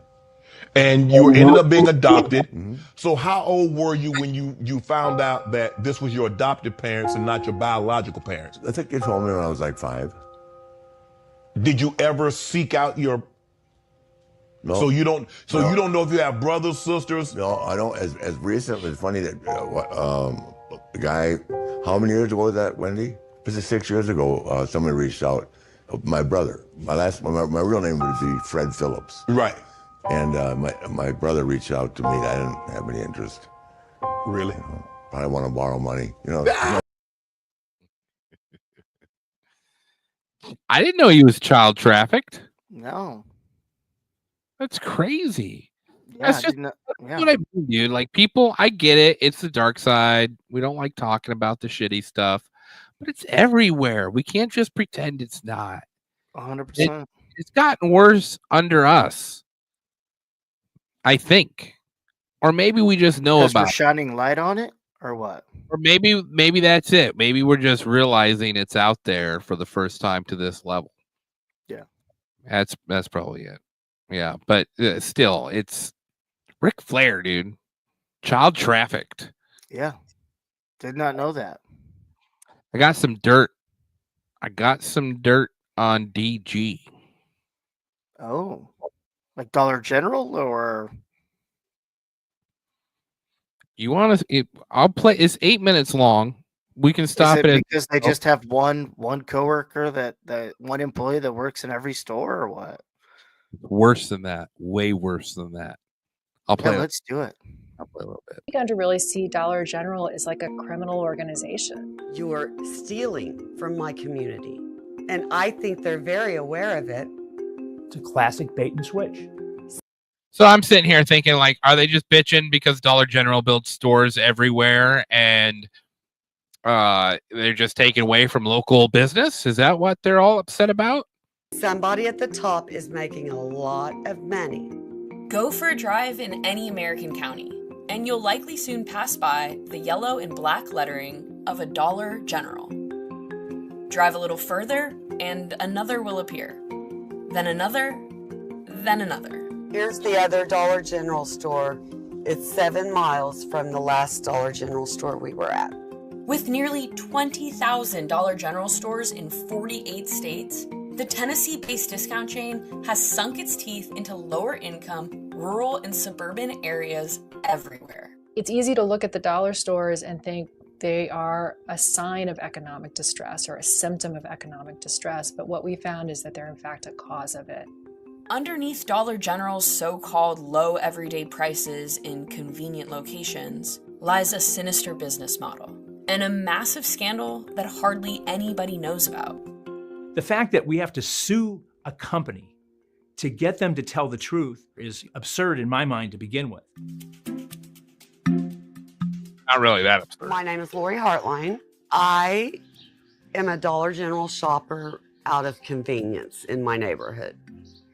And you ended up being adopted. So how old were you when you found out that this was your adopted parents and not your biological parents? I think they told me when I was like 5. Did you ever seek out your... No. So you don't know if you have brothers, sisters? No, I don't. As recent, it's funny that the guy, how many years ago was that, Wendy? This is 6 years ago. Somebody reached out. My brother. My real name would be Fred Phillips. Right. And my brother reached out to me. I didn't have any interest. Really? I want to borrow money. I didn't know he was child trafficked. No. That's crazy. Yeah, That's just what I mean, dude. Like, people, I get it. It's the dark side. We don't like talking about the shitty stuff, but it's everywhere. We can't just pretend it's not. 100%. It's gotten worse under us, I think. Or maybe we just know Because about we're shining light on it, or what? Or maybe that's it. Maybe we're just realizing it's out there for the first time to this level. Yeah. That's probably it. Yeah, but still, it's Ric Flair, dude. Child trafficked. Yeah. Did not know that. I got some dirt on DG. Oh. Like Dollar General, or... You want to? I'll play. It's 8 minutes long. We can stop Is it it because they just have one coworker, that one employee that works in every store, or what? Worse than that. Way worse than that. I'll play. Yeah, let's do it. I'll play a little bit. Begun to really see Dollar General as like a criminal organization. You're stealing from my community, and I think they're very aware of it. It's a classic bait and switch. So I'm sitting here thinking, like, are they just bitching because Dollar General builds stores everywhere and they're just taking away from local business? Is that what they're all upset about? Somebody at the top is making a lot of money. Go for a drive in any American county, and you'll likely soon pass by the yellow and black lettering of a Dollar General. Drive a little further, and another will appear. Then another, then another. Here's the other Dollar General store It's 7 miles from the last Dollar General store we were at. With nearly 20,000 Dollar General stores in 48 states, the Tennessee-based discount chain has sunk its teeth into lower-income, rural, and suburban areas everywhere. It's easy to look at the dollar stores and think they are a sign of economic distress or a symptom of economic distress, but what we found is that they're in fact a cause of it. Underneath Dollar General's so-called low everyday prices in convenient locations lies a sinister business model and a massive scandal that hardly anybody knows about. The fact that we have to sue a company to get them to tell the truth is absurd in my mind to begin with. Not really that absurd. My name is Lori Hartline. I am a Dollar General shopper out of convenience in my neighborhood.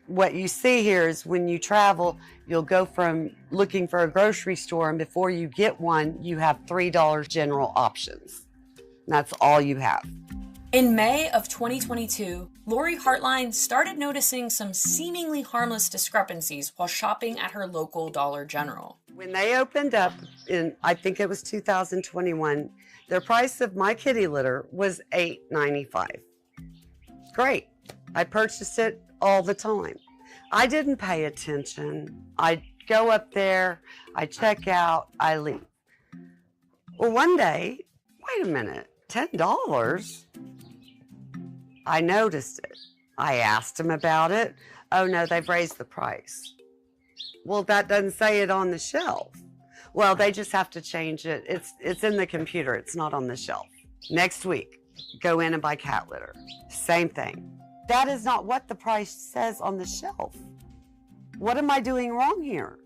What you see here is when you travel, you'll go from looking for a grocery store, and before you get one, you have $3 General options. And that's all you have. In May of 2022, Lori Hartline started noticing some seemingly harmless discrepancies while shopping at her local Dollar General. When they opened up in, I think it was 2021, the price of my kitty litter was $8.95. Great. I purchased it all the time. I didn't pay attention. I go up there, I check out, I leave. Well, one day, wait a minute, $10? I noticed it. I asked him about it. Oh no, they've raised the price. Well, that doesn't say it on the shelf. Well, they just have to change it. It's in the computer. It's not on the shelf. Next week, go in and buy cat litter. Same thing. That is not what the price says on the shelf. What am I doing wrong here?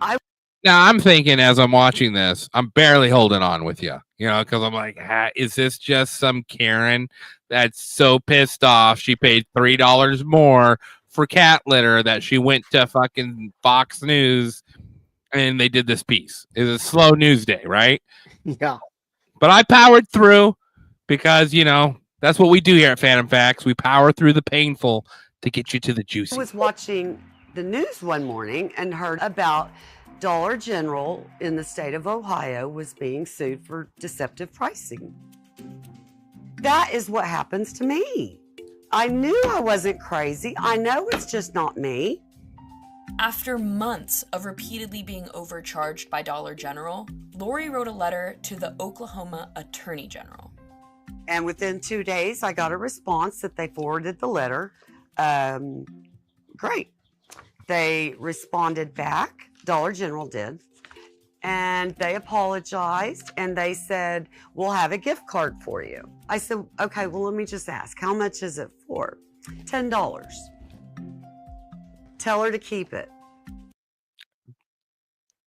Now I'm thinking as I'm watching this, I'm barely holding on with you, because I'm like, is this just some Karen that's so pissed off she paid $3 more for cat litter that she went to fucking Fox News and they did this piece? It's a slow news day, right? Yeah. But I powered through because, that's what we do here at Phantom Facts. We power through the painful to get you to the juicy. I was watching the news one morning and heard about Dollar General in the state of Ohio was being sued for deceptive pricing. That is what happens to me. I knew I wasn't crazy. I know it's just not me. After months of repeatedly being overcharged by Dollar General, Lori wrote a letter to the Oklahoma Attorney General. And within 2 days, I got a response that they forwarded the letter. Great. They responded back, Dollar General did, and they apologized and they said, we'll have a gift card for you. I said, okay, well, let me just ask, how much is it for? $10. Tell her to keep it.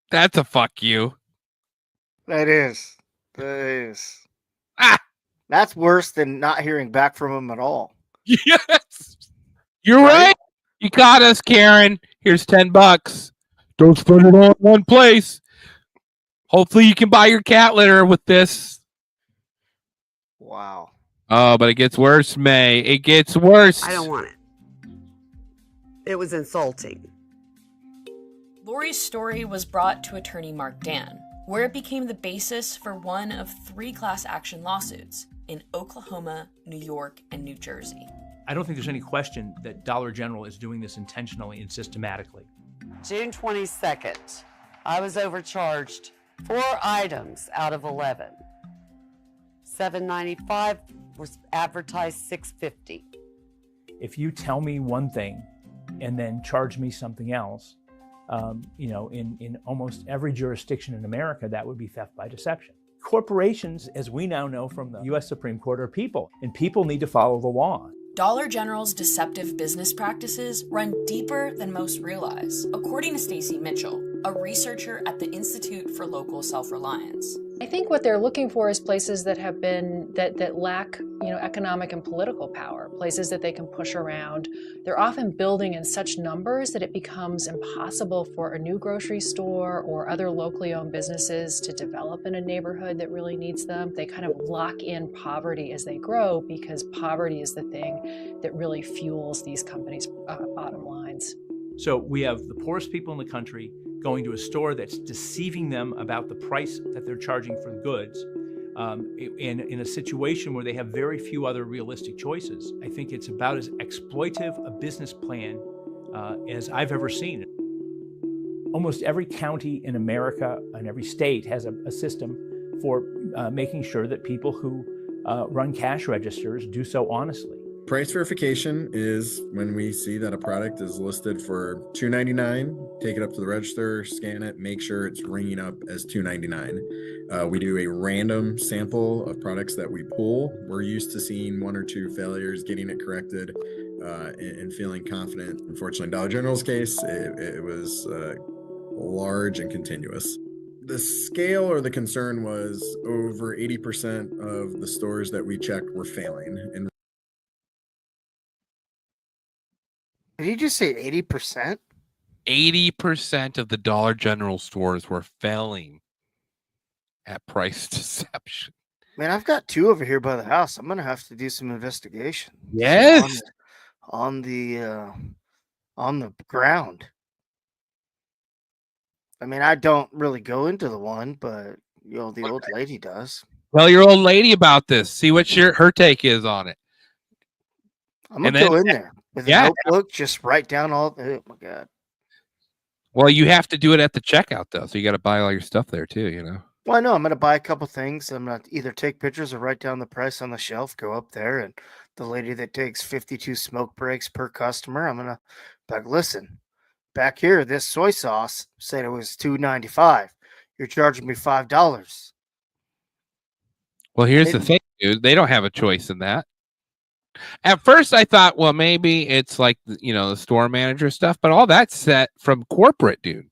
That's a fuck you. That is. That's worse than not hearing back from him at all. Yes. You're right. You got us, Karen. Here's $10. Don't spend it all in one place. Hopefully you can buy your cat litter with this. Wow. Oh, but it gets worse, May. It gets worse. I don't want it. It was insulting. Lori's story was brought to attorney Mark Dan, where it became the basis for one of 3 class action lawsuits in Oklahoma, New York, and New Jersey. I don't think there's any question that Dollar General is doing this intentionally and systematically. June 22nd, I was overcharged 4 items out of 11. $7.95 was advertised $6.50. If you tell me one thing and then charge me something else, in almost every jurisdiction in America, that would be theft by deception. Corporations, as we now know from the U.S. Supreme Court, are people, and people need to follow the law. Dollar General's deceptive business practices run deeper than most realize, according to Stacy Mitchell, a researcher at the Institute for Local Self-Reliance. I think what they're looking for is places that have been, that lack, economic and political power, places that they can push around. They're often building in such numbers that it becomes impossible for a new grocery store or other locally owned businesses to develop in a neighborhood that really needs them. They kind of lock in poverty as they grow because poverty is the thing that really fuels these companies' bottom lines. So we have the poorest people in the country going to a store that's deceiving them about the price that they're charging for the goods, in a situation where they have very few other realistic choices. I think it's about as exploitive a business plan as I've ever seen. Almost every county in America and every state has a system for making sure that people who run cash registers do so honestly. Price verification is when we see that a product is listed for $2.99, take it up to the register, scan it, make sure it's ringing up as $2.99. We do a random sample of products that we pull. We're used to seeing 1 or 2 failures, getting it corrected, and feeling confident. Unfortunately, in Dollar General's case, it was large and continuous. The scale or the concern was over 80% of the stores that we checked were failing. And did you just say 80%? 80% of the Dollar General stores were failing at price deception. Man, I've got 2 over here by the house. I'm going to have to do some investigation. Yes. On the ground. I mean, I don't really go into the one, but the old lady does. Tell your old lady about this. See what her take is on it. I'm going to go in there with a notebook, just write down all. Oh, my God. Well, you have to do it at the checkout, though. So you got to buy all your stuff there, too, you know. Well, I know I'm going to buy a couple things. I'm going to either take pictures or write down the price on the shelf, go up there, and the lady that takes 52 smoke breaks per customer, I'm going to be like, listen, back here, this soy sauce said it was $2.95. You're charging me $5. Well, here's the thing, dude. They don't have a choice in that. At first, I thought, well, maybe it's like, the store manager stuff, but all that's set from corporate, dude.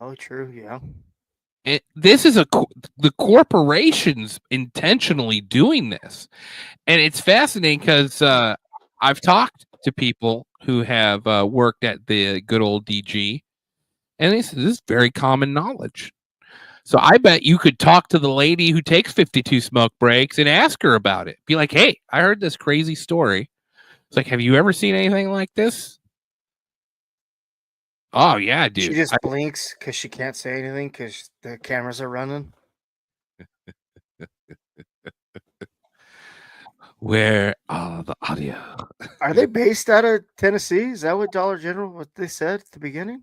Oh, true, yeah. This is the corporations intentionally doing this. And it's fascinating because I've talked to people who have worked at the good old DG, and this is very common knowledge. So I bet you could talk to the lady who takes 52 smoke breaks and ask her about it. Be like, hey, I heard this crazy story. It's like, have you ever seen anything like this? Oh, yeah, dude. She just blinks because she can't say anything because the cameras are running. Where are the audio? Are they based out of Tennessee? Is that what Dollar General, what they said at the beginning?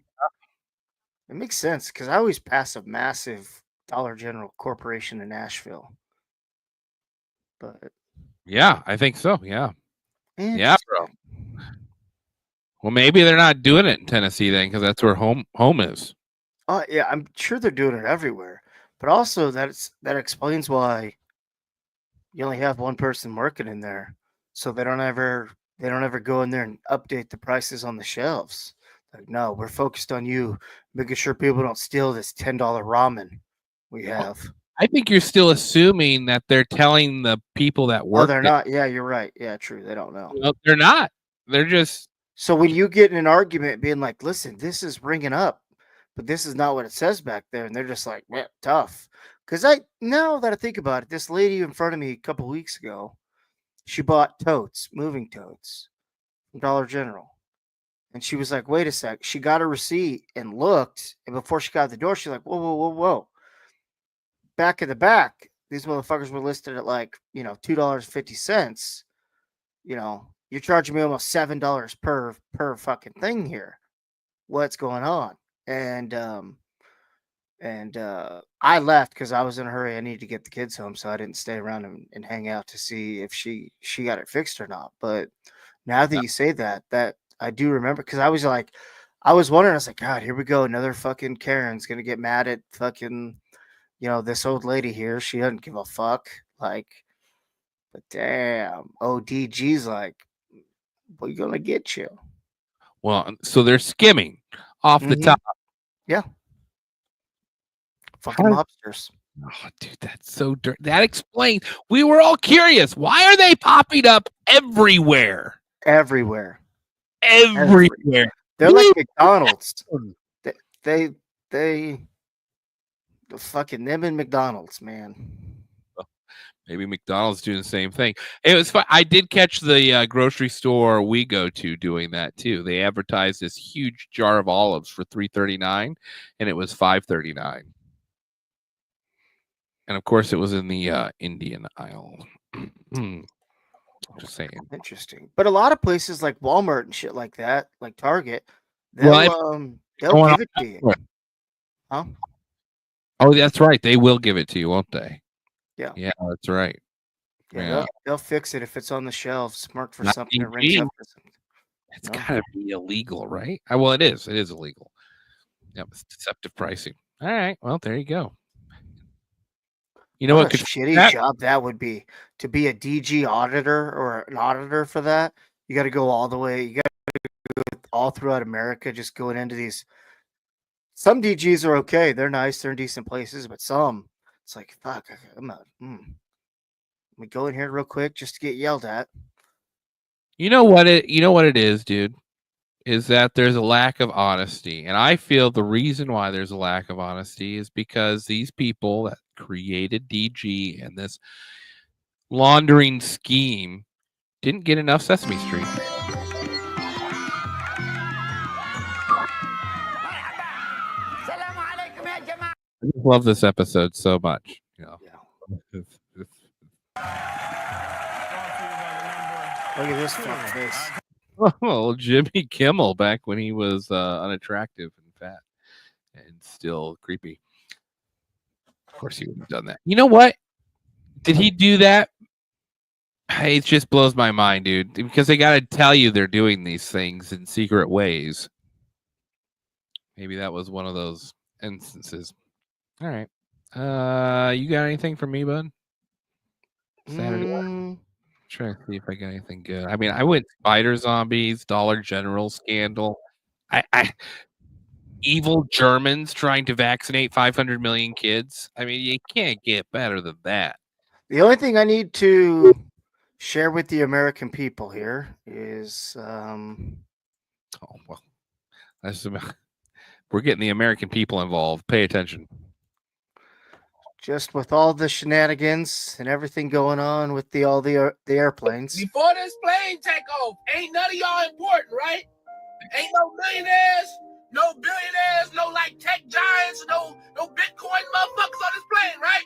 It makes sense because I always pass a massive Dollar General corporation in Nashville. But yeah, I think so. Yeah. Yeah, bro. Well, maybe they're not doing it in Tennessee then because that's where home is. Oh, yeah, I'm sure they're doing it everywhere. But also that explains why you only have one person working in there. So they don't ever go in there and update the prices on the shelves. Like, no, we're focused on you, making sure people don't steal this $10 ramen we have. I think you're still assuming that they're telling the people that work. Oh, they're not. Yeah, you're right. Yeah, true. They don't know. No, they're not. They're just. So when you get in an argument being like, listen, this is ringing up, but this is not what it says back there. And they're just like, yeah, tough. Because now that I think about it, this lady in front of me a couple weeks ago, she bought totes, moving totes from Dollar General. And she was like, wait a sec. She got a receipt and looked. And before she got out the door, she's like, whoa, whoa, whoa, whoa. Back in the back, these motherfuckers were listed at like, $2.50. You're charging me almost $7 per fucking thing here. What's going on? And I left because I was in a hurry. I needed to get the kids home, so I didn't stay around and hang out to see if she got it fixed or not. But now that you say that I do remember, because I was wondering, I was like, God, here we go. Another fucking Karen's going to get mad at fucking, this old lady here. She doesn't give a fuck. Like, but damn, ODG's like, we're going to get you. Well, so they're skimming off the top. Yeah. Fucking mobsters. Oh, dude, that's so dirty. That explains. We were all curious. Why are they popping up everywhere? Everywhere. They're like McDonald's. They the fucking them and McDonald's, man. Maybe McDonald's doing the same thing. It was fun. I did catch the grocery store we go to doing that too. They advertised this huge jar of olives for $3.39, and it was $5.39. And of course, it was in the Indian aisle. Just saying. Interesting. But a lot of places like Walmart and shit like that, like Target, Well, they'll give it to you. Huh? Oh, that's right. They will give it to you, won't they? Yeah. Yeah, that's right. Yeah, they'll fix it if it's on the shelves, marked for Not something that DG. rings up for something. It's gotta be illegal, right? Well, it is. It is illegal. Yep, it's deceptive pricing. All right. Well, there you go. You know What what a could shitty job that would be to be a DG auditor or an auditor for that. You got to go all the way. You got to go all throughout America, just going into these. Some DGs are okay; they're nice, they're in decent places, but some, it's like fuck. I'm not. Let me go in here real quick just to get yelled at. You know what it is, dude, is that there's a lack of honesty. And I feel the reason why there's a lack of honesty is because these people that created DG and this laundering scheme didn't get enough Sesame Street. I just love this episode so much. Look at this fuck face. Well, Jimmy Kimmel back when he was unattractive and fat and still creepy. Of course, he wouldn't have done that. You know what? Did he do that? Hey, it just blows my mind, dude. Because they got to tell you they're doing these things in secret ways. Maybe that was one of those instances. All right. You got anything for me, bud? Saturday. Trying to see if I got anything good. I mean, I went Spider Zombies, Dollar General scandal. I evil Germans trying to vaccinate 500 million kids. I mean, you can't get better than that. The only thing I need to share with the American people here is oh well, we're getting the American people involved. Pay attention. Just with all the shenanigans and everything going on with all the airplanes. Before this plane take off, ain't none of y'all important, right? Ain't no millionaires, no billionaires, no like tech giants, no Bitcoin motherfuckers on this plane, right?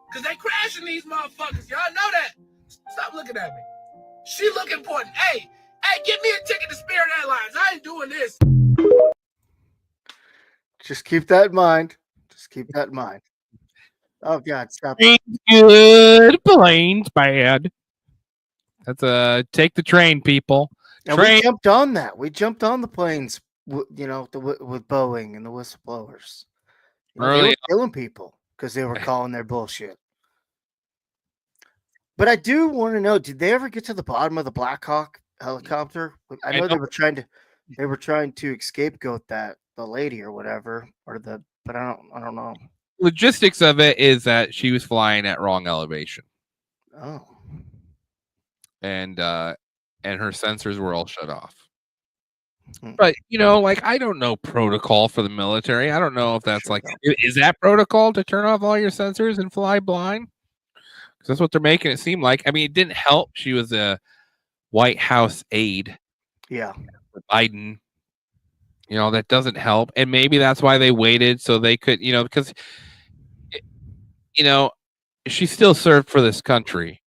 Because they crashing these motherfuckers. Y'all know that. Stop looking at me. She look important. Hey, get me a ticket to Spirit Airlines. I ain't doing this. Just keep that in mind. Oh God, stop. Train's good, plane's bad. That's take the train, people. And we jumped on that. We jumped on the planes, with Boeing and the whistleblowers. They were killing people because they were calling their bullshit. But I do want to know: did they ever get to the bottom of the Black Hawk helicopter? I know they were trying to scapegoat the lady or whatever, but I don't know. Logistics of it is that she was flying at wrong elevation. Oh. And her sensors were all shut off. But I don't know protocol for the military. I don't know if that's is that protocol to turn off all your sensors and fly blind? Because that's what they're making it seem like. I mean, it didn't help. She was a White House aide. Yeah. For Biden. That doesn't help. And maybe that's why they waited so they could, because she still served for this country.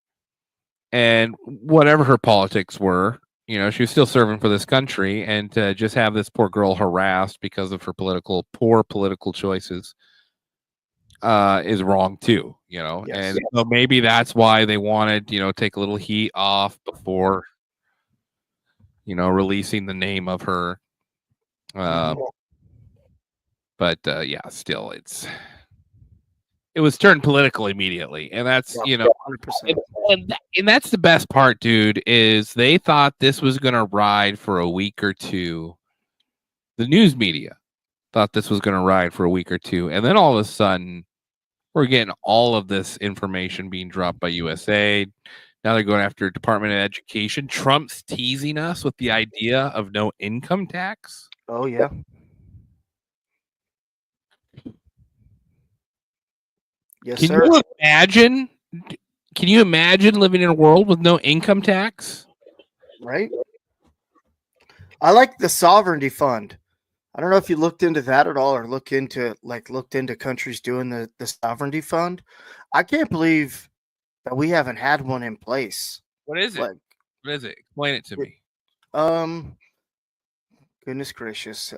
And whatever her politics were, she was still serving for this country, and to just have this poor girl harassed because of her poor political choices is wrong too, Yes. And so maybe that's why they wanted, take a little heat off before, releasing the name of her. But yeah, still, it was turned political immediately, and that's 100%. and that's the best part, dude. Is they thought this was gonna ride for a week or two. The news media thought this was gonna ride for a week or two, and then all of a sudden, we're getting all of this information being dropped by USA. Now they're going after Department of Education. Trump's teasing us with the idea of no income tax. Oh yeah. Yes, Can sir. you imagine can you imagine living in a world with no income tax? Right. I like the sovereignty fund. I don't know if you looked into that at all or looked into countries doing the sovereignty fund. I can't believe that we haven't had one in place. What is it? Like, What is it? Explain it to me. um, goodness gracious.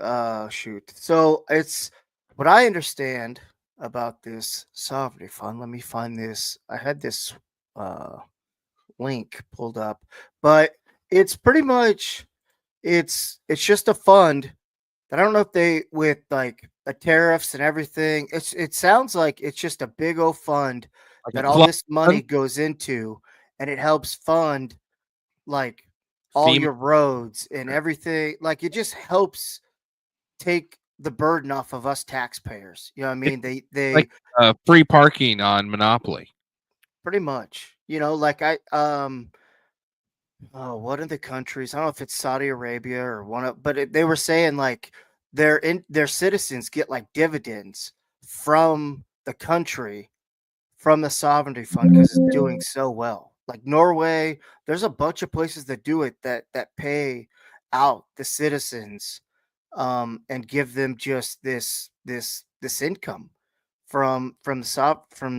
Shoot. So it's what I understand about this sovereignty fund. Let me find this. I had this uh link pulled up, but it's pretty much it's just a fund. I don't know if they with like the tariffs and everything. It sounds like it's just a big old fund Like that a all club this money fund? goes into, and it helps fund like all FEMA? your roads and everything. Like it just helps take the burden off of us taxpayers. You know what I mean? They Like free parking on Monopoly. pretty much. You know, like oh, what are the countries? I don't know if it's Saudi Arabia or one of, but they were saying like their citizens get like dividends from the country from the sovereignty fund because it's doing so well. Like Norway, there's a bunch of places that do it that pay out the citizens and give them just this income from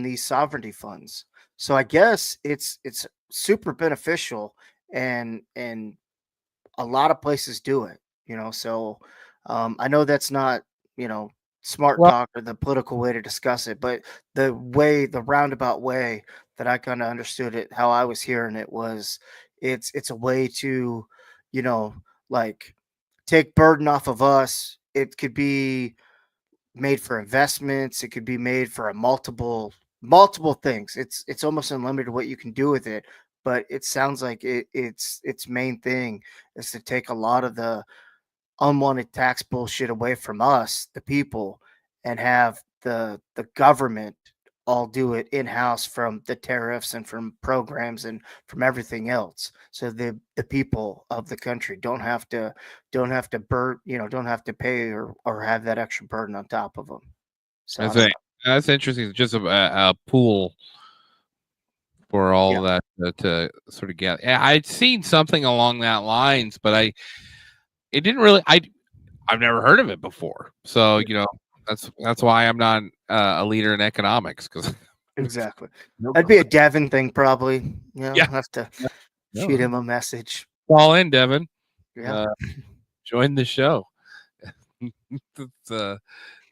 these sovereignty funds. So I guess it's super beneficial and a lot of places do it, so I know that's not, smart Well, talk or the political way to discuss it, but the roundabout way that I kind of understood it, how I was hearing it was it's a way to, you know, like take burden off of us. It could be made for investments. It could be made for a multiple things. It's almost unlimited what you can do with it. But it sounds like its main thing is to take a lot of the unwanted tax bullshit away from us, the people, and have the government all do it in house from the tariffs and from programs and from everything else. So the people of the country don't have to pay or have that extra burden on top of them. So I That's don't a, know. that's interesting. It's just a pool for all Yeah, that to sort of get. Yeah, I'd seen something along that lines, but it didn't really. I've never heard of it before. So that's why I'm not a leader in economics because exactly. That'd be a Devin thing, probably. yeah. I'll have to shoot No, him a message. call in, Devin. Yeah. Join the show. It's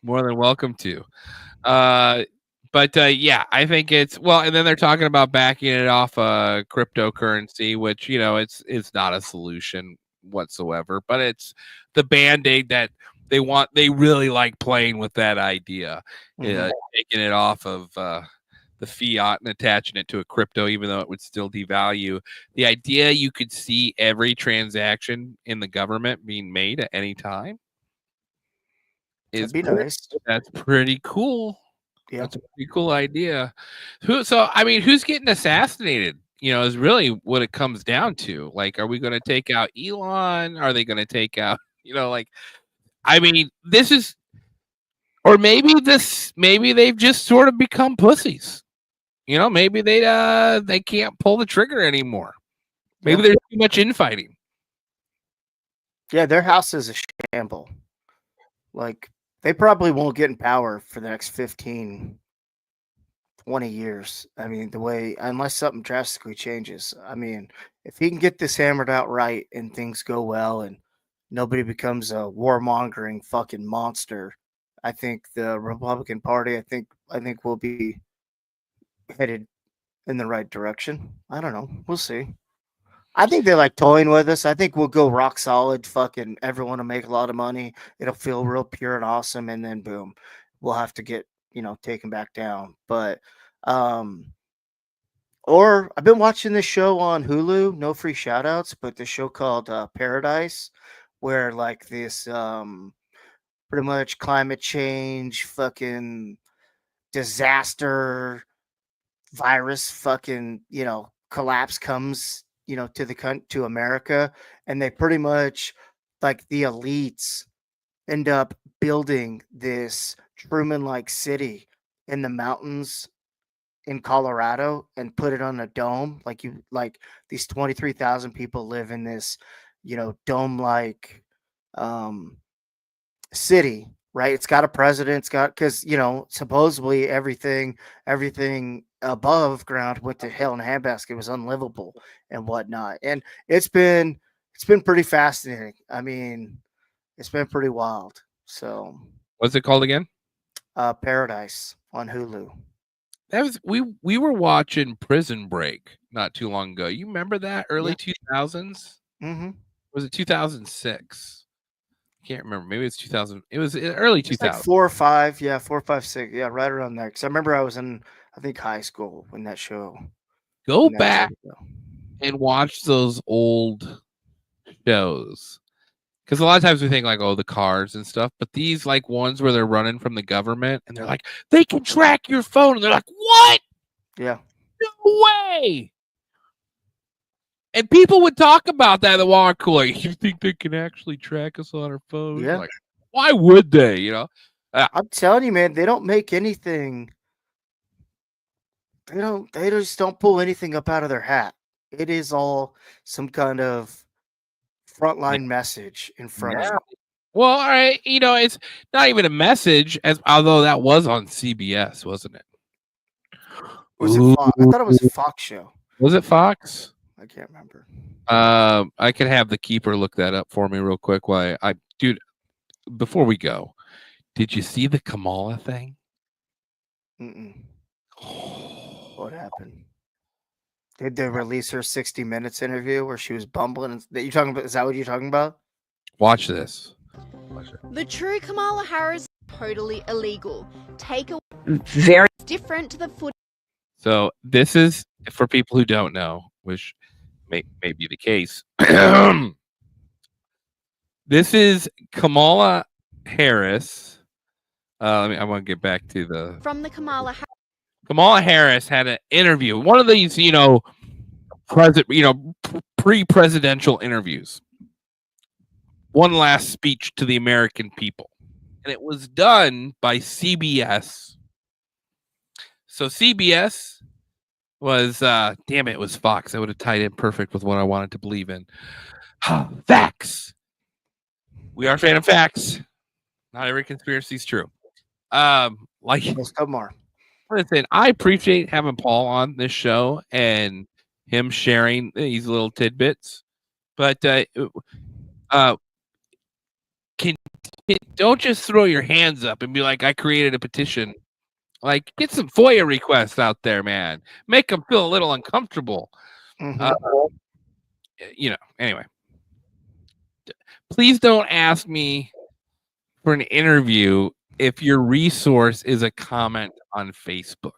more than welcome to. Uh, but yeah, I think it's well, and then they're talking about backing it off cryptocurrency, which it's not a solution whatsoever, but it's the band-aid that they want. They really like playing with that idea, taking it off of the fiat and attaching it to a crypto, even though it would still devalue. The idea you could see every transaction in the government being made at any time is That'd be nice. that's pretty cool. Yeah. That's a pretty cool idea. Who's getting assassinated? Is really what it comes down to. Like, are we going to take out Elon? Are they going to take out, this is, or maybe they've just sort of become pussies. Maybe they can't pull the trigger anymore. Maybe there's too much infighting. Yeah, their house is a shamble. Like, they probably won't get in power for the next 15, 20 years. I mean, unless something drastically changes. I mean, if he can get this hammered out right and things go well and nobody becomes a warmongering fucking monster, I think the Republican Party, I think will be headed in the right direction. I don't know. We'll see. I think they're like toying with us. I think we'll go rock solid. Fucking everyone will make a lot of money. It'll feel real pure and awesome, and then boom, we'll have to get taken back down. But or I've been watching this show on Hulu. No free shout outs, but the show called Paradise, where like this pretty much climate change, fucking disaster, virus, fucking collapse comes to America, and they pretty much like the elites end up building this Truman like city in the mountains in Colorado and put it on a dome, like these 23,000 people live in this, dome-like city, right? It's got a president. It's got, because supposedly everything above ground went to hell in a handbasket. It was unlivable and whatnot. And it's been pretty fascinating. I mean, it's been pretty wild. So, what's it called again? Paradise on Hulu. That was we were watching Prison Break not too long ago. You remember that early 2000s? Mm-hmm. Was it 2006? Can't remember. Maybe it's 2000. It was early 2000s. Like 4 or 5, 4, 5, 6, right around there. Because I remember I was in, I think, high school when that show. Go back and watch those old shows. Because a lot of times we think like, oh, the cars and stuff, but these like ones where they're running from the government and they're like, they can track your phone, and they're like, what? Yeah. No way. And people would talk about that at the water cooler. You think they can actually track us on our phones? Yeah. Like, why would they? I'm telling you, man, they don't make anything. They just don't pull anything up out of their hat. It is all some kind of frontline message in front of them. Well, all right, it's not even a message, although that was on CBS, wasn't it? Was it Fox? I thought it was a Fox show. Was it Fox? I can't remember. I could have the keeper look that up for me real quick. Dude, before we go, did you see the Kamala thing? Mm-mm. What happened? Did they release her 60 Minutes interview where she was bumbling? That you talking about? Is that what you're talking about? Watch this. The true Kamala Harris is totally illegal. Take a Very different to the foot. So this is for people who don't know, which may be the case. This is Kamala Harris. I want to get back to the From the Kamala Harris. Kamala Harris had an interview, one of these, pre-presidential interviews. One last speech to the American people. And it was done by CBS. So CBS was, it was Fox. I would have tied in perfect with what I wanted to believe in. Facts. We are a fan of facts. Not every conspiracy is true. Let's go more. Listen, I appreciate having Paul on this show and him sharing these little tidbits. But don't just throw your hands up and be like, I created a petition. Like, get some FOIA requests out there, man. Make them feel a little uncomfortable. Anyway. Please don't ask me for an interview if your resource is a comment on Facebook.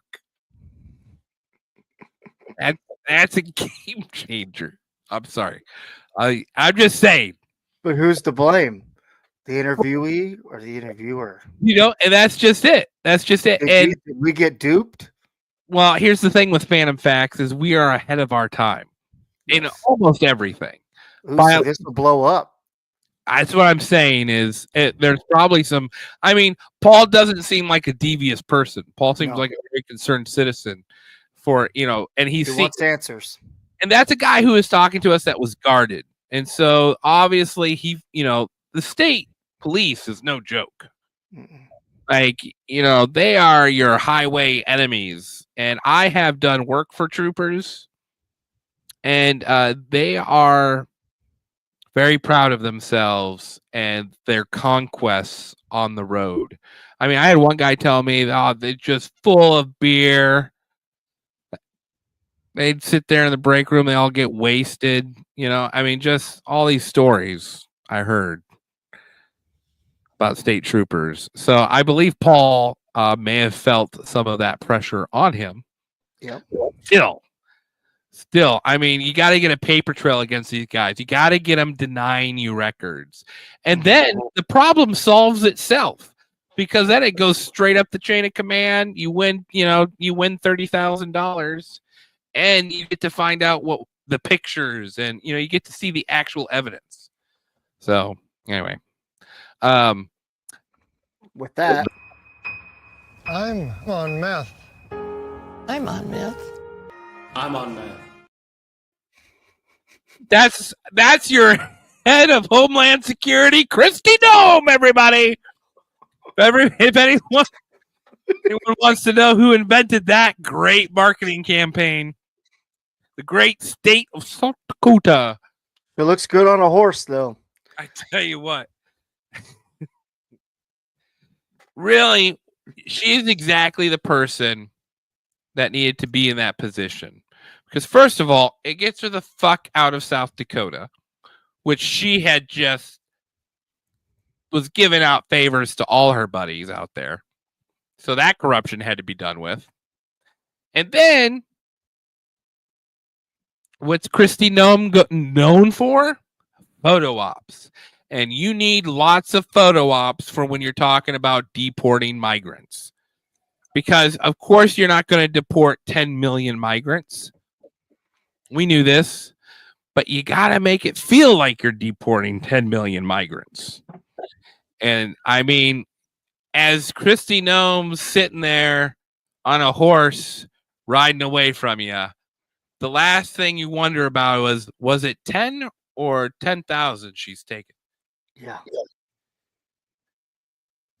That's a game changer. I'm sorry. I'm just saying. But who's to blame? The interviewee or the interviewer? And that's just it. Did we get duped? Well, here's the thing with Phantom Facts is we are ahead of our time in almost everything. So this will blow up. That's what I'm saying is there's probably some. I mean, Paul doesn't seem like a devious person. Paul seems like a very concerned citizen and he wants answers. And that's a guy who is talking to us that was guarded. And so obviously the state police is no joke. Like, they are your highway enemies. And I have done work for troopers and they are very proud of themselves and their conquests on the road. I mean, I had one guy tell me, they're just full of beer. They'd sit there in the break room. They all get wasted. Just all these stories I heard about state troopers. So I believe Paul may have felt some of that pressure on him. Yep. Still, I mean, you got to get a paper trail against these guys. You got to get them denying you records. And then the problem solves itself because then it goes straight up the chain of command. You win $30,000 and you get to find out what the pictures and, you get to see the actual evidence. So anyway, with that, I'm on meth. I'm on meth. I'm on meth. That's your head of Homeland Security, Kristi Noem, everybody. If anyone wants to know who invented that great marketing campaign, the great state of South Dakota. It looks good on a horse, though. I tell you what. Really, she's exactly the person that needed to be in that position. Because first of all, it gets her the fuck out of South Dakota, which she had just was giving out favors to all her buddies out there. So that corruption had to be done with. And then, what's Kristi Noem known for? Photo ops. And you need lots of photo ops for when you're talking about deporting migrants. Because, of course, you're not going to deport 10 million migrants. We knew this. But you got to make it feel like you're deporting 10 million migrants. And, I mean, as Kristi Noem's sitting there on a horse riding away from you, the last thing you wonder about was it 10 or 10,000 she's taken? Yeah.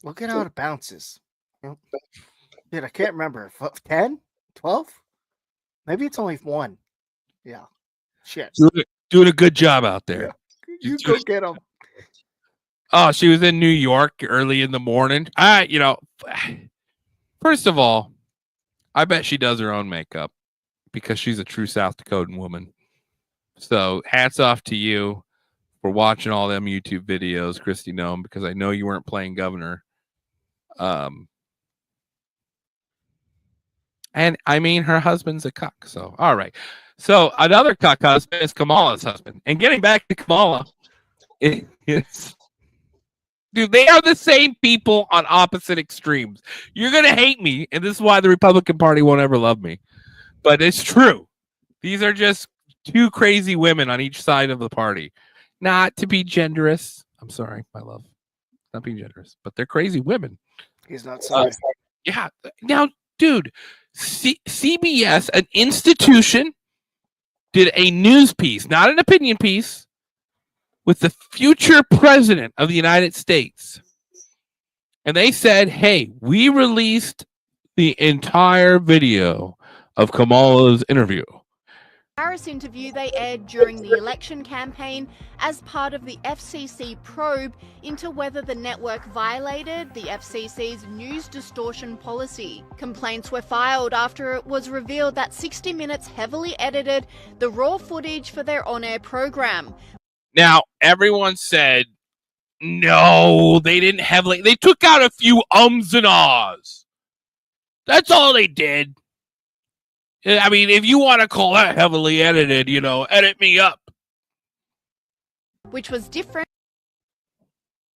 Look at how it bounces. Dude, I can't remember. 10? 12? Maybe it's only 1. Yeah. Shit. Doing a good job out there. Yeah. You go get them. Oh, she was in New York early in the morning. First of all, I bet she does her own makeup because she's a true South Dakotan woman. So hats off to you for watching all them YouTube videos, Kristi Noem, because I know you weren't playing governor. And I mean, her husband's a cuck. So, all right. So another cuck husband is Kamala's husband. And getting back to Kamala, dude, they are the same people on opposite extremes. You're going to hate me, and this is why the Republican Party won't ever love me. But it's true. These are just two crazy women on each side of the party. Not to be genderous. I'm sorry, my love. Not being generous, but they're crazy women. He's not sorry. Yeah. Now, dude, CBS, an institution, did a news piece, not an opinion piece, with the future president of the United States. And they said, hey, we released the entire video of Kamala's interview. Harris interview they aired during the election campaign as part of the FCC probe into whether the network violated the FCC's news distortion policy. Complaints were filed after it was revealed that 60 Minutes heavily edited the raw footage for their on-air program. Now, everyone said, no, they didn't heavily. They took out a few ums and ahs. That's all they did. I mean, if you want to call that heavily edited, edit me up. Which was different.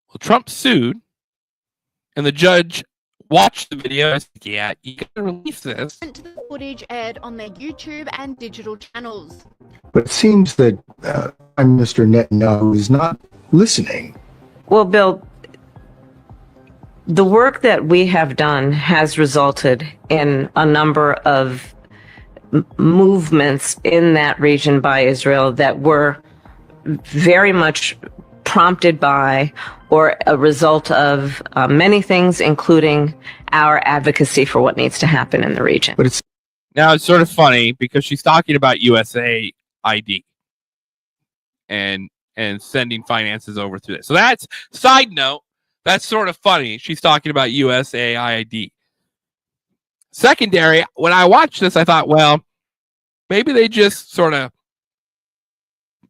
Well, Trump sued, and the judge watched the video and said, yeah, you got to release this. The footage aired on their YouTube and digital channels. But it seems that Prime Minister Netanyahu is not listening. Well, Bill, the work that we have done has resulted in a number of movements in that region by Israel that were very much prompted by or a result of many things, including our advocacy for what needs to happen in the region. But now it's sort of funny because she's talking about USAID and sending finances over through this. So that's side note. That's sort of funny. She's talking about USAID. Secondary, when I watched this, I thought, well, maybe they just sort of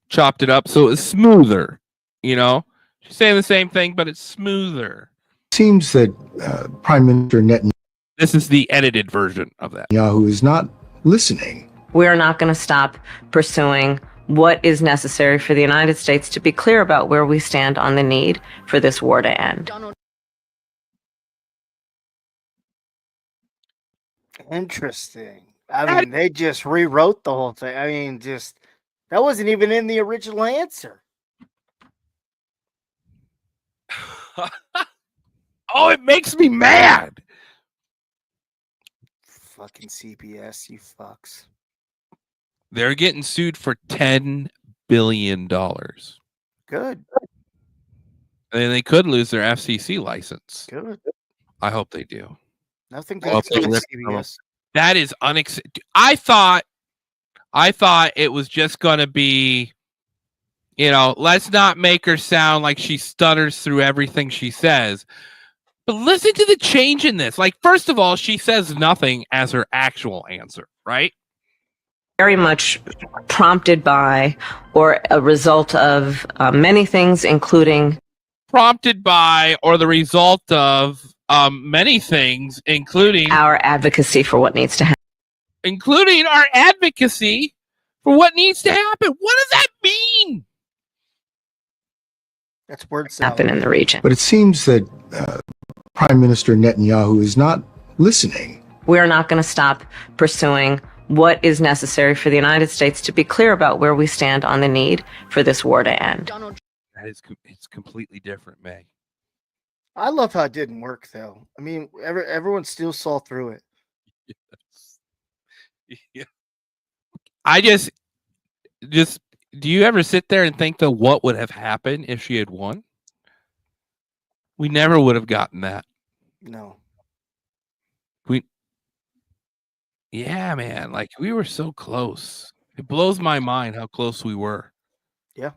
chopped it up so it was smoother. She's saying the same thing, but it's smoother. Seems that Prime Minister Netanyahu. This is the edited version of that. Netanyahu is not listening. We're not going to stop pursuing what is necessary for the United States to be clear about where we stand on the need for this war to end. Interesting. I mean, they just rewrote the whole thing. I mean, that wasn't even in the original answer. Oh, it makes me mad. fucking CBS, you fucks. They're getting sued for $10 billion. Good. And they could lose their FCC license. Good. I hope they do. Nothing I hope good they for rip from them. CBS. That is unacceptable. I thought it was just going to be, let's not make her sound like she stutters through everything she says. But listen to the change in this. Like, first of all, she says nothing as her actual answer, right? Very much prompted by or a result of many things, including prompted by or the result of many things, including our advocacy for what needs to happen. Including our advocacy for what needs to happen. What does that mean? That's word salad. Happen in the region. But it seems that Prime Minister Netanyahu is not listening. We're not going to stop pursuing what is necessary for the United States to be clear about where we stand on the need for this war to end. It's completely different, May. I love how it didn't work, though. I mean, everyone still saw through it. Yes. Yeah. I just do you ever sit there and think, though, what would have happened if she had won? We never would have gotten that. No. Yeah, man. Like, we were so close. It blows my mind how close we were. Yeah.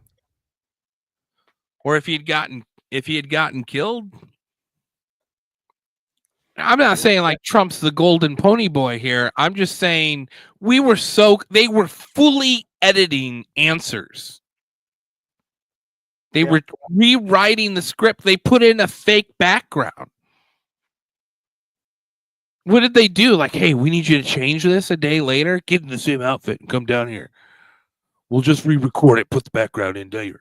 Or if he had gotten killed. I'm not saying like Trump's the golden pony boy here. I'm just saying they were fully editing answers. They were rewriting the script. They put in a fake background. What did they do? Like, hey, we need you to change this a day later. Get in the same outfit and come down here. We'll just re-record it. Put the background in later.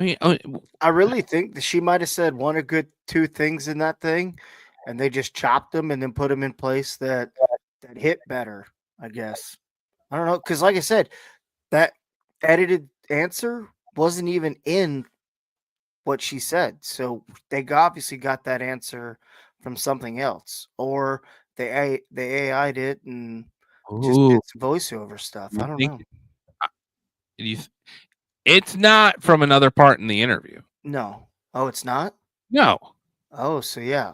I really think that she might have said one or good two things in that thing, and they just chopped them and then put them in place that hit better, I guess. I don't know, because like I said, that edited answer wasn't even in what she said. So they obviously got that answer from something else, or they AI'd it and just did some voiceover stuff. I don't know. It's not from another part in the interview. No. Oh, it's not? No. Oh, so yeah.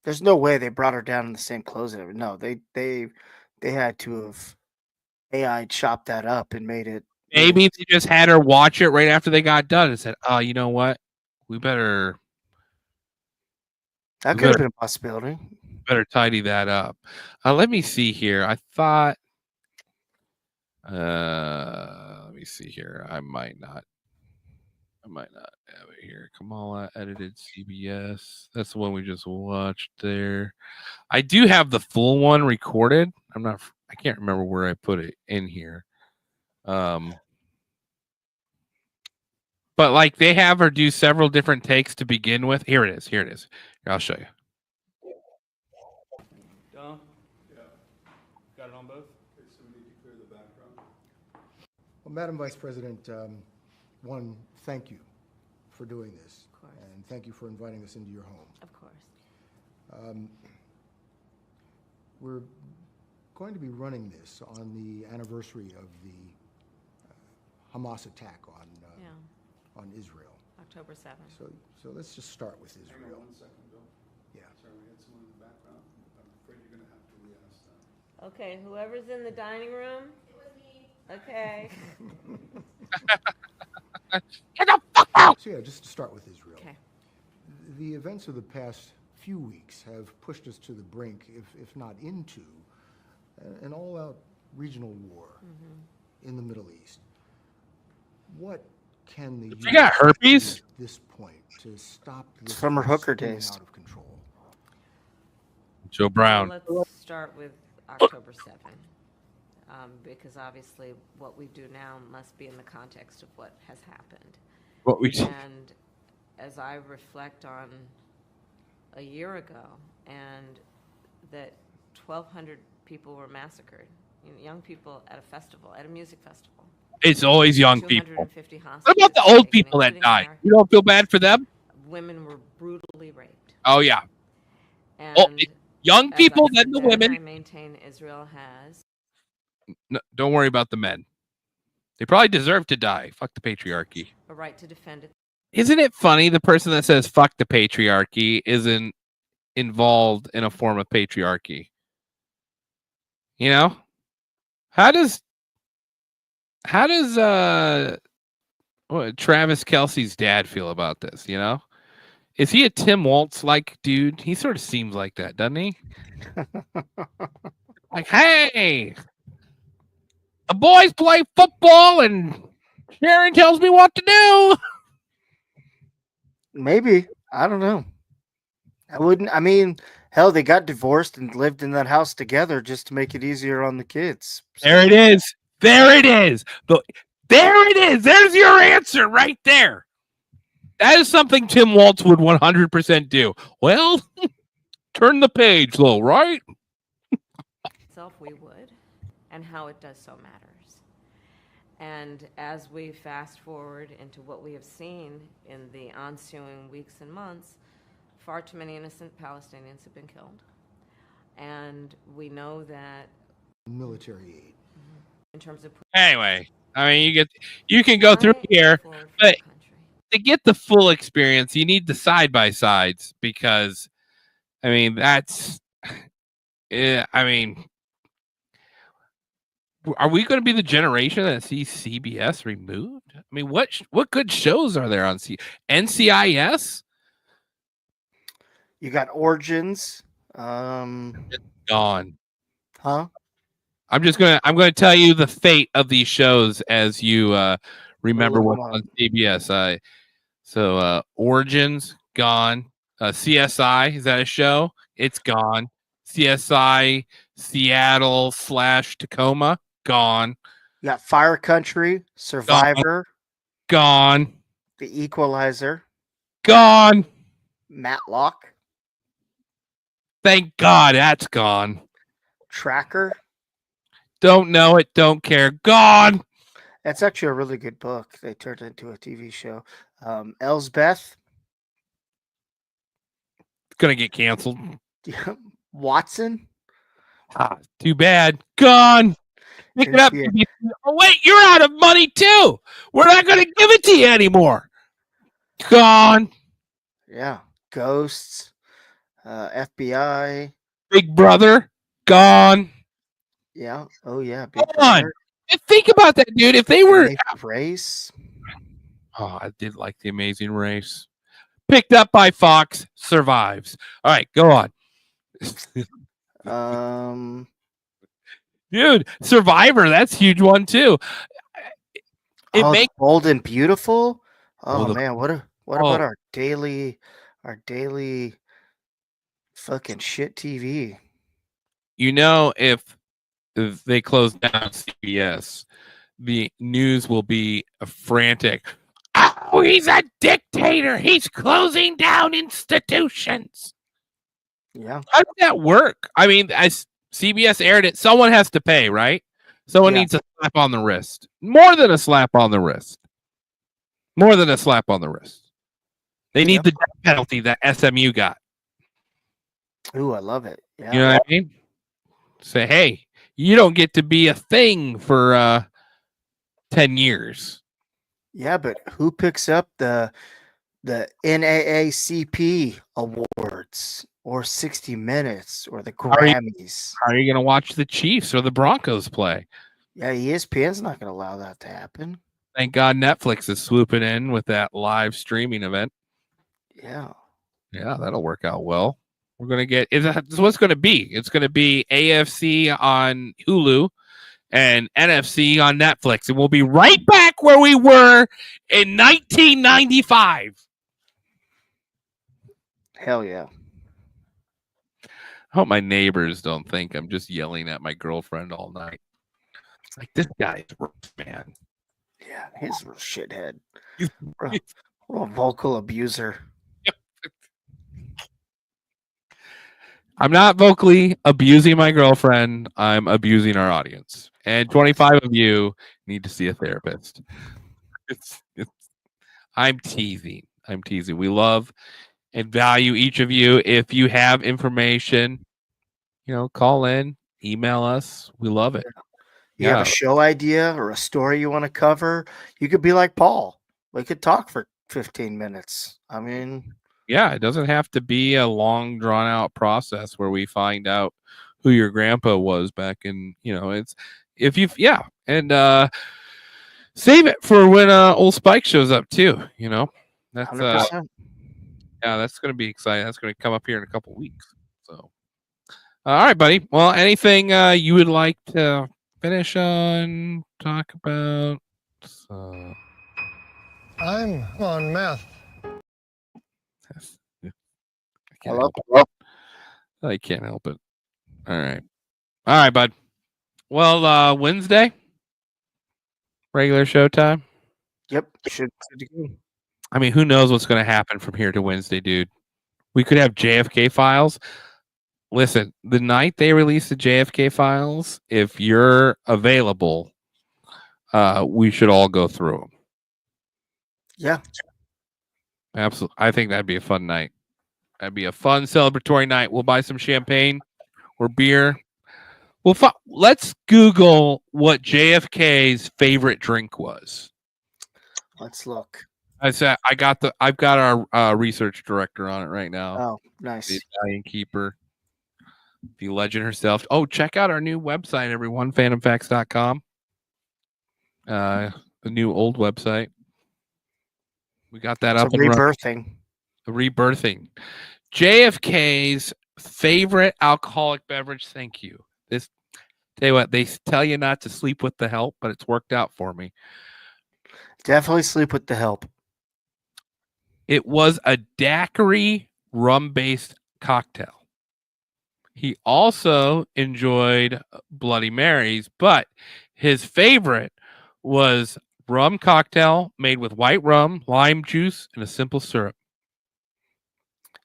There's no way they brought her down in the same clothes. No, they had to have AI chopped that up and made it. Maybe they just had her watch it right after they got done and said, "Oh, you know what? We better." That could have been a possibility. Better tidy that up. Let me see here. I thought. Let me see here. I might not have it here. Kamala edited CBS. That's the one we just watched there. I do have the full one recorded. I can't remember where I put it in here. But like they have her do several different takes to begin with. Here it is. Here, I'll show you. Done? Yeah. Got it on both? Okay, so we need to clear the background. Well, Madam Vice President, one, thank you for doing this. Of course. And thank you for inviting us into your home. Of course. We're going to be running this on the anniversary of the Hamas attack on Israel. October 7th. So let's just start with Israel. Hang on 1 second, Bill. Yeah. Sorry, we had someone in the background. I'm afraid you're going to have to re-ask that. Okay, whoever's in the dining room. It was me. Okay. Get the fuck out! So yeah, just to start with Israel. Okay. The events of the past few weeks have pushed us to the brink, if not into, an all-out regional war in the Middle East. What can the You got herpes? at this point to stop this from her hooker spinning days. out of control? Joe Brown. Let's start with October 7th, because obviously what we do now must be in the context of what has happened. And as I reflect on a year ago, and that 1,200 people were massacred, young people at a festival, at a music festival. It's always young people. 250 hostages What about the old taken, people that including died? American- You don't feel bad for them? Women were brutally raped. Oh yeah. And young people than the I women. maintain Israel has. No, don't worry about the men. They probably deserve to die. Fuck the patriarchy. A right to defend it. Isn't it funny the person that says fuck the patriarchy isn't involved in a form of patriarchy? You know? How does Travis Kelce's dad feel about this, you know? Is he a Tim Waltz like dude? He sort of seems like that, doesn't he? Like, hey, the boys play football and Sharon tells me what to do. Maybe. I don't know. I mean, hell, they got divorced and lived in that house together just to make it easier on the kids. There it is. There it is. There it is. There's your answer right there. That is something Tim Waltz would 100% do. Well, turn the page, though, right? Itself we would, and how it does so matters. And as we fast forward into what we have seen in the ensuing weeks and months, far too many innocent Palestinians have been killed. And we know that military aid. In terms of anyway, I mean, you can go through here, but to get the full experience, you need the side by sides because, I mean, I mean, are we going to be the generation that sees CBS removed? I mean, what good shows are there on NCIS? You got Origins. It's gone. Huh? I'm gonna tell you the fate of these shows as you remember what's on CBS. So Origins gone. CSI, is that a show? It's gone. CSI Seattle / Tacoma gone. You got Fire Country, Survivor, gone. The Equalizer, gone. Matlock. Thank God that's gone. Tracker. Don't know it, don't care. Gone. That's actually a really good book. They turned it into a TV show. Elsbeth. Gonna get canceled. Watson. Too bad. Gone. Pick it up. Oh, wait, you're out of money too. We're not gonna give it to you anymore. Gone. Yeah. Ghosts. FBI. Big Brother. Gone. Yeah. Oh yeah. Big Gone. And think about that, dude. If they were Race. Oh, I did like The Amazing Race. Picked up by Fox, survives. All right, go on. Dude, Survivor, that's a huge one too. It makes Bold and Beautiful. Oh man, what about our daily fucking shit TV? You know, if they close down CBS, the news will be frantic. Oh, he's a dictator. He's closing down institutions. Yeah. How does that work? I mean, as CBS aired it, someone has to pay, right? Someone needs a slap on the wrist. More than a slap on the wrist. More than a slap on the wrist. They need the death penalty that SMU got. Ooh, I love it. Yeah. You know what I mean? Say, hey, you don't get to be a thing for 10 years. Yeah, but who picks up the NAACP awards or 60 Minutes or the Grammys? How are you going to watch the Chiefs or the Broncos play? Yeah, ESPN's not going to allow that to happen. Thank God Netflix is swooping in with that live streaming event. Yeah. Yeah, that'll work out well. We're going to get – it's what's going to be. It's going to be AFC on Hulu and NFC on Netflix. And we'll be right back where we were in 1995. Hell yeah. I hope my neighbors don't think I'm just yelling at my girlfriend all night. Like, this guy's rough, man. Yeah, he's a real shithead. Real vocal abuser. I'm not vocally abusing my girlfriend. I'm abusing our audience. And 25 of you need to see a therapist. I'm teasing. We love and value each of you. If you have information call in, email us. We love it. You have a show idea or a story you want to cover, you could be like Paul. We could talk for 15 minutes. I mean, yeah, it doesn't have to be a long drawn out process where we find out who your grandpa was back in, it's if you've and save it for when old Spike shows up too, That's 100%. yeah, that's gonna be exciting. That's gonna come up here in a couple weeks. So all right, buddy. Well, anything you would like to finish on, talk about? I'm on meth. I can't help it. I can't help it. All right, bud. Well, Wednesday, regular show time. Yep, should go. I mean, who knows what's going to happen from here to Wednesday, dude? We could have JFK files. Listen, the night they release the JFK files, if you're available, we should all go through them. Yeah, absolutely. I think that'd be a fun night. That'd be a fun celebratory night. We'll buy some champagne or beer. Let's Google what JFK's favorite drink was. Let's look. I've got our research director on it right now. Oh, nice. The Italian keeper, the legend herself. Oh, check out our new website, everyone, phantomfacts.com. The new old website. We got that It's up a and running. rebirthing. A rebirthing. JFK's favorite alcoholic beverage. Thank you. Tell you what, they tell you not to sleep with the help, but it's worked out for me. Definitely sleep with the help. It was a daiquiri rum-based cocktail. He also enjoyed Bloody Marys, but his favorite was rum cocktail made with white rum, lime juice, and a simple syrup.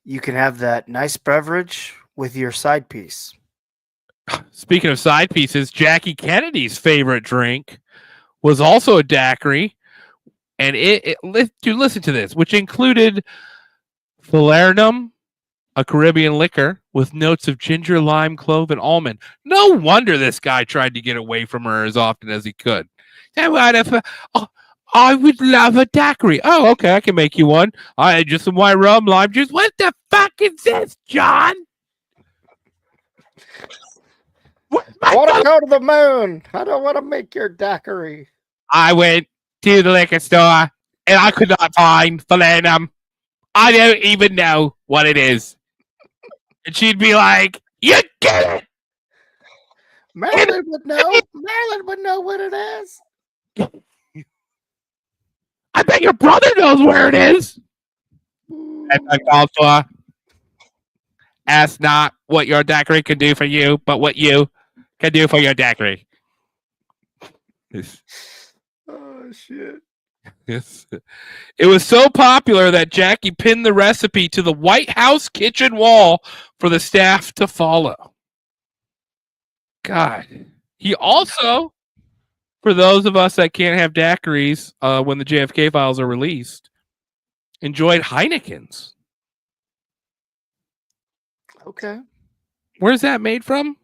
You can have that nice beverage with your side piece. Speaking of side pieces, Jackie Kennedy's favorite drink was also a daiquiri, and listen to this, which included falernum, a Caribbean liquor with notes of ginger, lime, clove, and almond. No wonder this guy tried to get away from her as often as he could. I would love a daiquiri. Oh, okay, I can make you one. I had just some white rum, lime juice. What the fuck is this, John? I want to go to the moon. I don't want to make your daiquiri. I went to the liquor store and I could not find falernum. I don't even know what it is. And she'd be like, "You get it." Marilyn would know. Marilyn would know what it is. I bet your brother knows where it is. That's uncalled for. Ask not what your daiquiri can do for you, but what you can do for your daiquiri. Oh, shit. Yes. It was so popular that Jackie pinned the recipe to the White House kitchen wall for the staff to follow. God. He also, for those of us that can't have daiquiris when the JFK files are released, enjoyed Heineken's. Okay. Where's that made from?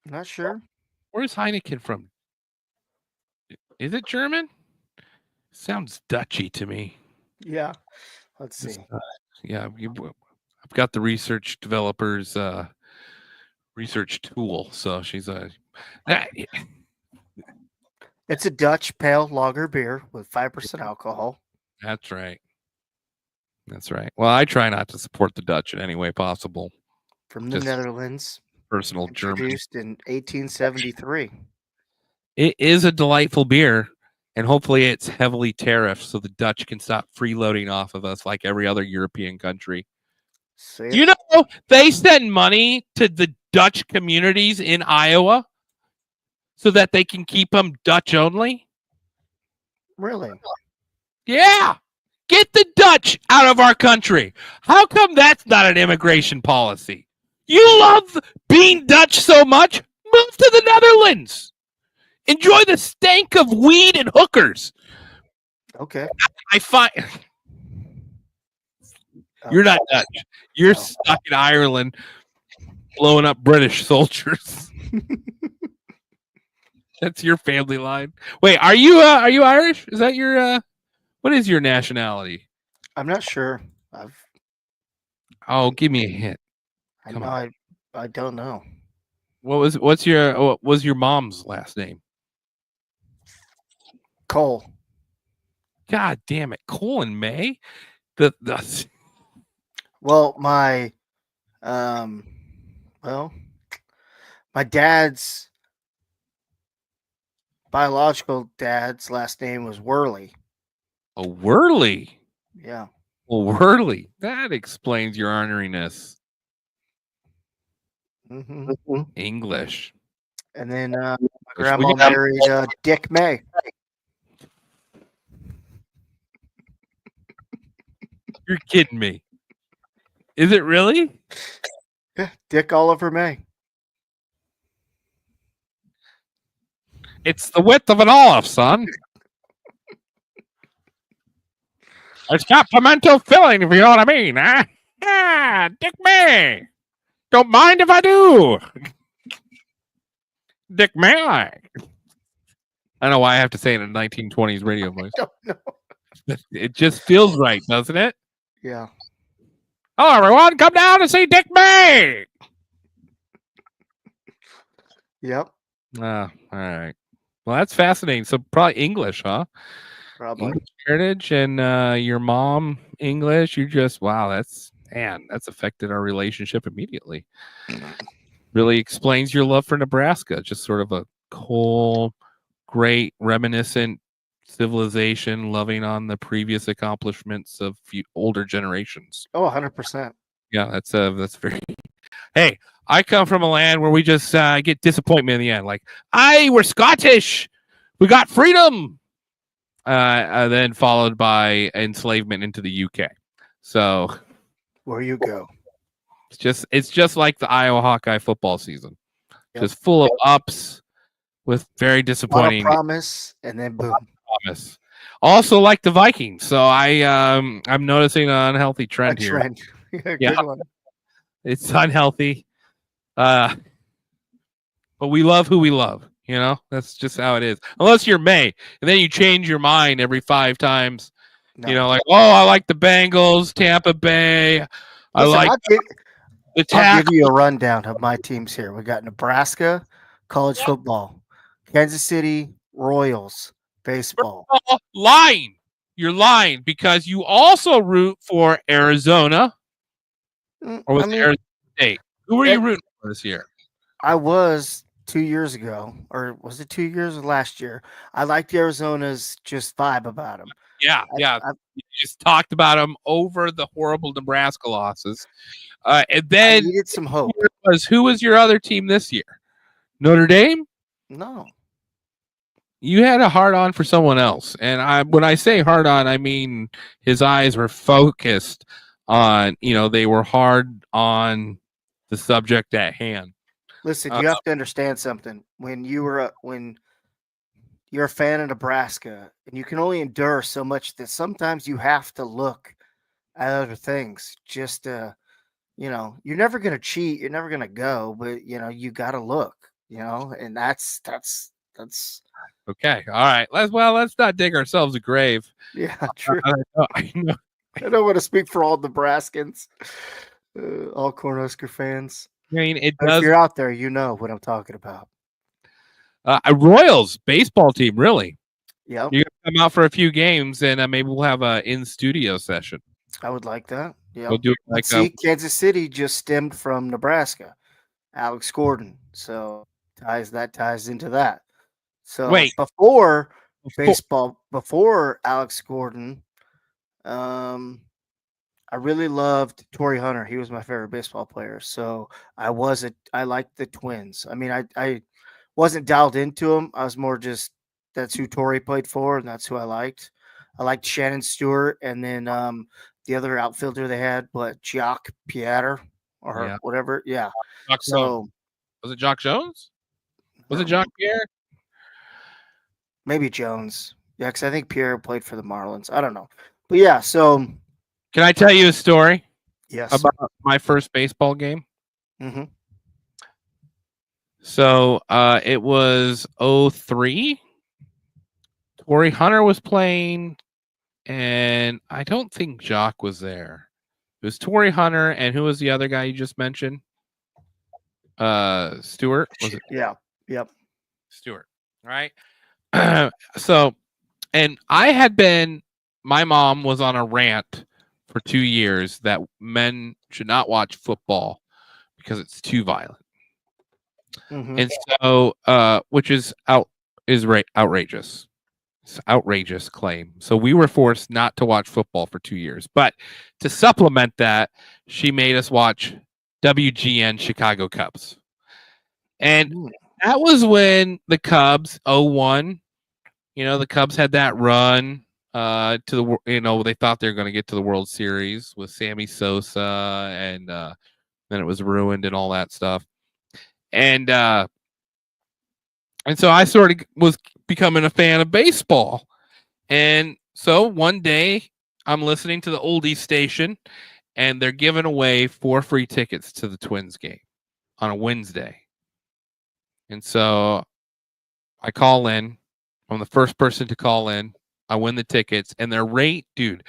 Not sure. Where's Heineken from? Is it German? Sounds Dutchy to me. Yeah. Let's see. Yeah, I've got the research developers research tool, so she's a. It's a Dutch pale lager beer with 5% alcohol. That's right. That's right. Well, I try not to support the Dutch in any way possible. From the Netherlands. Personal German. Introduced in 1873. It is a delightful beer, and hopefully it's heavily tariffed so the Dutch can stop freeloading off of us like every other European country. You know, they send money to the Dutch communities in Iowa so that they can keep them Dutch only. Really? Yeah. Get the Dutch out of our country. How come that's not an immigration policy? You love being Dutch so much? Move to the Netherlands. Enjoy the stank of weed and hookers. Okay. I find you're not Dutch. You're stuck in Ireland. blowing up British soldiers. That's your family line. Wait, are you Irish? Is that your what is your nationality? I'm not sure. Oh, give me a hint. Come on. I don't know. What was your mom's last name? Cole. God damn it, Cole and May. Well, my dad's biological dad's last name was Worley. Oh, Worley. Yeah. Well, Worley. That explains your orneriness. Mm-hmm. English. And then my grandma married Dick May. You're kidding me. Is it really? Yeah, Dick Oliver May. It's the width of an olive, son. It's got pimento filling, if you know what I mean. Huh? Yeah, Dick May. Don't mind if I do. Dick May. I don't know why I have to say it in a 1920s radio voice. I don't know. It just feels right, doesn't it? Yeah. Hello, everyone. Come down to see Dick May. Yep. All right. Well, that's fascinating. So probably English, huh? Probably. English heritage and your mom English. You just that's affected our relationship immediately. Really explains your love for Nebraska. Just sort of a cool, great, reminiscent civilization, loving on the previous accomplishments of older generations. Oh, 100%. Yeah, that's very. Hey, I come from a land where we just get disappointment in the end. Like, we're Scottish. We got freedom. Then followed by enslavement into the UK. So where you go. It's just like the Iowa Hawkeye football season. Yep. Just full of ups with very disappointing promise and then boom. Promise. Also like the Vikings. So I'm noticing an unhealthy trend here. Yeah, good one. It's unhealthy. But we love who we love. You know, that's just how it is. Unless you're May, and then you change your mind every 5 times. No. You know, like, I like the Bengals, Tampa Bay. I'll give you a rundown of my teams here. We got Nebraska, college football, Kansas City Royals, baseball. Lying. You're lying because you also root for Arizona. Or was it Arizona State? Who were you rooting for this year? I was 2 years ago, or was it 2 years or last year? I liked Arizona's just vibe about them. Yeah. You just talked about them over the horrible Nebraska losses. And then I needed some hope. Who was your other team this year? Notre Dame? No. You had a hard on for someone else. And when I say hard on, I mean his eyes were focused on, they were hard on the subject at hand. Listen, you have to understand something. When you're a fan of Nebraska, and you can only endure so much that sometimes you have to look at other things. Just you're never gonna cheat, you're never gonna go, but you gotta look, and that's okay. All right. Let's not dig ourselves a grave. Yeah, true. I know. I don't want to speak for all Nebraskans, all Cornhusker fans. I mean, if you're out there, you know what I'm talking about. A Royals baseball team, really. Yeah. You come out for a few games, and maybe we'll have a in-studio session. I would like that. Yeah. We'll do it like Kansas City just stemmed from Nebraska. Alex Gordon. So ties into that. So wait, before baseball, before Alex Gordon, I really loved Torrey Hunter. He was my favorite baseball player. So I liked the Twins. I mean, I wasn't dialed into them. I was more just that's who Torrey played for, and that's who I liked. I liked Shannon Stewart, and then the other outfielder they had, Jock Pieter or whatever. Yeah. So was it Jock Jones? Was it Jock Pierre? Maybe Jones. Yeah, because I think Pierre played for the Marlins. I don't know. But yeah, so can I tell you a story? Yes. About my first baseball game? Mm-hmm. So it was 03. Torrey Hunter was playing, and I don't think Jock was there. It was Torrey Hunter, and who was the other guy you just mentioned? Stewart, was it? Yeah. Yep. Stewart, right? So, and my mom was on a rant for 2 years that men should not watch football because it's too violent. Mhm. And so, which is outrageous. It's outrageous claim. So we were forced not to watch football for 2 years. But to supplement that, she made us watch WGN Chicago Cubs. And that was when the Cubs 0-1, the Cubs had that run to the, they thought they were going to get to the World Series with Sammy Sosa, and then it was ruined and all that stuff. And so I sort of was becoming a fan of baseball. And so one day I'm listening to the oldies station, and they're giving away 4 free tickets to the Twins game on a Wednesday. And so I call in. I'm the first person to call in. I win the tickets, and they're dude,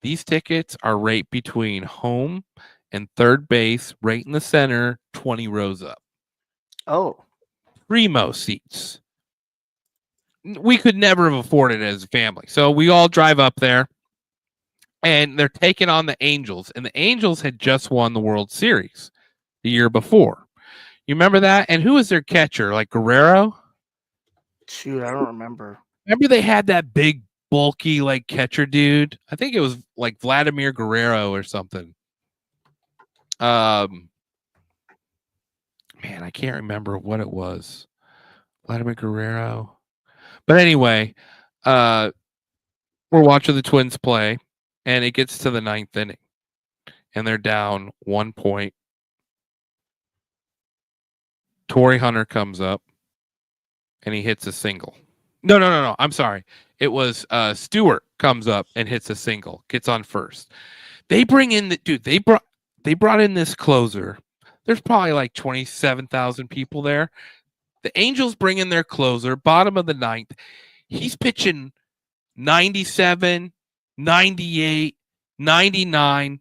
these tickets are right between home and third base, right in the center, 20 rows up. Oh. Primo seats. We could never have afforded it as a family. So we all drive up there, and they're taking on the Angels. And the Angels had just won the World Series the year before. You remember that? And who was their catcher? Like Guerrero? Shoot, I don't remember. Remember they had that big, bulky, like catcher dude? I think it was like Vladimir Guerrero or something. Man, I can't remember what it was. Vladimir Guerrero. But anyway, we're watching the Twins play, and it gets to the 9th inning, and they're down 1 point. Torrey Hunter comes up, and he hits a single. No. I'm sorry. It was Stewart comes up and hits a single, gets on first. They bring in they brought in this closer. There's probably like 27,000 people there. The Angels bring in their closer, bottom of the 9th. He's pitching 97, 98, 99.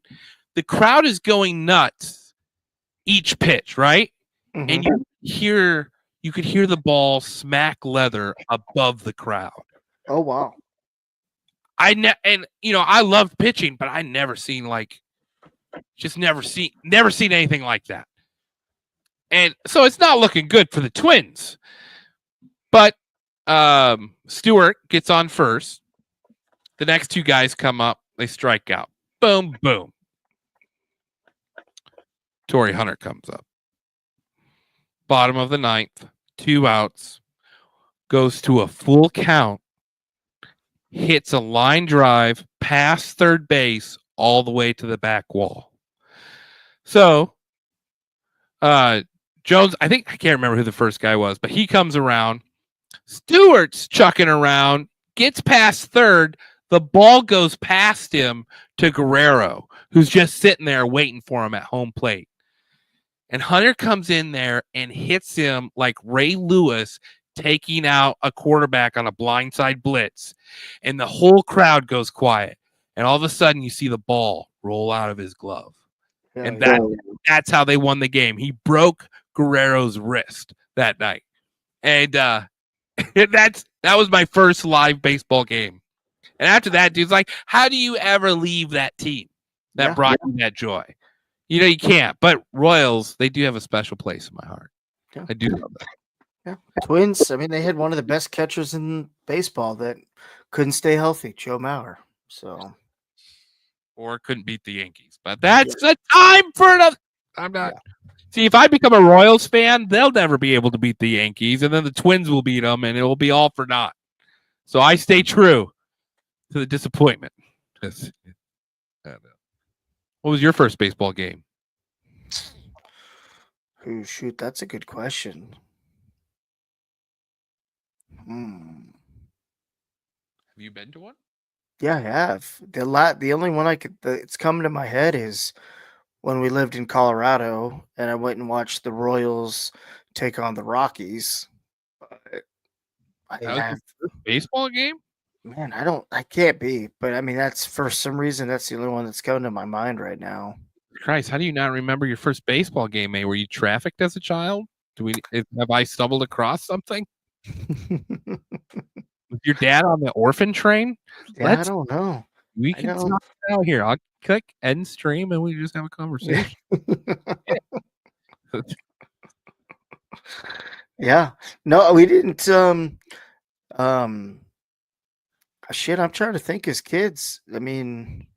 The crowd is going nuts each pitch, right? Mhm. And you could hear the ball smack leather above the crowd. Oh wow. I love pitching, but I never seen anything like that. And so it's not looking good for the Twins. But Stewart gets on first. The next 2 guys come up, they strike out. Boom, boom. Torrey Hunter comes up. Bottom of the 9th, 2 outs, goes to a full count, hits a line drive past third base all the way to the back wall. So, Jones, I can't remember who the first guy was, but he comes around. Stewart's chucking around, gets past third. The ball goes past him to Guerrero, who's just sitting there waiting for him at home plate. And Hunter comes in there and hits him like Ray Lewis taking out a quarterback on a blindside blitz. And the whole crowd goes quiet. And all of a sudden, you see the ball roll out of his glove. And that's how they won the game. He broke Guerrero's wrist that night. And that was my first live baseball game. And after that, dude's like, how do you ever leave that team that brought you that joy? You can't. But Royals, they do have a special place in my heart. Yeah. I do love that. Yeah. Twins, I mean, they had one of the best catchers in baseball that couldn't stay healthy, Joe Mauer. So, or couldn't beat the Yankees. But that's the time for another. I'm not. See, if I become a Royals fan, they'll never be able to beat the Yankees, and then the Twins will beat them, and it will be all for naught. So I stay true to the disappointment. What was your first baseball game? Oh, shoot, that's a good question. Have you been to one? Yeah, I have. The only one it's coming to my head is when we lived in Colorado and I went and watched the Royals take on the Rockies. But I That was have, your first baseball game? man, I can't be. But I mean, that's for some reason that's the only one that's coming to my mind right now. Christ, how do you not remember your first baseball game, May? Were you trafficked as a child? Have I stumbled across something? Was your dad on the orphan train? Yeah, I don't know. We I can don't- talk out here. I'll click end stream and we just have a conversation. Yeah. No, we didn't. Shit, I'm trying to think as kids. I mean,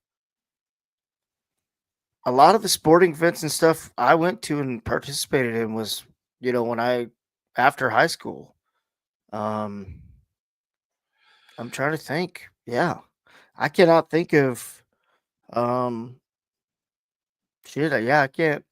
a lot of the sporting events and stuff I went to and participated in was, when after high school. Um, I'm trying to think. Yeah. I cannot think of, um, shit. Yeah, I can't.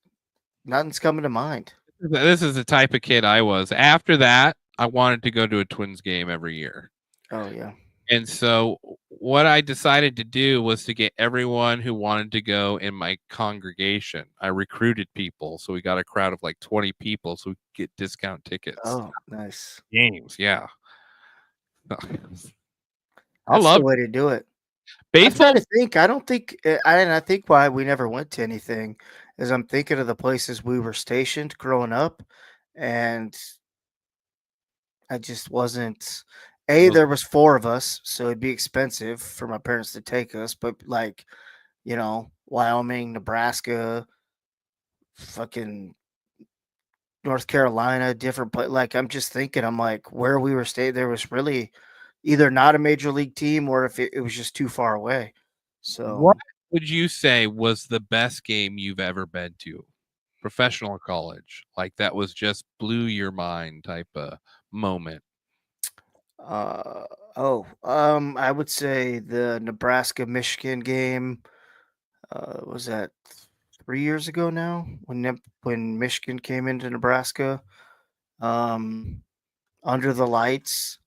Nothing's coming to mind. This is the type of kid I was. After that, I wanted to go to a Twins game every year. Oh, yeah. And so what I decided to do was to get everyone who wanted to go in my congregation. I recruited people. So we got a crowd of like 20 people so we could get discount tickets. Oh, nice. Games, yeah. That's I love the way to do it. baseball. I'm trying to think. I don't think, I think why we never went to anything is I'm thinking of the places we were stationed growing up, and I just wasn't. There was 4 of us, so it'd be expensive for my parents to take us. But like, Wyoming, Nebraska, fucking North Carolina, different place. Like, I'm just thinking, I'm like, where we were staying, there was really either not a major league team or if it was just too far away. So, What would you say was the best game you've ever been to? Professional or college? Like that was just blew your mind type of moment. I would say the Nebraska Michigan game. Was that 3 years ago now when Michigan came into Nebraska? Under the lights.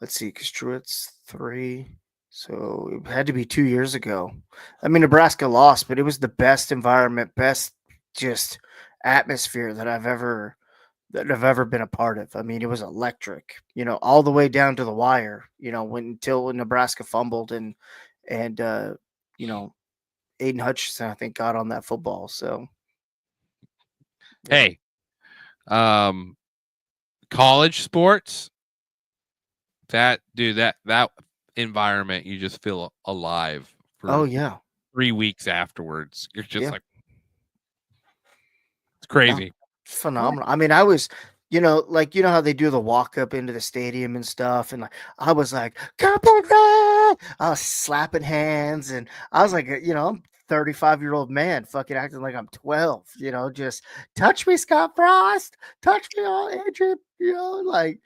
Let's see, because Truett's 3, so it had to be 2 years ago. I mean, Nebraska lost, but it was the best environment, best just atmosphere that I've ever been a part of. I mean, it was electric, all the way down to the wire, until Nebraska fumbled and Aiden Hutchinson, I think, got on that football. So, Hey, college sports, that environment, you just feel alive for oh yeah, 3 weeks afterwards. You're just Yeah. like, it's crazy. It's phenomenal. I mean, I was, like, how they do the walk up into the stadium and stuff. And like, I was like, Copper Red! I was slapping hands. And I was like, I'm 35-year-old man fucking acting like I'm 12, just touch me, Scott Frost, touch me, Andrew, like,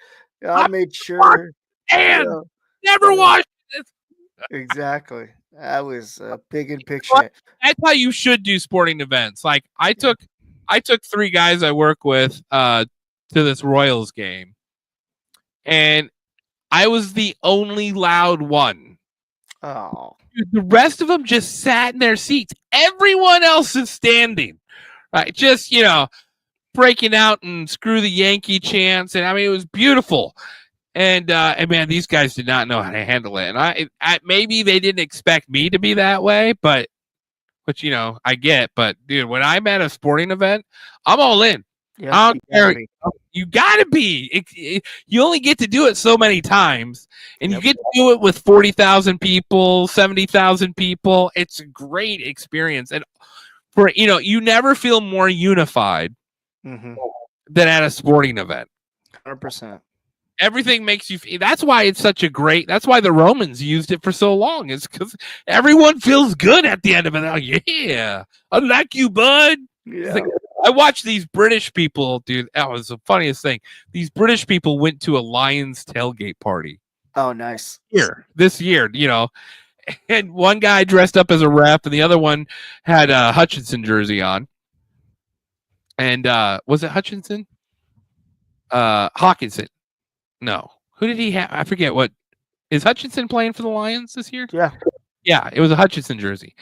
I made sure. And never watched this. Exactly. I was big in picture. That's how you should do sporting events. Like I took 3 guys I work with to this Royals game, and I was the only loud one. Oh, the rest of them just sat in their seats. Everyone else is standing, right? Just breaking out and screw the Yankee chants, and I mean it was beautiful. And man, these guys did not know how to handle it. And I maybe they didn't expect me to be that way, but I get. But dude, when I'm at a sporting event, I'm all in. Yeah, I don't care. You gotta be. You only get to do it so many times, and you get to do it with 40,000 people, 70,000 people. It's a great experience, and for you never feel more unified than at a sporting event. 100%. Everything makes you. That's why it's such a great. That's why the Romans used it for so long. Is because everyone feels good at the end of it. Like, yeah, I like you, bud. Yeah. Like, I watched these British people, dude. That was the funniest thing. These British people went to a Lions tailgate party. Oh, nice. This year, and one guy dressed up as a ref, and the other one had a Hutchinson jersey on. And was it Hutchinson? Hawkinson. No. Who did he have? I forget what. Is Hutchinson playing for the Lions this year? Yeah. Yeah, it was a Hutchinson jersey.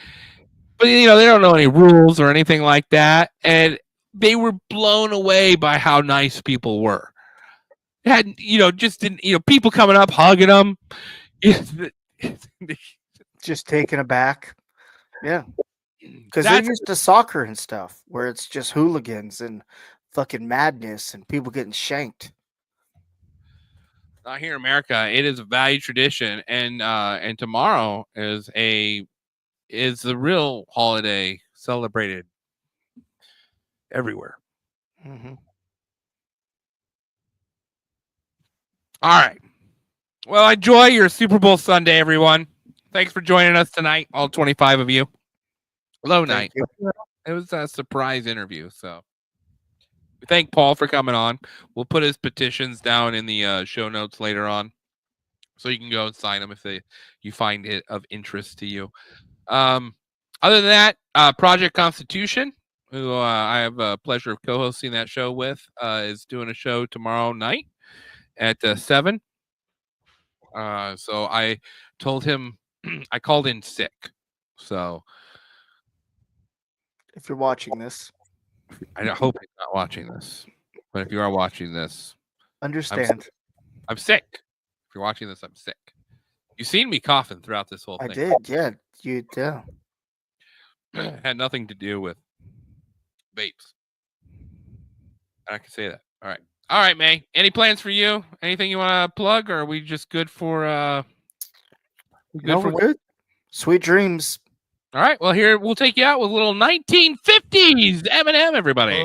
But, they don't know any rules or anything like that. And they were blown away by how nice people were. Had people coming up, hugging them, just taken aback. Yeah, because they're used to soccer and stuff, where it's just hooligans and fucking madness and people getting shanked. Not here in America. It is a valued tradition, and tomorrow is the real holiday celebrated everywhere. Mm-hmm. All right. Well, enjoy your Super Bowl Sunday, everyone. Thanks for joining us tonight, all 25 of you. Hello night. It was a surprise interview, so we thank Paul for coming on. We'll put his petitions down in the show notes later on, so you can go and sign them if you find it of interest to you. Other than that, Project Constitution, who I have a pleasure of co-hosting that show with, is doing a show tomorrow night at 7. So I told him I called in sick. So if you're watching this, I hope he's not watching this, but if you are watching this, understand. I'm sick. If you're watching this, I'm sick. You've seen me coughing throughout this whole thing. I did, yeah. You did. Had nothing to do with vapes. I can say that. All right, May. Any plans for you? Anything you want to plug, or are we just good for? We're good. Sweet dreams. All right. Well, here we'll take you out with a little 1950s Eminem, everybody.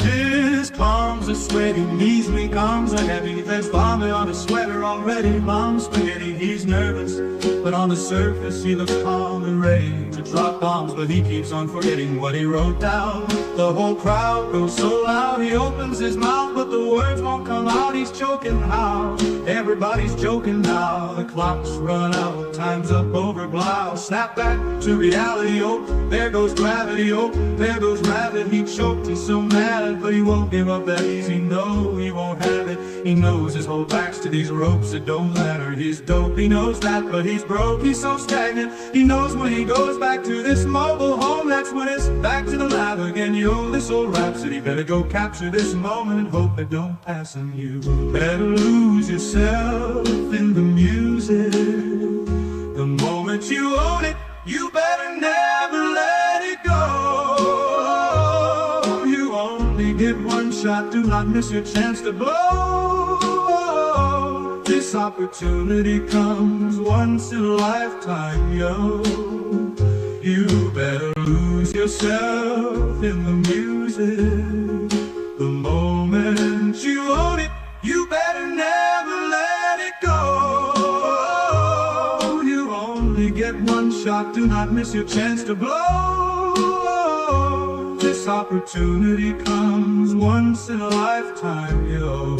His palms are sweaty, knees weak, arms are heavy. There's vomit on his sweater already. Mom's spaghetti, he's nervous, but on the surface he looks calm and ready to drop bombs. But he keeps on forgetting what he wrote down. The whole crowd goes so loud, he opens his mouth, but the words won't come out. He's choking how? Everybody's joking now. The clock's run out, time's up over blow. Snap back to reality, oh, there goes gravity, oh, there goes rabbit. He choked, he's so mad, but he won't give up that easy. No, he won't have it. He knows his whole back's to these ropes. It don't matter, he's dope, he knows that, but he's broke. He's so stagnant, he knows when he goes back to this mobile home, that's when it's back to the lab again. Yo, this old rhapsody, better go capture this moment and hope it don't pass on you. Better lose yourself in the music. The moment you own it, you better never let it go. You only get one shot, do not miss your chance to blow. This opportunity comes once in a lifetime, yo. You better lose yourself in the music. The moment you own it, you better never let it go. You only get one shot, do not miss your chance to blow. This opportunity comes once in a lifetime, yo.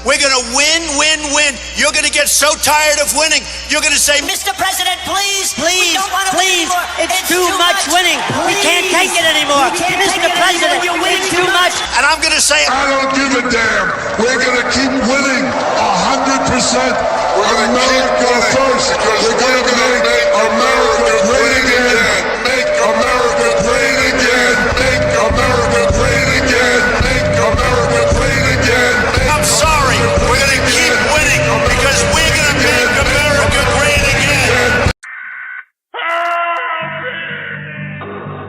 We're going to win, win, win. You're going to get so tired of winning. You're going to say, Mr. President, please, please, please. It's too much winning. We can't take it anymore. Mr. President, it's too much. And I'm going to say, I don't give a damn. We're going to keep winning 100%. America first. We're going to make America great again. Make America great again. Make America great again. Make America great again. I'm sorry. We're going to keep winning because we're going to make America great again.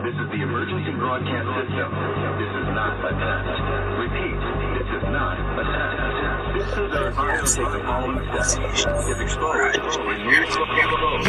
This is the emergency broadcast system. This is not a test. Repeat, this is not a test. This is our advice to take the following steps. If exposed, remove the phone.